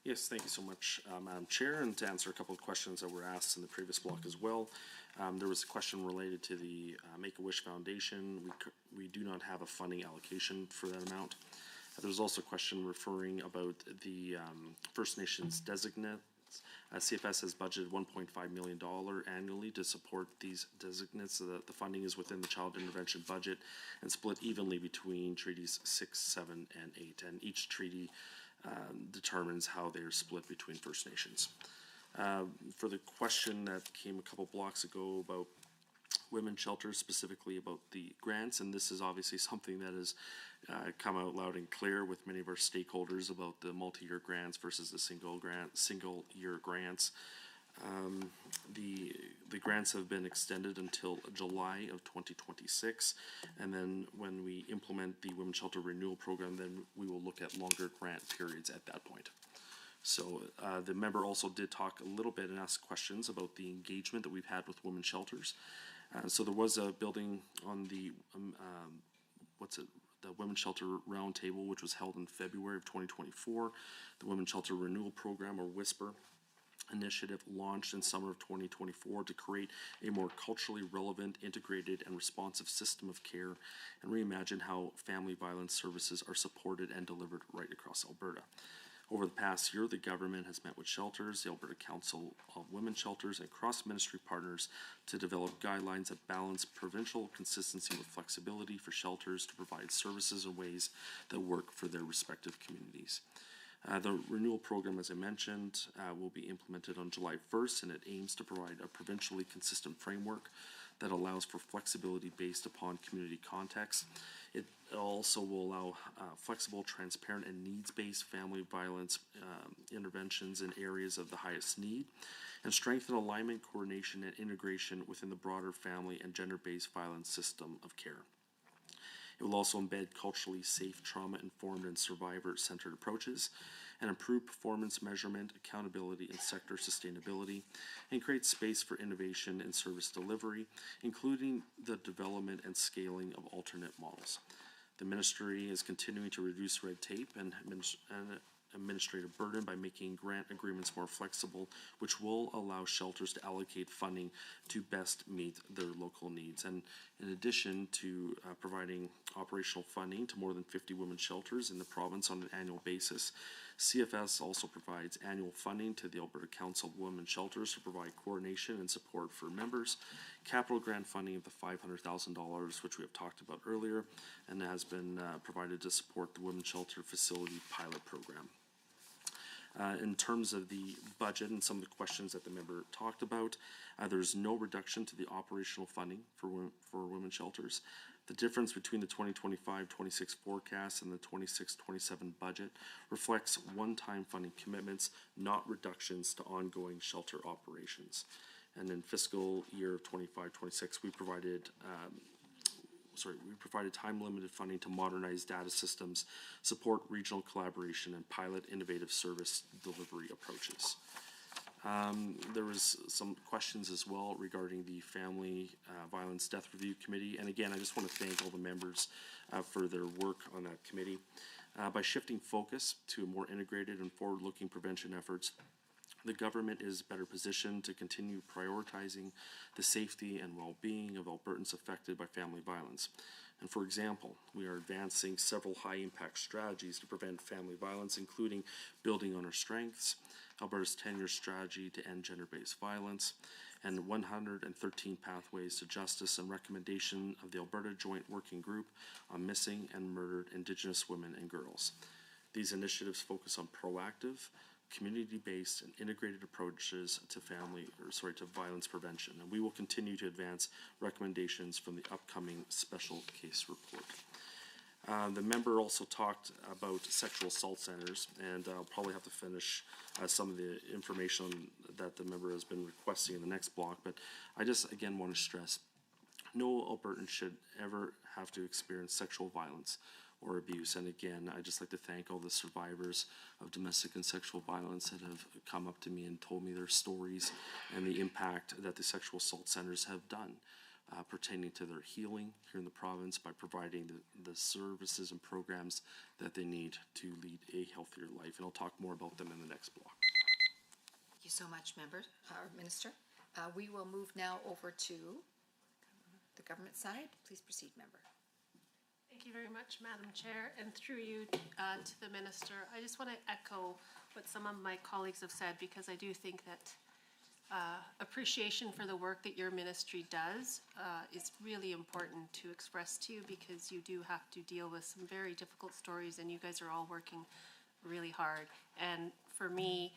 G: Yes, thank you so much, Madam Chair, and to answer a couple of questions that were asked in the previous block as well. There was a question related to the Make-A-Wish Foundation. We do not have a funding allocation for that amount. There was also a question referring about the First Nations designates. CFS has budgeted $1.5 million annually to support these designates, so that the funding is within the child intervention budget and split evenly between treaties 6, 7, and 8, and each treaty determines how they're split between First Nations. For the question that came a couple blocks ago about women's shelters, specifically about the grants, and this is obviously something that has come out loud and clear with many of our stakeholders about the multi-year grants versus the single-year grants. The grants have been extended until July of 2026, and then when we implement the Women's Shelter Renewal Program, then we will look at longer grant periods at that point. So the member also did talk a little bit and ask questions about the engagement that we've had with women's shelters. So there was a building on the the Women's Shelter Roundtable, which was held in February of 2024. The Women's Shelter Renewal Program, or WHISPER, initiative launched in summer of 2024 to create a more culturally relevant, integrated, and responsive system of care and reimagine how family violence services are supported and delivered right across Alberta. Over the past year, the government has met with shelters, the Alberta Council of Women's Shelters, and cross-ministry partners to develop guidelines that balance provincial consistency with flexibility for shelters to provide services in ways that work for their respective communities. The renewal program, as I mentioned, will be implemented on July 1st, and it aims to provide a provincially consistent framework that allows for flexibility based upon community context. It also will allow flexible, transparent, and needs-based family violence interventions in areas of the highest need, and strengthen alignment, coordination, and integration within the broader family and gender-based violence system of care. It will also embed culturally safe, trauma-informed, and survivor-centered approaches, and improve performance measurement, accountability, and sector sustainability, and create space for innovation in service delivery, including the development and scaling of alternate models. The ministry is continuing to reduce red tape and administrative burden by making grant agreements more flexible, which will allow shelters to allocate funding to best meet their local needs. And in addition to providing operational funding to more than 50 women's shelters in the province on an annual basis, CFS also provides annual funding to the Alberta Council of Women's Shelters to provide coordination and support for members, capital grant funding of the $500,000, which we have talked about earlier, and has been provided to support the Women's Shelter Facility Pilot Program. In terms of the budget and some of the questions that the member talked about, there's no reduction to the operational funding for women's shelters. The difference between the 2025-26 forecast and the 26-27 budget reflects one-time funding commitments, not reductions to ongoing shelter operations. And in fiscal year 25-26, we provided time-limited funding to modernize data systems, support regional collaboration, and pilot innovative service delivery approaches. There was some questions as well regarding the Family Violence Death Review Committee. And again, I just want to thank all the members for their work on that committee. By shifting focus to more integrated and forward-looking prevention efforts, the government is better positioned to continue prioritizing the safety and well-being of Albertans affected by family violence. And for example, we are advancing several high-impact strategies to prevent family violence, including building on our strengths, Alberta's 10-year strategy to end gender-based violence, and 113 pathways to justice, and recommendation of the Alberta Joint Working Group on Missing and Murdered Indigenous Women and Girls. These initiatives focus on proactive, community-based, and integrated approaches to violence prevention, and we will continue to advance recommendations from the upcoming special case report. The member also talked about sexual assault centers, and I'll probably have to finish some of the information that the member has been requesting in the next block, but I just again want to stress, no Albertan should ever have to experience sexual violence or abuse. And again, I'd just like to thank all the survivors of domestic and sexual violence that have come up to me and told me their stories and the impact that the sexual assault centers have done pertaining to their healing here in the province by providing the services and programs that they need to lead a healthier life. And I'll talk more about them in the next block.
A: Thank you so much, Minister. We will move now over to the government side. Please proceed, member.
E: Thank you very much, Madam Chair, and through you to the Minister. I just want to echo what some of my colleagues have said, because I do think that appreciation for the work that your ministry does is really important to express to you, because you do have to deal with some very difficult stories, and you guys are all working really hard. And for me,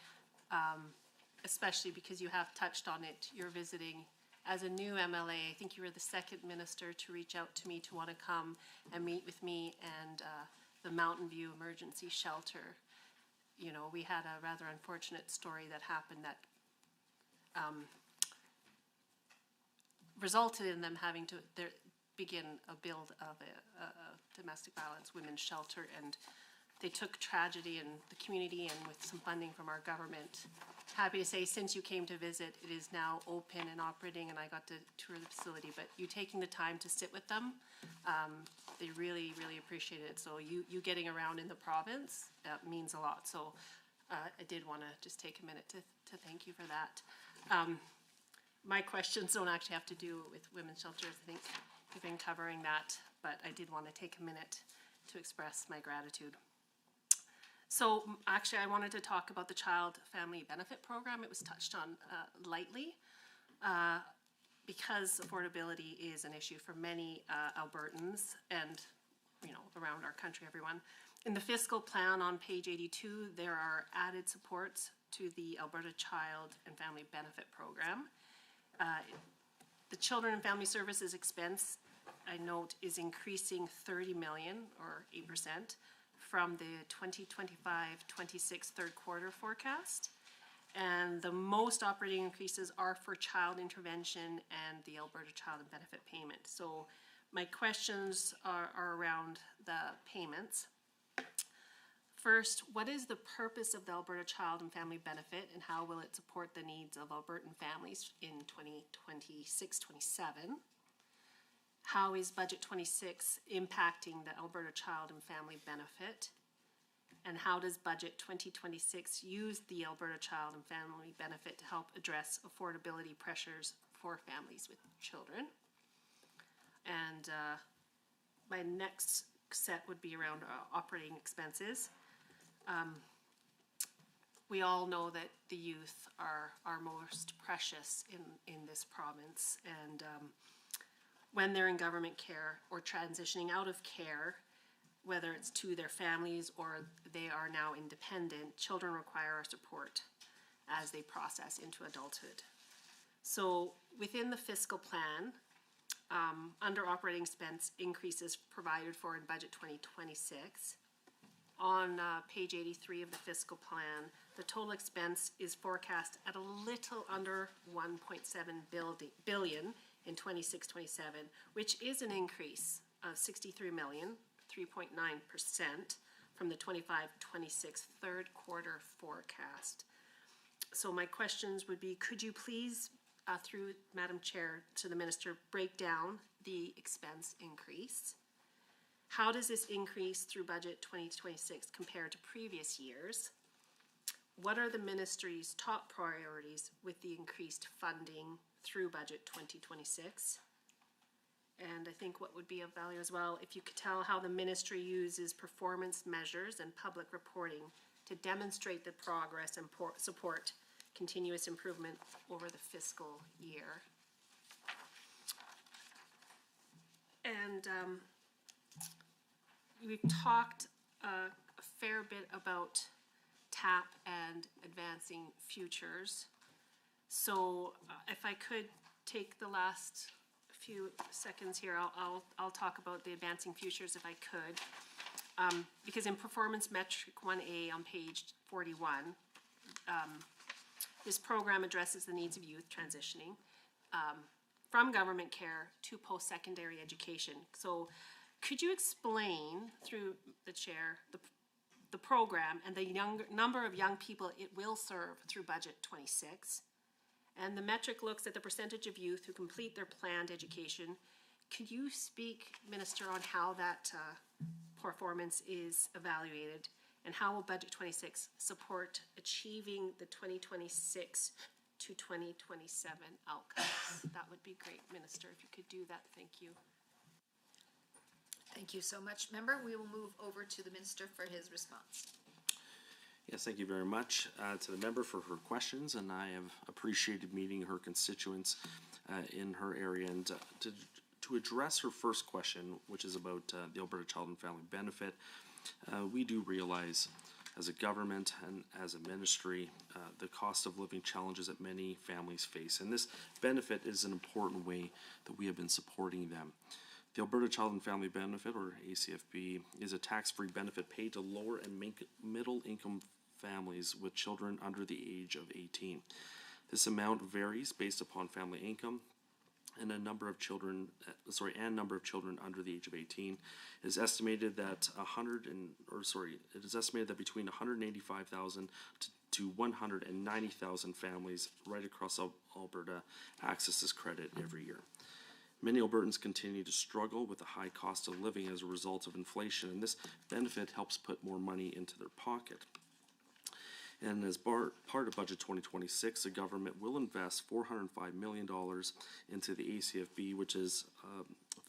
E: especially because you have touched on it, you're visiting as a new MLA. I think you were the second minister to reach out to me to want to come and meet with me and the Mountain View Emergency Shelter. You know, we had a rather unfortunate story that happened that resulted in them having to begin a build of a domestic violence women's shelter, and they took tragedy in the community, and with some funding from our government, happy to say since you came to visit, it is now open and operating, and I got to tour the facility. But you taking the time to sit with them, they really, really appreciate it. So you getting around in the province, that means a lot. So I did want to just take a minute to thank you for that. My questions don't actually have to do with women's shelters. I think you've been covering that, but I did want to take a minute to express my gratitude. So actually, I wanted to talk about the Child Family Benefit Program. It was touched on lightly because affordability is an issue for many Albertans and, you know, around our country, everyone. In the fiscal plan on page 82, there are added supports to the Alberta Child and Family Benefit Program. The Children and Family Services expense, I note, is increasing 30 million or 8% from the 2025-26 third quarter forecast. And the most operating increases are for child intervention and the Alberta Child and Benefit Payment. So my questions are around the payments. First, what is the purpose of the Alberta Child and Family Benefit, and how will it support the needs of Albertan families in 2026-27? How is Budget 26 impacting the Alberta Child and Family Benefit? And how does Budget 2026 use the Alberta Child and Family Benefit to help address affordability pressures for families with children? And my next set would be around operating expenses. We all know that the youth are our most precious in this province, and when they're in government care or transitioning out of care, whether it's to their families or they are now independent, children require our support as they process into adulthood. So within the fiscal plan, under operating expense increases provided for in Budget 2026, on page 83 of the fiscal plan, the total expense is forecast at a little under 1.7 billion in 26-27, which is an increase of 63 million, 3.9% from the 25-26 third quarter forecast. So my questions would be, could you please, through Madam Chair to the Minister, break down the expense increase? How does this increase through Budget 2026 compare to previous years? What are the Ministry's top priorities with the increased funding through Budget 2026? And I think what would be of value as well, if you could tell how the ministry uses performance measures and public reporting to demonstrate the progress and support continuous improvement over the fiscal year. And we've talked a fair bit about TAP and advancing futures. So if I could take the last few seconds here, I'll talk about the advancing futures if I could. Because in performance metric 1A on page 41, this program addresses the needs of youth transitioning from government care to post-secondary education. So could you explain through the chair the program and the number of young people it will serve through budget 26? And the metric looks at the percentage of youth who complete their planned education. Could you speak, Minister, on how that performance is evaluated, and how will budget 26 support achieving the 2026 to 2027 outcomes? That would be great, Minister, if you could do that. Thank you.
A: Thank you so much, member. We will move over to the minister for his response.
G: Yes, thank you very much to the member for her questions, and I have appreciated meeting her constituents in her area. And to address her first question, which is about the Alberta Child and Family Benefit, we do realize as a government and as a ministry the cost of living challenges that many families face, and this benefit is an important way that we have been supporting them. The Alberta Child and Family Benefit, or ACFB, is a tax-free benefit paid to lower and middle-income families with children under the age of 18. This amount varies based upon family income, and number of children under the age of 18 is estimated that it is estimated that between 185,000 to 190,000 families right across Alberta access this credit every year. Many Albertans continue to struggle with the high cost of living as a result of inflation, and this benefit helps put more money into their pocket. And as part of Budget 2026, the government will invest $405 million into the ACFB, which is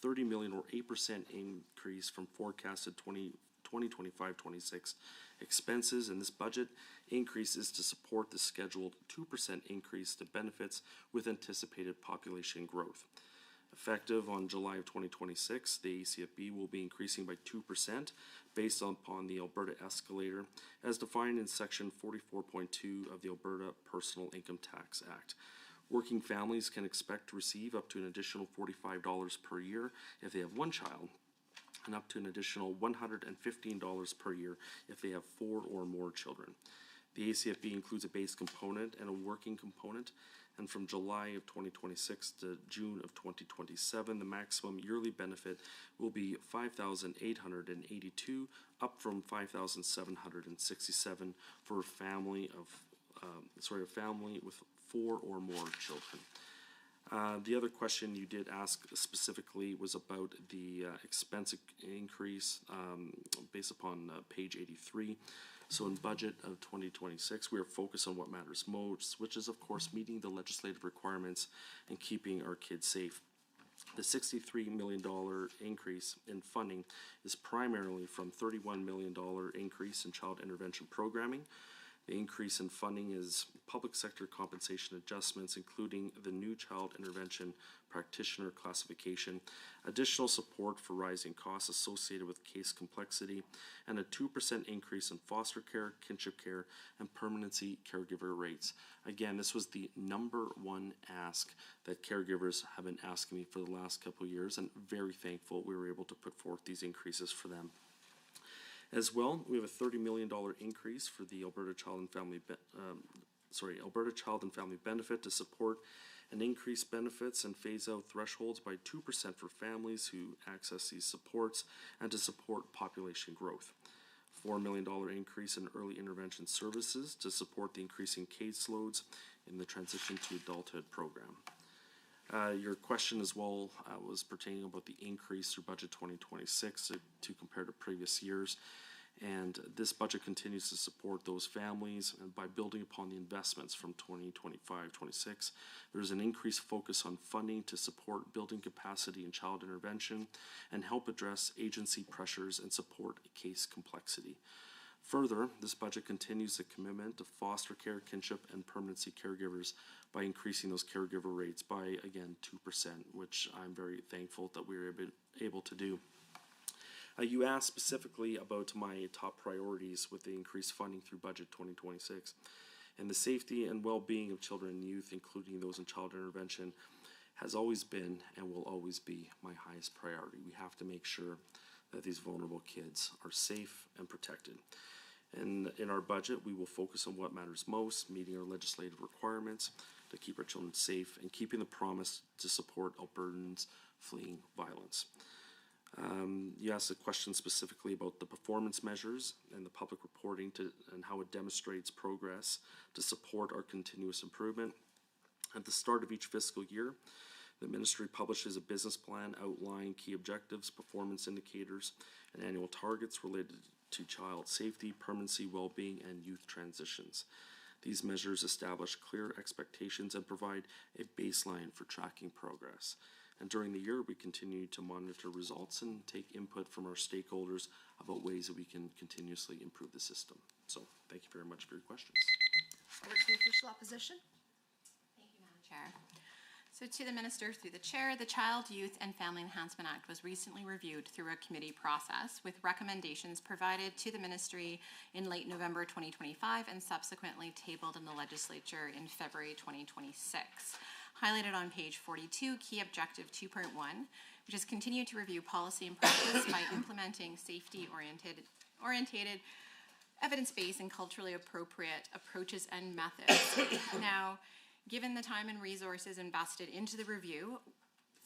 G: $30 million or 8% increase from forecasted 2025-26 expenses. And this budget increase is to support the scheduled 2% increase to benefits with anticipated population growth. Effective on July of 2026, the ACFB will be increasing by 2% based upon the Alberta escalator as defined in Section 44.2 of the Alberta Personal Income Tax Act. Working families can expect to receive up to an additional $45 per year if they have one child, and up to an additional $115 per year if they have 4 or more children. The ACFB includes a base component and a working component, and from July of 2026 to June of 2027, the maximum yearly benefit will be $5,882, up from $5,767 for a family with 4 or more children. The other question you did ask specifically was about the expense increase based upon page 83. So in budget of 2026, we are focused on what matters most, which is, of course, meeting the legislative requirements and keeping our kids safe. The $63 million increase in funding is primarily from $31 million increase in child intervention programming. The increase in funding is public sector compensation adjustments, including the new child intervention practitioner classification, additional support for rising costs associated with case complexity, and a 2% increase in foster care, kinship care, and permanency caregiver rates. Again, this was the number one ask that caregivers have been asking me for the last couple of years, and very thankful we were able to put forth these increases for them. As well, we have a $30 million increase for the Alberta Child and Family Benefit to support and increase benefits and phase out thresholds by 2% for families who access these supports and to support population growth. $4 million increase in early intervention services to support the increasing caseloads in the transition to adulthood program. Your question as well was pertaining about the increase through budget 2026 to compare to previous years. And this budget continues to support those families, and by building upon the investments from 2025-26, there's an increased focus on funding to support building capacity in child intervention and help address agency pressures and support case complexity. Further, this budget continues the commitment to foster care, kinship, and permanency caregivers by increasing those caregiver rates by, again, 2%, which I'm very thankful that we were able to do. You asked specifically about my top priorities with the increased funding through budget 2026. And the safety and well-being of children and youth, including those in child intervention, has always been and will always be my highest priority. We have to make sure that these vulnerable kids are safe and protected. And in our budget, we will focus on what matters most, meeting our legislative requirements to keep our children safe and keeping the promise to support Albertans fleeing violence. You asked a question specifically about the performance measures and the public reporting and how it demonstrates progress to support our continuous improvement. At the start of each fiscal year, the ministry publishes a business plan outlining key objectives, performance indicators, and annual targets related to child safety, permanency, well-being, and youth transitions. These measures establish clear expectations and provide a baseline for tracking progress. And during the year, we continue to monitor results and take input from our stakeholders about ways that we can continuously improve the system. So, thank you very much for your questions.
A: Over to the official opposition.
I: Thank you, Madam Chair. So to the Minister, through the Chair, the Child, Youth and Family Enhancement Act was recently reviewed through a committee process with recommendations provided to the Ministry in late November 2025 and subsequently tabled in the Legislature in February 2026. Highlighted on page 42, key objective 2.1, which is continue to review policy and practice by implementing safety-oriented, evidence-based and culturally appropriate approaches and methods. Now, given the time and resources invested into the review,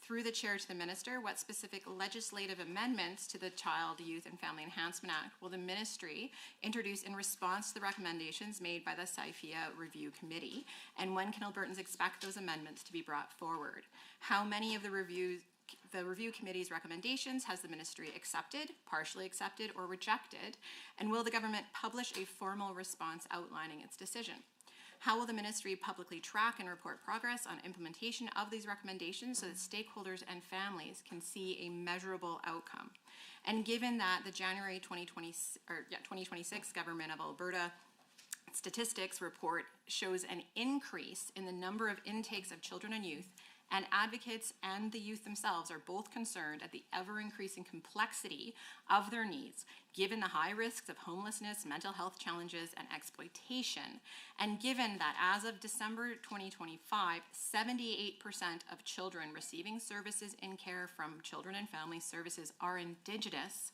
I: through the Chair to the Minister, what specific legislative amendments to the Child, Youth and Family Enhancement Act will the Ministry introduce in response to the recommendations made by the SIFIA Review Committee? And when can Albertans expect those amendments to be brought forward? How many of the Review Committee's recommendations has the Ministry accepted, partially accepted, or rejected? And will the government publish a formal response outlining its decision? How will the Ministry publicly track and report progress on implementation of these recommendations so that stakeholders and families can see a measurable outcome? And given that the January 2026 Government of Alberta Statistics report shows an increase in the number of intakes of children and youth, and advocates and the youth themselves are both concerned at the ever-increasing complexity of their needs, given the high risks of homelessness, mental health challenges, and exploitation, and given that as of December 2025, 78% of children receiving services in care from Children and Family Services are Indigenous.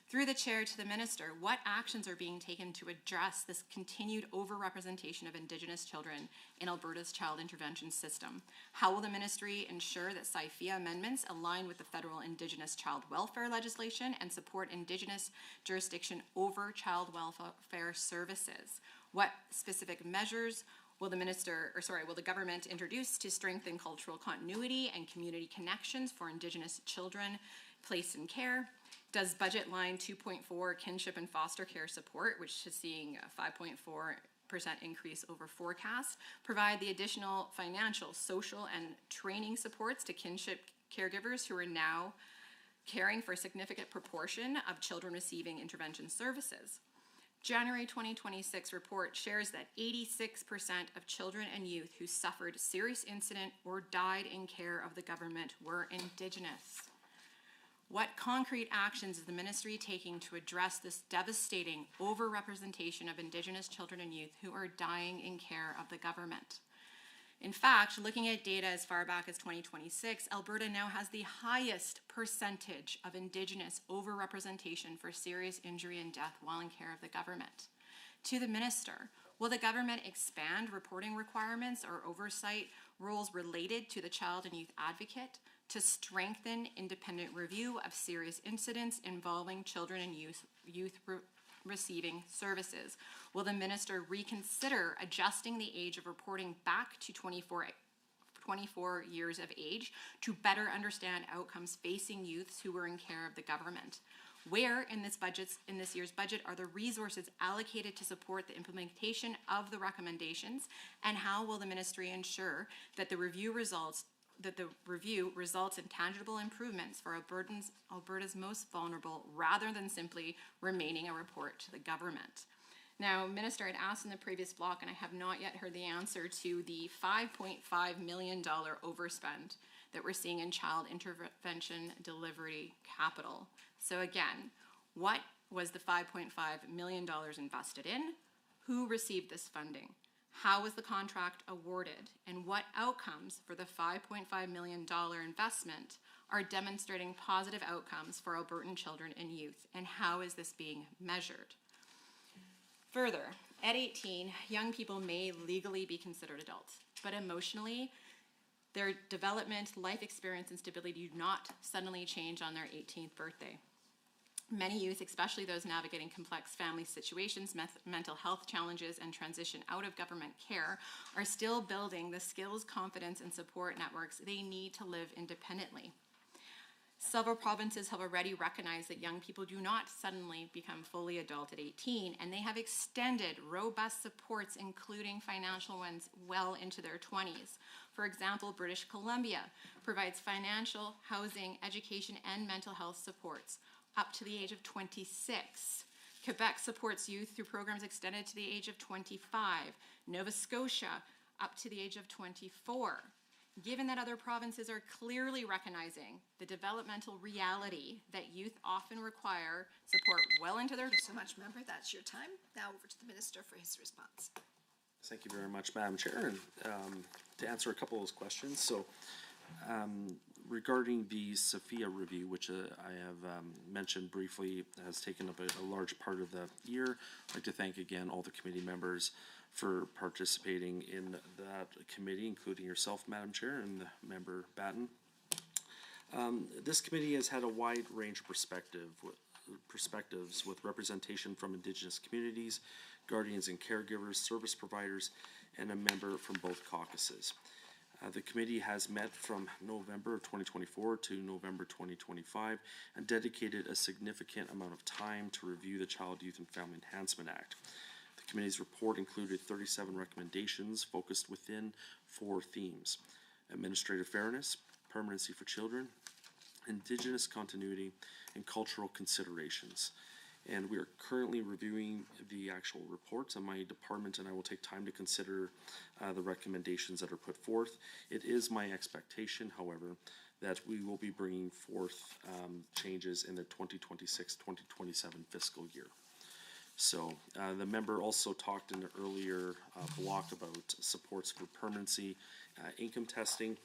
I: Through the Chair to the Minister, what actions are being taken to address this continued overrepresentation of Indigenous children in Alberta's child intervention system? How will the Ministry ensure that SIFIA amendments align with the federal Indigenous child welfare legislation and support Indigenous jurisdiction over child welfare services? What specific measures will the government introduce to strengthen cultural continuity and community connections for Indigenous children placed in care? Does budget line 2.4 kinship and foster care support, which is seeing a 5.4% increase over forecast, provide the additional financial, social, and training supports to kinship caregivers who are now caring for a significant proportion of children receiving intervention services? January 2026 report shares that 86% of children and youth who suffered serious incident or died in care of the government were Indigenous. What concrete actions is the Ministry taking to address this devastating overrepresentation of Indigenous children and youth who are dying in care of the government? In fact, looking at data as far back as 2026, Alberta now has the highest percentage of Indigenous overrepresentation for serious injury and death while in care of the government. To the Minister, will the government expand reporting requirements or oversight rules related to the Child and Youth Advocate to strengthen independent review of serious incidents involving children and youth receiving services? Will the Minister reconsider adjusting the age of reporting back to 24 years of age to better understand outcomes facing youths who were in care of the government? Where in this year's budget are the resources allocated to support the implementation of the recommendations? And how will the ministry ensure that the review results in tangible improvements for Alberta's most vulnerable, rather than simply remaining a report to the government? Now, Minister, I'd asked in the previous block, and I have not yet heard the answer to the $5.5 million overspend that we're seeing in child intervention delivery capital. So again, what was the $5.5 million invested in? Who received this funding? How was the contract awarded? And what outcomes for the $5.5 million investment are demonstrating positive outcomes for Albertan children and youth? And how is this being measured? Further, at 18, young people may legally be considered adults, but emotionally, their development, life experience, and stability do not suddenly change on their 18th birthday. Many youth, especially those navigating complex family situations, mental health challenges, and transition out of government care, are still building the skills, confidence, and support networks they need to live independently. Several provinces have already recognized that young people do not suddenly become fully adult at 18, and they have extended robust supports, including financial ones, well into their 20s. For example, British Columbia provides financial, housing, education, and mental health supports up to the age of 26. Quebec supports youth through programs extended to the age of 25. Nova Scotia up to the age of 24. Given that other provinces are clearly recognizing the developmental reality that youth often require support well into their...
A: Thank you so much, member. That's your time. Now over to the minister for his response.
G: Thank you very much, Madam Chair. And to answer a couple of those questions, so regarding the Sophia review, which I have mentioned briefly, has taken up a large part of the year. I'd like to thank again all the committee members for participating in that committee, including yourself, Madam Chair, and Member Batten. This committee has had a wide range of perspectives with representation from Indigenous communities, guardians and caregivers, service providers, and a member from both caucuses. The committee has met from November of 2024 to November 2025 and dedicated a significant amount of time to review the Child, Youth, and Family Enhancement Act. The committee's report included 37 recommendations focused within 4 themes: administrative fairness, permanency for children, Indigenous continuity, and cultural considerations. And we are currently reviewing the actual reports, and my department and I will take time to consider the recommendations that are put forth. It is my expectation, however, that we will be bringing forth changes in the 2026-2027 fiscal year. So the member also talked in the earlier block about supports for permanency, income testing.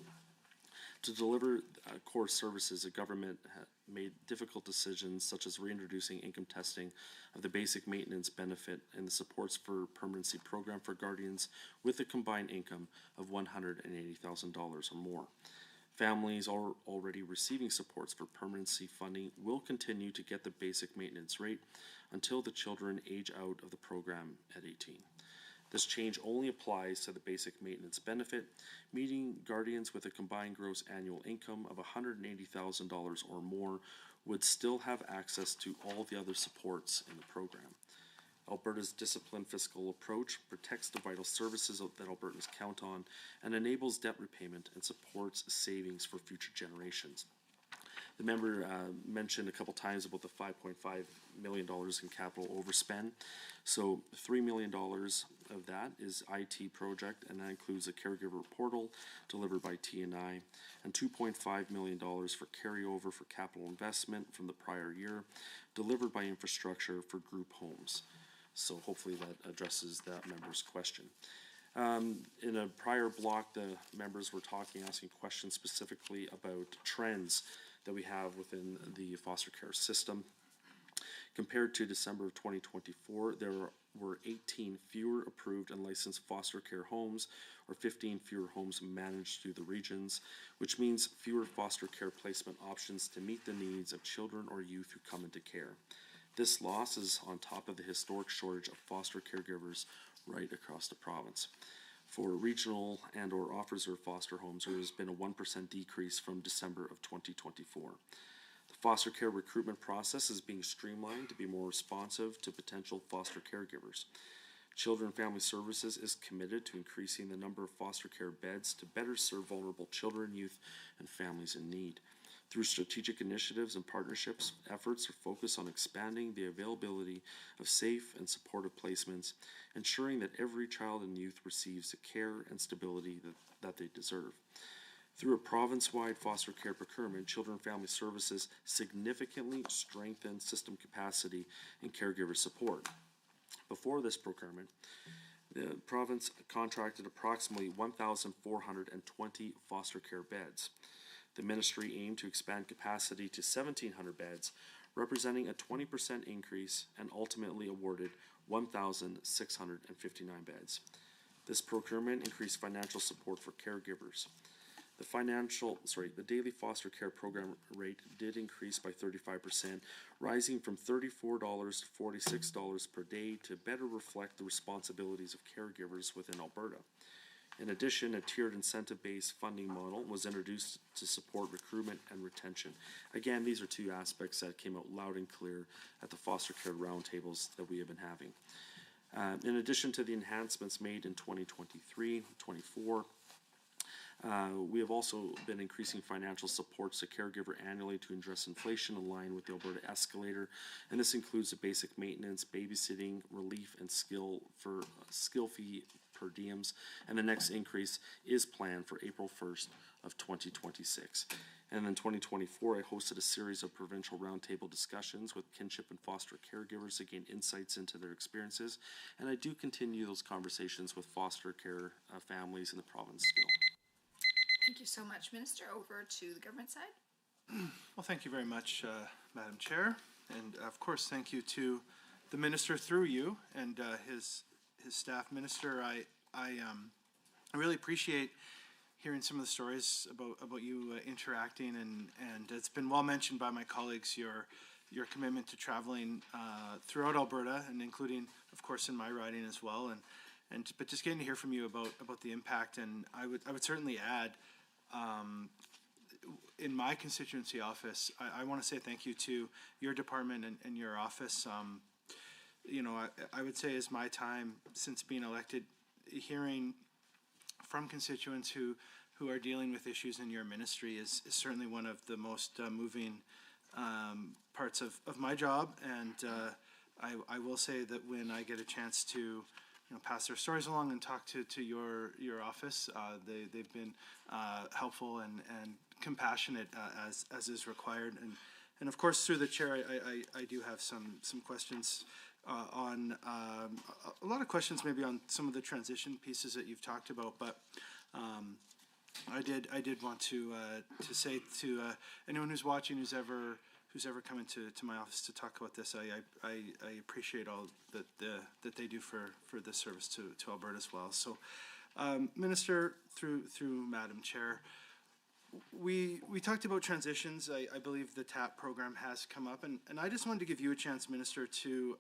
G: To deliver core services, the government made difficult decisions such as reintroducing income testing of the basic maintenance benefit and the supports for permanency program for guardians with a combined income of $180,000 or more. Families already receiving supports for permanency funding will continue to get the basic maintenance rate until the children age out of the program at 18. This change only applies to the basic maintenance benefit, meaning guardians with a combined gross annual income of $180,000 or more would still have access to all the other supports in the program. Alberta's disciplined fiscal approach protects the vital services that Albertans count on and enables debt repayment and supports savings for future generations. The member mentioned a couple times about the $5.5 million in capital overspend. So $3 million of that is IT project, and that includes a caregiver portal delivered by TNI, and $2.5 million for carryover for capital investment from the prior year, delivered by infrastructure for group homes. So hopefully that addresses that member's question. In a prior block, the members were asking questions specifically about trends that we have within the foster care system. Compared to December of 2024, there were 18 fewer approved and licensed foster care homes, or 15 fewer homes managed through the regions, which means fewer foster care placement options to meet the needs of children or youth who come into care. This loss is on top of the historic shortage of foster caregivers right across the province. For regional and or off-reserve foster homes, there has been a 1% decrease from December of 2024. The Foster care recruitment process is being streamlined to be more responsive to potential foster caregivers. Children and Family Services is committed to increasing the number of foster care beds to better serve vulnerable children, youth, and families in need. Through strategic initiatives and partnerships, efforts are focused on expanding the availability of safe and supportive placements, ensuring that every child and youth receives the care and stability that they deserve. Through a province-wide foster care procurement, Children and Family Services significantly strengthened system capacity and caregiver support. Before this procurement, the province contracted approximately 1,420 foster care beds. The ministry aimed to expand capacity to 1,700 beds, representing a 20% increase, and ultimately awarded 1,659 beds. This procurement increased financial support for caregivers. The daily foster care program rate did increase by 35%, rising from $34 to $46 per day to better reflect the responsibilities of caregivers within Alberta. In addition, a tiered incentive-based funding model was introduced to support recruitment and retention. Again, these are two aspects that came out loud and clear at the foster care roundtables that we have been having. In addition to the enhancements made in 2023-24, we have also been increasing financial supports to caregiver annually to address inflation in line with the Alberta escalator, and this includes the basic maintenance, babysitting, relief, and skill fee per diems, and the next increase is planned for April 1st of 2026. And in 2024, I hosted a series of provincial roundtable discussions with kinship and foster caregivers to gain insights into their experiences, and I do continue those conversations with foster care families in the province still.
A: Thank you so much, Minister. Over to the government side.
D: Well, thank you very much, Madam Chair, and of course, thank you to the Minister through you and his staff. Minister, I really appreciate hearing some of the stories about you interacting, and it's been well mentioned by my colleagues, your commitment to traveling throughout Alberta, and including, of course, in my riding as well, but just getting to hear from you about the impact. And I would certainly add, in my constituency office, I want to say thank you to your department and your office. You know, I would say as my time since being elected, hearing from constituents who are dealing with issues in your ministry is certainly one of the most moving parts of my job. And I will say that when I get a chance to pass their stories along and talk to your office, they've been helpful and compassionate as is required. And of course, through the chair, I do have some questions on a lot of questions maybe on some of the transition pieces that you've talked about, but I did want to say to anyone who's watching, who's ever come into my office to talk about this, I appreciate all that they do for this service to Alberta as well. So, Minister, through Madam Chair, we talked about transitions. I believe the TAP program has come up, and I just wanted to give you a chance, Minister, to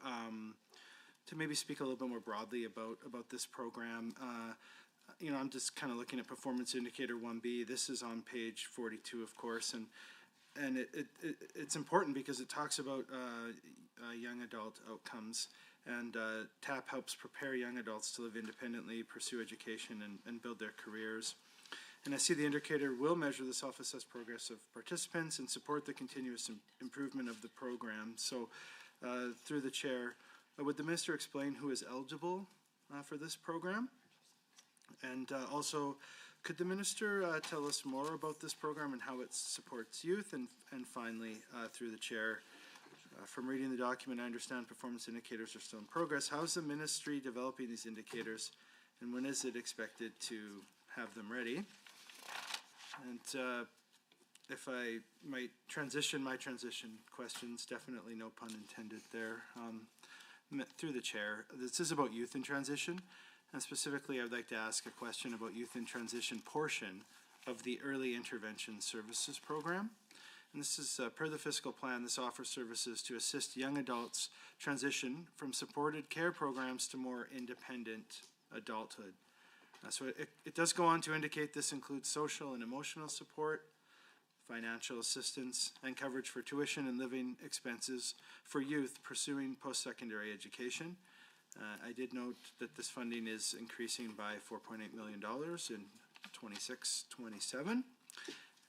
D: maybe speak a little bit more broadly about this program. I'm just kind of looking at Performance Indicator 1B. This is on page 42, of course, and it's important because it talks about young adult outcomes, and TAP helps prepare young adults to live independently, pursue education, and build their careers. And I see the indicator will measure the self-assessed progress of participants and support the continuous improvement of the program. So, through the chair, would the minister explain who is eligible for this program? And also, could the minister tell us more about this program and how it supports youth? And finally, through the chair, from reading the document, I understand performance indicators are still in progress. How is the ministry developing these indicators, and when is it expected to have them ready? And if I might transition my transition questions, definitely no pun intended there, through the chair. This is about youth in transition, and specifically I would like to ask a question about youth in transition portion of the Early Intervention Services Program. And this is, per the fiscal plan, this offers services to assist young adults transition from supported care programs to more independent adulthood. So it does go on to indicate this includes social and emotional support, financial assistance, and coverage for tuition and living expenses for youth pursuing post-secondary education. I did note that this funding is increasing by $4.8 million in 26-27.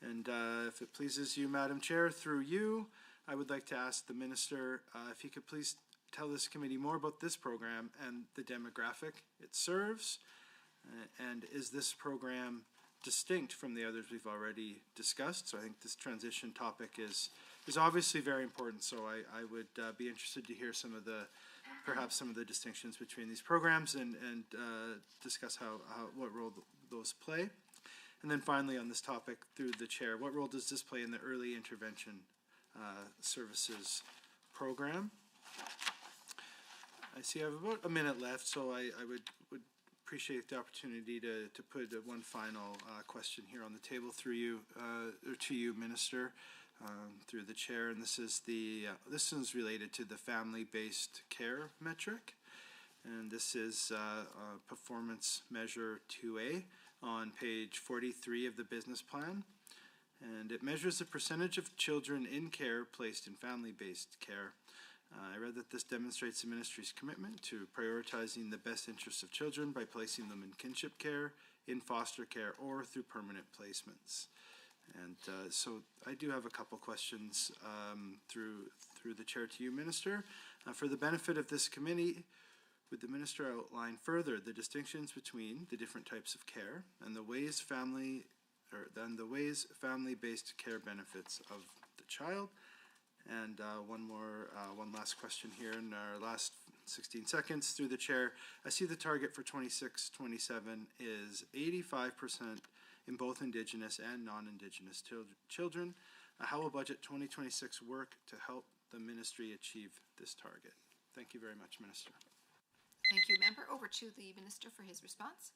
D: And if it pleases you, Madam Chair, through you, I would like to ask the Minister if he could please tell this committee more about this program and the demographic it serves. And is this program distinct from the others we've already discussed? So I think this transition topic is obviously very important. So I would be interested to hear perhaps some of the distinctions between these programs and discuss what role those play. And then finally on this topic, through the chair, what role does this play in the early intervention services program? I see I have about a minute left, so I would appreciate the opportunity to put one final question here on the table through you, or to you, Minister, through the chair, and this is related to the family-based care metric, and this is performance measure 2A on page 43 of the business plan, and it measures the percentage of children in care placed in family-based care. I read that this demonstrates the ministry's commitment to prioritizing the best interests of children by placing them in kinship care, in foster care, or through permanent placements. And so I do have a couple questions through the chair to you, Minister. For the benefit of this committee, would the Minister outline further the distinctions between the different types of care and the ways family-based care benefits of the child? And one last question here in our last 16 seconds through the chair. I see the target for 26-27 is 85% in both Indigenous and non-Indigenous children. How will Budget 2026 work to help the ministry achieve this target? Thank you very much, Minister.
A: Thank you, Member. Over to the Minister for his response.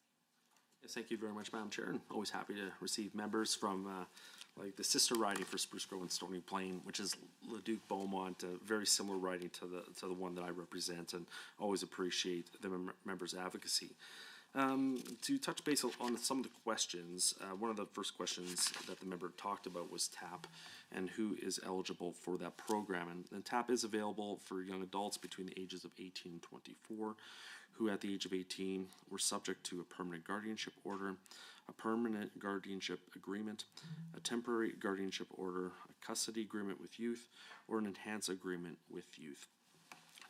G: Yes, thank you very much, Madam Chair, and always happy to receive members from like the sister riding for Spruce Grove and Stony Plain, which is Leduc Beaumont, a very similar riding to the one that I represent, and always appreciate the members' advocacy. To touch base on some of the questions, one of the first questions that the member talked about was TAP and who is eligible for that program. And TAP is available for young adults between the ages of 18 and 24 who at the age of 18 were subject to a permanent guardianship order, a permanent guardianship agreement, a temporary guardianship order, a custody agreement with youth, or an enhanced agreement with youth.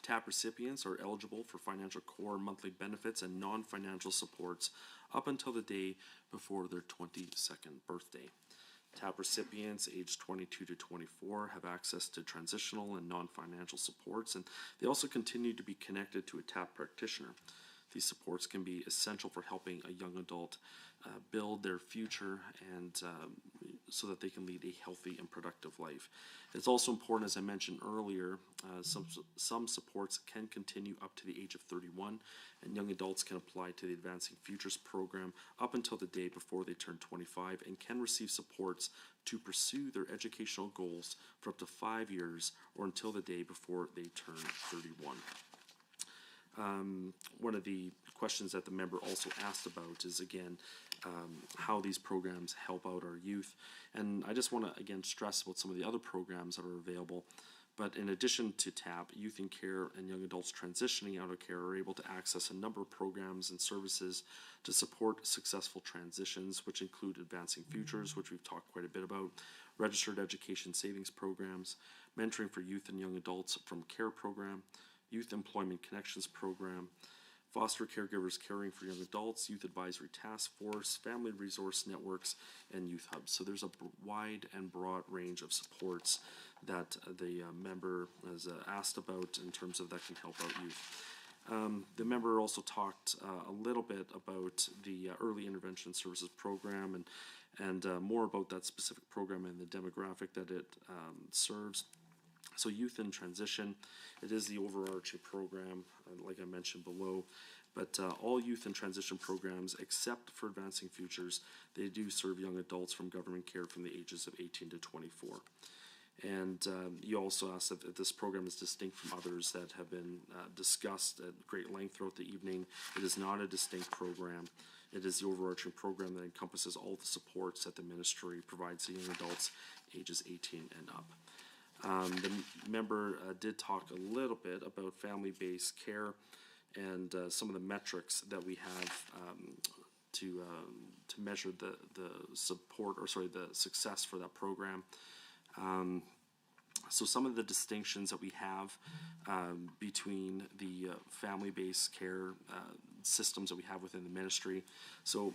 G: TAP recipients are eligible for financial core monthly benefits and non-financial supports up until the day before their 22nd birthday. TAP recipients aged 22 to 24 have access to transitional and non-financial supports, and they also continue to be connected to a TAP practitioner. These supports can be essential for helping a young adult build their future and so that they can lead a healthy and productive life. It's also important, as I mentioned earlier, some supports can continue up to the age of 31, and young adults can apply to the Advancing Futures program up until the day before they turn 25 and can receive supports to pursue their educational goals for up to 5 years or until the day before they turn 31. One of the questions that the member also asked about is, again, how these programs help out our youth. And I just want to, again, stress about some of the other programs that are available. But in addition to TAP, youth in care and young adults transitioning out of care are able to access a number of programs and services to support successful transitions, which include Advancing Futures, which we've talked quite a bit about, registered education savings programs, mentoring for youth and young adults from CARE program, Youth Employment Connections program, foster caregivers caring for young adults, youth advisory task force, family resource networks, and youth hubs. So there's a wide and broad range of supports that the member has asked about in terms of that can help out youth. The member also talked a little bit about the Early Intervention Services program and more about that specific program and the demographic that it serves. So Youth in Transition, it is the overarching program, like I mentioned below, but all youth in transition programs, except for Advancing Futures, they do serve young adults from government care from the ages of 18 to 24. And you also asked if this program is distinct from others that have been discussed at great length throughout the evening. It is not a distinct program. It is the overarching program that encompasses all the supports that the ministry provides to young adults ages 18 and up. The member did talk a little bit about family-based care and some of the metrics that we have to measure the support, or sorry, the success for that program. So some of the distinctions that we have between the family-based care systems that we have within the ministry. So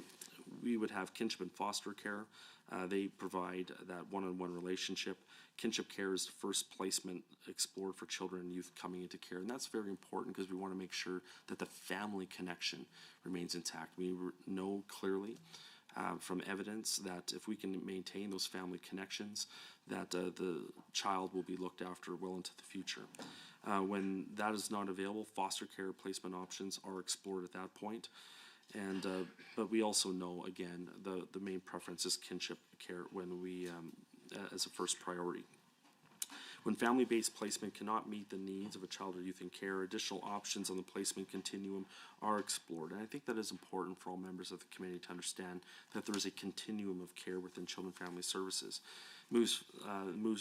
G: we would have kinship and foster care. They provide that one-on-one relationship. Kinship care is the first placement explored for children and youth coming into care, and that's very important because we want to make sure that the family connection remains intact. We know clearly from evidence that if we can maintain those family connections, that the child will be looked after well into the future. When that is not available, foster care placement options are explored at that point. And but we also know, again, the main preference is kinship care when we as a first priority. When family-based placement cannot meet the needs of a child or youth in care, additional options on the placement continuum are explored. And I think that is important for all members of the committee to understand that there is a continuum of care within Children and Family Services. Moves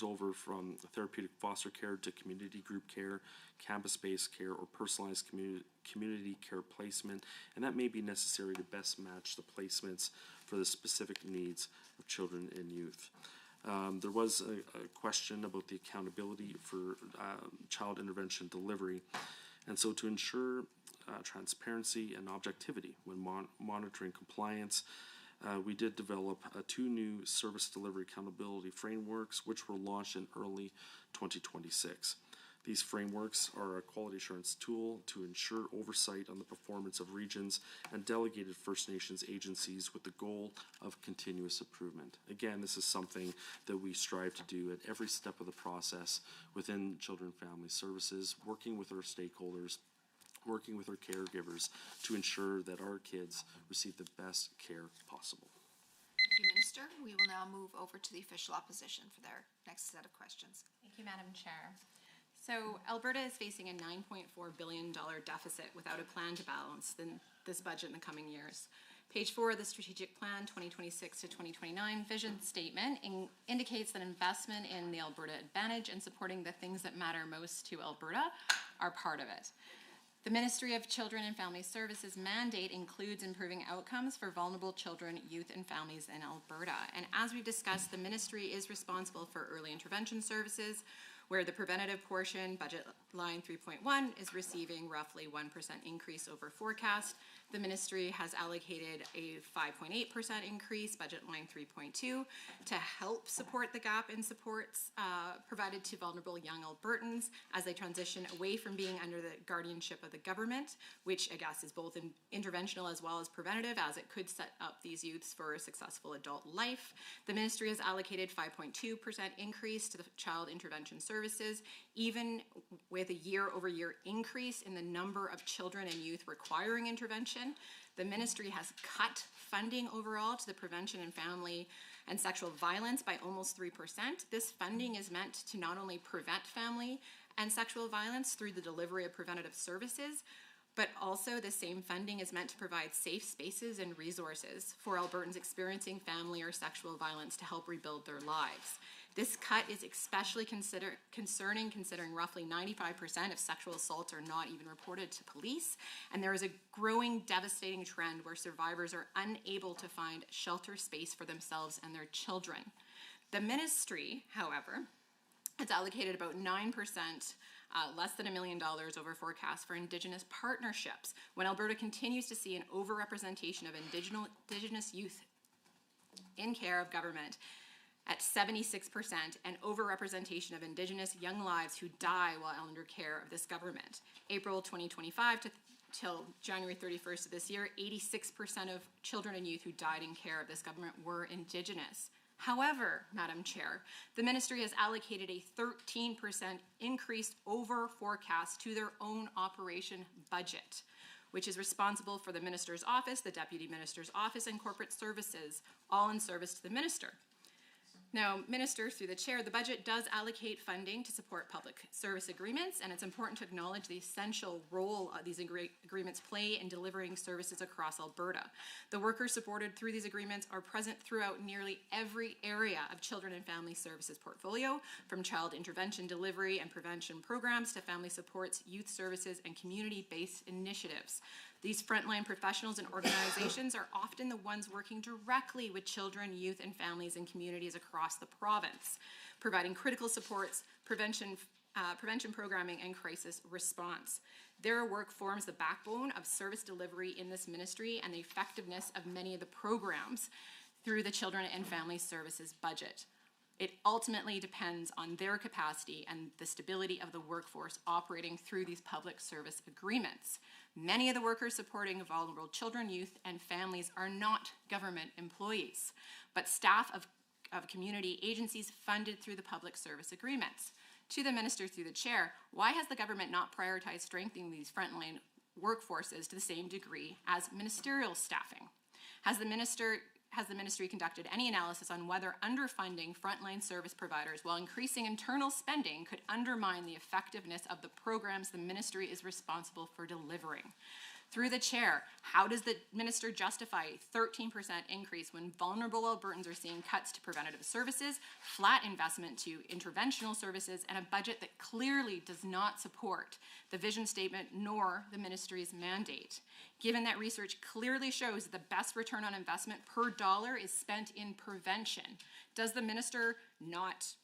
G: over from therapeutic foster care to community group care, campus-based care, or personalized community care placement, and that may be necessary to best match the placements for the specific needs of children and youth. There was a question about the accountability for child intervention delivery, and so to ensure transparency and objectivity when monitoring compliance, we did develop two new service delivery accountability frameworks, which were launched in early 2026. These frameworks are a quality assurance tool to ensure oversight on the performance of regions and delegated First Nations agencies with the goal of continuous improvement. Again, this is something that we strive to do at every step of the process within Children and Family Services, working with our stakeholders, working with our caregivers to ensure that our kids receive the best care possible.
A: Thank you, Minister. We will now move over to the official opposition for their next set of questions.
I: Thank you, Madam Chair. So Alberta is facing a $9.4 billion deficit without a plan to balance this budget in the coming years. Page 4 of the Strategic Plan 2026 to 2029 vision statement indicates that investment in the Alberta Advantage and supporting the things that matter most to Alberta are part of it. The Ministry of Children and Family Services mandate includes improving outcomes for vulnerable children, youth, and families in Alberta. And as we've discussed, the ministry is responsible for early intervention services, where the preventative portion, budget line 3.1, is receiving roughly 1% increase over forecast. The ministry has allocated a 5.8% increase, budget line 3.2, to help support the gap in supports provided to vulnerable young Albertans as they transition away from being under the guardianship of the government, which I guess is both interventional as well as preventative, as it could set up these youths for a successful adult life. The ministry has allocated 5.2% increase to the child intervention services, even with a year-over-year increase in the number of children and youth requiring intervention. The ministry has cut funding overall to the prevention and family and sexual violence by almost 3%. This funding is meant to not only prevent family and sexual violence through the delivery of preventative services, but also the same funding is meant to provide safe spaces and resources for Albertans experiencing family or sexual violence to help rebuild their lives. This cut is especially concerning considering roughly 95% of sexual assaults are not even reported to police, and there is a growing devastating trend where survivors are unable to find shelter space for themselves and their children. The ministry, however, has allocated about 9%, less than $1 million over forecast for Indigenous partnerships, when Alberta continues to see an overrepresentation of Indigenous youth in care of government at 76%, and overrepresentation of Indigenous young lives who die while under care of this government. April 2025 till January 31st of this year, 86% of children and youth who died in care of this government were Indigenous. However, Madam Chair, the ministry has allocated a 13% increase over forecast to their own operation budget, which is responsible for the Minister's Office, the Deputy Minister's Office, and Corporate Services, all in service to the Minister. Now, Minister, through the chair, the budget does allocate funding to support public service agreements, and it's important to acknowledge the essential role these agreements play in delivering services across Alberta. The workers supported through these agreements are present throughout nearly every area of children and family services portfolio, from child intervention, delivery, and prevention programs to family supports, youth services, and community-based initiatives. These frontline professionals and organizations are often the ones working directly with children, youth, and families in communities across the province, providing critical supports, prevention programming, and crisis response. Their work forms the backbone of service delivery in this ministry and the effectiveness of many of the programs through the Children and Family Services budget. It ultimately depends on their capacity and the stability of the workforce operating through these public service agreements. Many of the workers supporting vulnerable children, youth, and families are not government employees, but staff of community agencies funded through the public service agreements. To the minister through the chair, why has the government not prioritized strengthening these frontline workforces to the same degree as ministerial staffing? Has the ministry conducted any analysis on whether underfunding frontline service providers while increasing internal spending could undermine the effectiveness of the programs the ministry is responsible for delivering? Through the chair, how does the minister justify a 13% increase when vulnerable Albertans are seeing cuts to preventative services, flat investment to interventional services, and a budget that clearly does not support the vision statement nor the ministry's mandate? Given that research clearly shows that the best return on investment per dollar is spent in prevention, does the minister not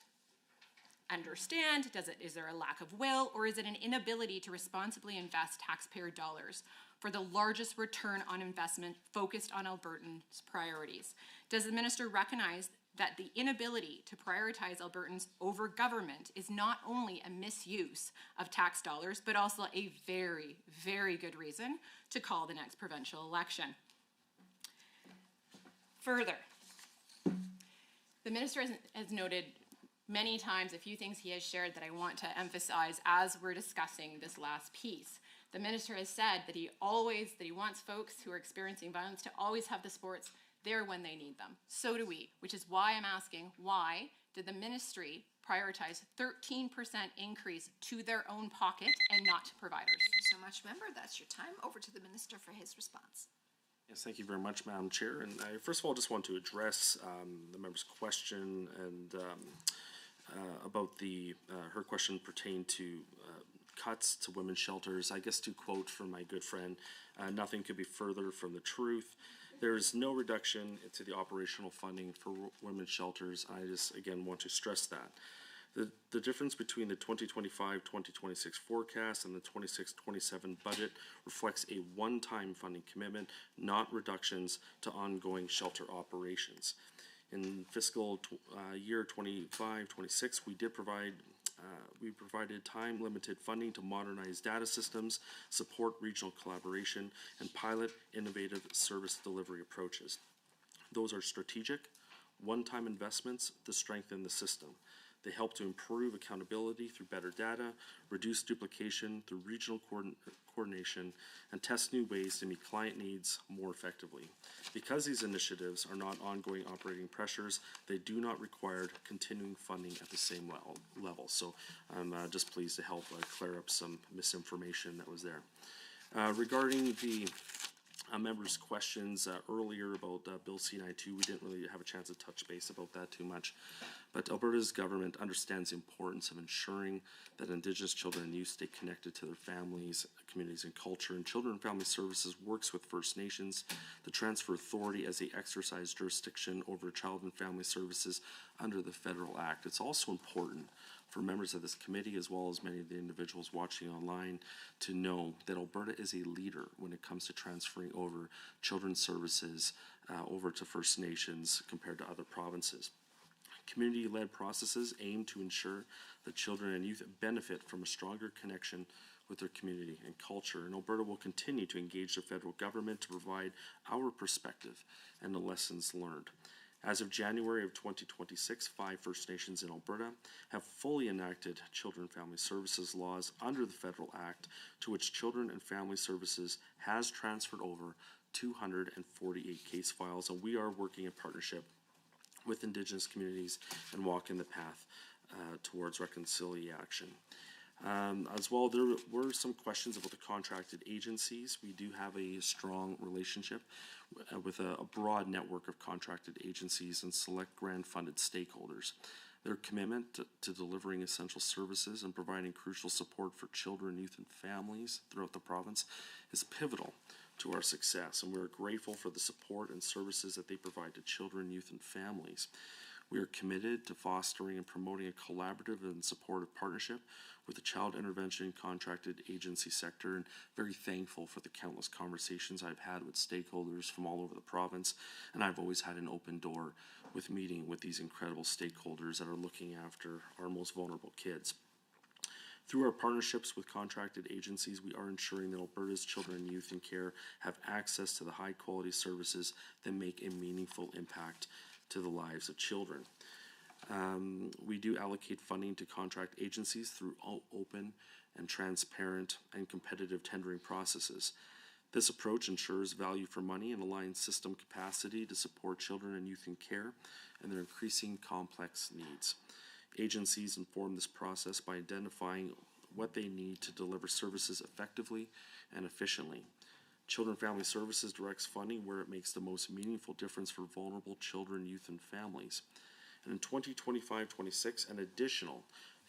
I: understand? Is there a lack of will, or is it an inability to responsibly invest taxpayer dollars for the largest return on investment focused on Albertans' priorities? Does the minister recognize that the inability to prioritize Albertans over government is not only a misuse of tax dollars, but also a very, very good reason to call the next provincial election? Further, the minister has noted many times a few things he has shared that I want to emphasize as we're discussing this last piece. The minister has said that he wants folks who are experiencing violence to always have the supports there when they need them. So do we, which is why I'm asking, why did the ministry prioritize 13% increase to their own pocket and not to providers?
A: Thank you so much, member. That's your time. Over to the minister for his response.
G: Yes, thank you very much, Madam Chair. And I first of all just want to address the member's question and about her question pertained to cuts to women's shelters. I guess to quote from my good friend, nothing could be further from the truth. There's no reduction to the operational funding for women's shelters. I just, again, want to stress that. The difference between the 2025-2026 forecast and the 26-27 budget reflects a one-time funding commitment, not reductions to ongoing shelter operations. In fiscal year 25-26, we provided time-limited funding to modernize data systems, support regional collaboration, and pilot innovative service delivery approaches. Those are strategic, one-time investments to strengthen the system. They help to improve accountability through better data, reduce duplication through regional coordination, and test new ways to meet client needs more effectively. Because these initiatives are not ongoing operating pressures, they do not require continuing funding at the same level. So I'm just pleased to help clear up some misinformation that was there. Regarding the members' questions earlier about Bill C-92, we didn't really have a chance to touch base about that too much. But Alberta's government understands the importance of ensuring that Indigenous children and youth stay connected to their families, communities, and culture. And Children and Family Services works with First Nations to transfer authority as they exercise jurisdiction over child and family services under the Federal Act. It's also important for members of this committee, as well as many of the individuals watching online, to know that Alberta is a leader when it comes to transferring over children's services over to First Nations compared to other provinces. Community-led processes aim to ensure that children and youth benefit from a stronger connection with their community and culture, and Alberta will continue to engage the federal government to provide our perspective and the lessons learned. As of January of 2026, 5 First Nations in Alberta have fully enacted Children and Family Services laws under the Federal Act, to which Children and Family Services has transferred over 248 case files, and we are working in partnership with Indigenous communities and walk in the path towards reconciliation. As well, there were some questions about the contracted agencies. We do have a strong relationship with a broad network of contracted agencies and select grant-funded stakeholders. Their commitment to delivering essential services and providing crucial support for children, youth, and families throughout the province is pivotal to our success, and we're grateful for the support and services that they provide to children, youth, and families. We are committed to fostering and promoting a collaborative and supportive partnership with the child intervention contracted agency sector, and very thankful for the countless conversations I've had with stakeholders from all over the province, and I've always had an open door with meeting with these incredible stakeholders that are looking after our most vulnerable kids. Through our partnerships with contracted agencies, we are ensuring that Alberta's children and youth in care have access to the high-quality services that make a meaningful impact to the lives of children. We do allocate funding to contract agencies through open and transparent and competitive tendering processes. This approach ensures value for money and aligns system capacity to support children and youth in care and their increasing complex needs. Agencies inform this process by identifying what they need to deliver services effectively and efficiently. Children Family Services directs funding where it makes the most meaningful difference for vulnerable children, youth, and families. And in 2025-26, an additional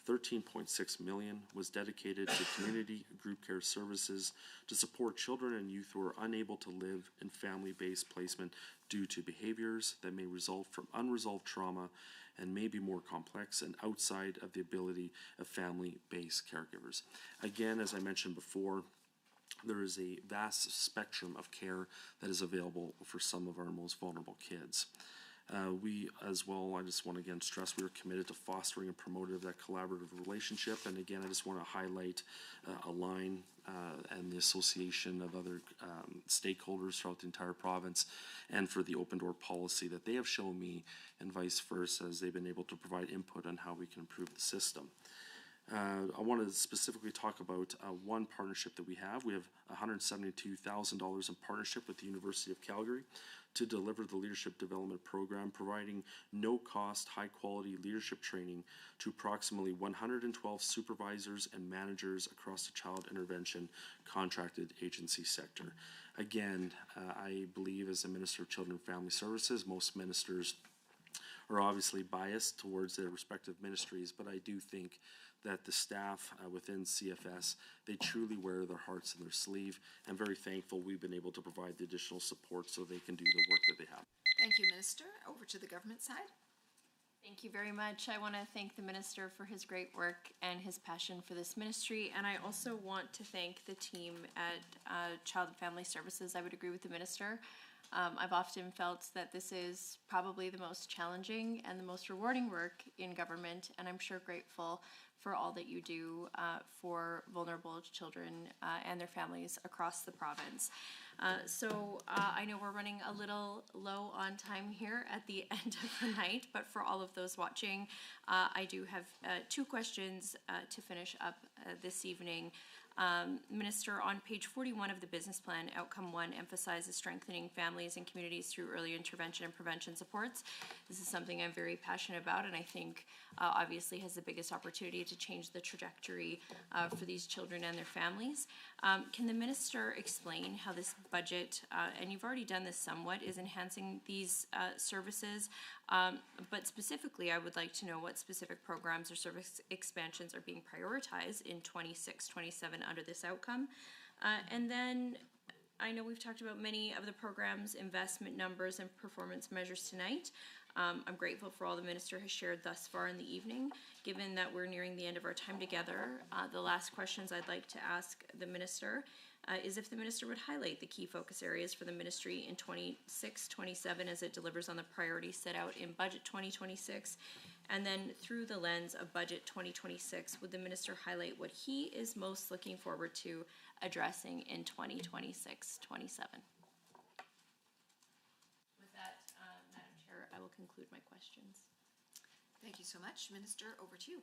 G: $13.6 million was dedicated to community group care services to support children and youth who are unable to live in family-based placement due to behaviors that may result from unresolved trauma and may be more complex and outside of the ability of family-based caregivers. Again, as I mentioned before, there is a vast spectrum of care that is available for some of our most vulnerable kids. We as well, I just want to again stress, we are committed to fostering and promoting that collaborative relationship. And again, I just want to highlight Align and the association of other stakeholders throughout the entire province, and for the open door policy that they have shown me, and vice versa, as they've been able to provide input on how we can improve the system. I want to specifically talk about one partnership that we have. We have $172,000 in partnership with the University of Calgary to deliver the Leadership Development Program, providing no-cost, high-quality leadership training to approximately 112 supervisors and managers across the child intervention contracted agency sector. Again, I believe as a Minister of Children and Family Services, most ministers are obviously biased towards their respective ministries, but I do think that the staff within CFS, they truly wear their hearts in their sleeve. I'm very thankful we've been able to provide the additional support so they can do the work that they have.
A: Thank you, Minister. Over to the government side.
C: Thank you very much. I want to thank the minister for his great work and his passion for this ministry. And I also want to thank the team at Child and Family Services. I would agree with the minister. I've often felt that this is probably the most challenging and the most rewarding work in government, and I'm sure grateful for all that you do for vulnerable children and their families across the province. So I know we're running a little low on time here at the end of the night, but for all of those watching, I do have two questions to finish up this evening. Minister, on page 41 of the business plan, outcome 1 emphasizes strengthening families and communities through early intervention and prevention supports. This is something I'm very passionate about, and I think obviously has the biggest opportunity to change the trajectory for these children and their families. Can the minister explain how this budget, and you've already done this somewhat, is enhancing these services? But specifically, I would like to know what specific programs or service expansions are being prioritized in 26-27 under this outcome. And then I know we've talked about many of the programs, investment numbers, and performance measures tonight. I'm grateful for all the minister has shared thus far in the evening. Given that we're nearing the end of our time together, the last questions I'd like to ask the minister is if the minister would highlight the key focus areas for the ministry in 26-27 as it delivers on the priorities set out in Budget 2026. And then through the lens of Budget 2026, would the minister highlight what he is most looking forward to addressing in 2026-27? With that, Madam Chair, I will conclude my questions.
A: Thank you so much. Minister, over to you.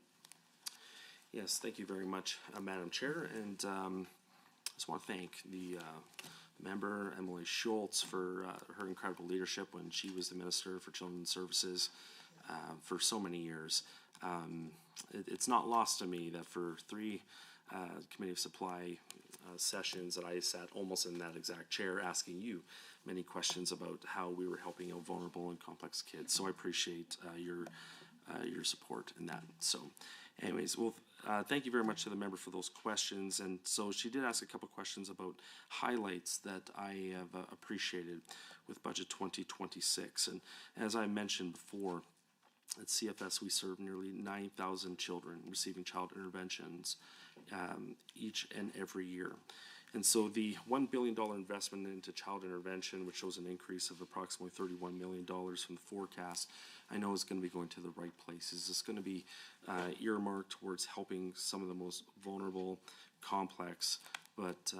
G: Yes, thank you very much, Madam Chair, and I just want to thank the member, Emily Schultz, for her incredible leadership when she was the Minister for Children's Services for so many years. It's not lost to me that for 3 Committee of Supply sessions that I sat almost in that exact chair asking you many questions about how we were helping out vulnerable and complex kids. So I appreciate your support in that. So anyways, well, thank you very much to the member for those questions. And so she did ask a couple questions about highlights that I have appreciated with Budget 2026. And as I mentioned before, at CFS, we serve nearly 9,000 children receiving child interventions each and every year. And so the $1 billion investment into child intervention, which shows an increase of approximately $31 million from the forecast, I know is going to be going to the right places. It's going to be earmarked towards helping some of the most vulnerable, complex, but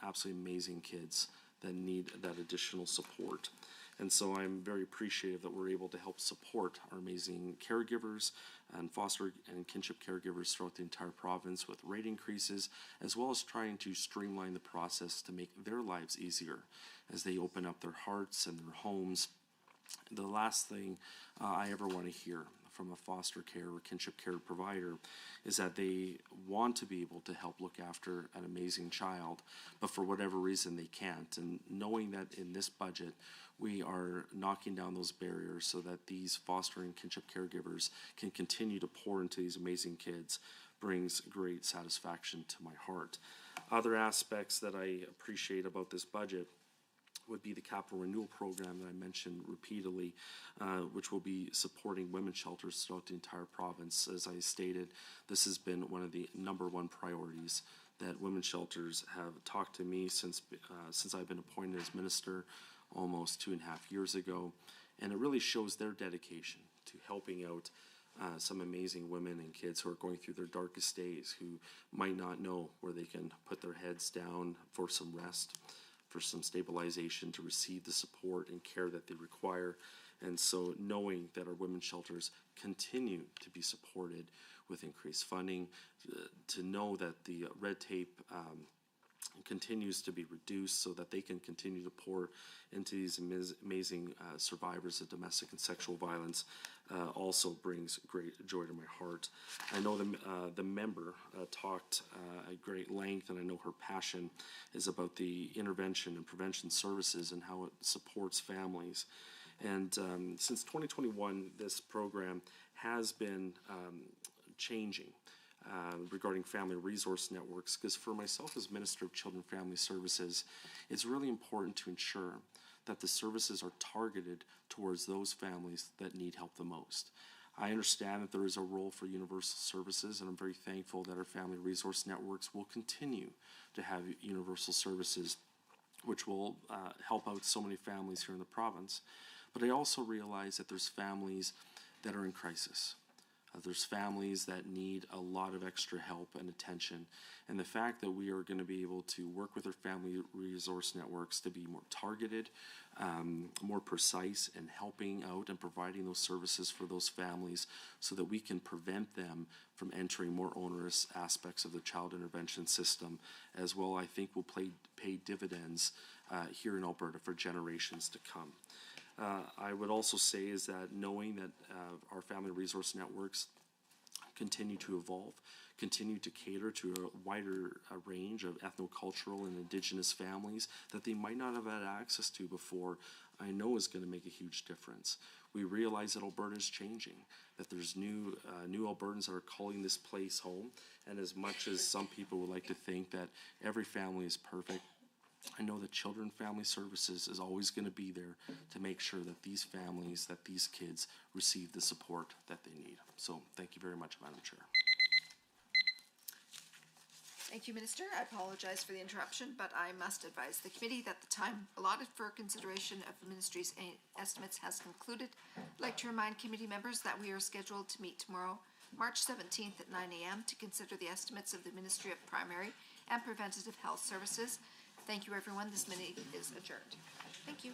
G: absolutely amazing kids that need that additional support. And so I'm very appreciative that we're able to help support our amazing caregivers and foster and kinship caregivers throughout the entire province with rate increases, as well as trying to streamline the process to make their lives easier as they open up their hearts and their homes. The last thing I ever want to hear from a foster care or kinship care provider is that they want to be able to help look after an amazing child, but for whatever reason they can't. And knowing that in this budget we are knocking down those barriers so that these foster and kinship caregivers can continue to pour into these amazing kids brings great satisfaction to my heart. Other aspects that I appreciate about this budget would be the capital renewal program that I mentioned repeatedly, which will be supporting women's shelters throughout the entire province. As I stated, this has been one of the #1 priorities that women's shelters have talked to me since I've been appointed as minister almost 2.5 years ago, and it really shows their dedication to helping out some amazing women and kids who are going through their darkest days, who might not know where they can put their heads down for some rest, for some stabilization, to receive the support and care that they require. And so knowing that our women's shelters continue to be supported with increased funding, to know that the red tape continues to be reduced so that they can continue to pour into these amazing survivors of domestic and sexual violence also brings great joy to my heart. I know the member talked at great length, and I know her passion is about the intervention and prevention services and how it supports families. And since 2021, this program has been changing regarding family resource networks, because for myself as Minister of Children and Family Services, it's really important to ensure that the services are targeted towards those families that need help the most. I understand that there is a role for universal services, and I'm very thankful that our family resource networks will continue to have universal services, which will help out so many families here in the province. But I also realize that there's families that are in crisis. There's families that need a lot of extra help and attention. And the fact that we are going to be able to work with our family resource networks to be more targeted, more precise in helping out and providing those services for those families so that we can prevent them from entering more onerous aspects of the child intervention system, as well, I think will pay dividends here in Alberta for generations to come. I would also say is that knowing that our family resource networks continue to evolve, continue to cater to a wider range of ethnocultural and Indigenous families that they might not have had access to before, I know is going to make a huge difference. We realize that Alberta is changing, that there's new Albertans that are calling this place home, and as much as some people would like to think that every family is perfect, I know that Children and Family Services is always going to be there to make sure that these families, that these kids receive the support that they need. So thank you very much, Madam Chair.
A: Thank you, Minister. I apologize for the interruption, but I must advise the committee that the time allotted for consideration of the ministry's estimates has concluded. I'd like to remind committee members that we are scheduled to meet tomorrow, March 17th at 9 a.m. to consider the estimates of the Ministry of Primary and Preventative Health Services. Thank you, everyone. This meeting is adjourned. Thank you.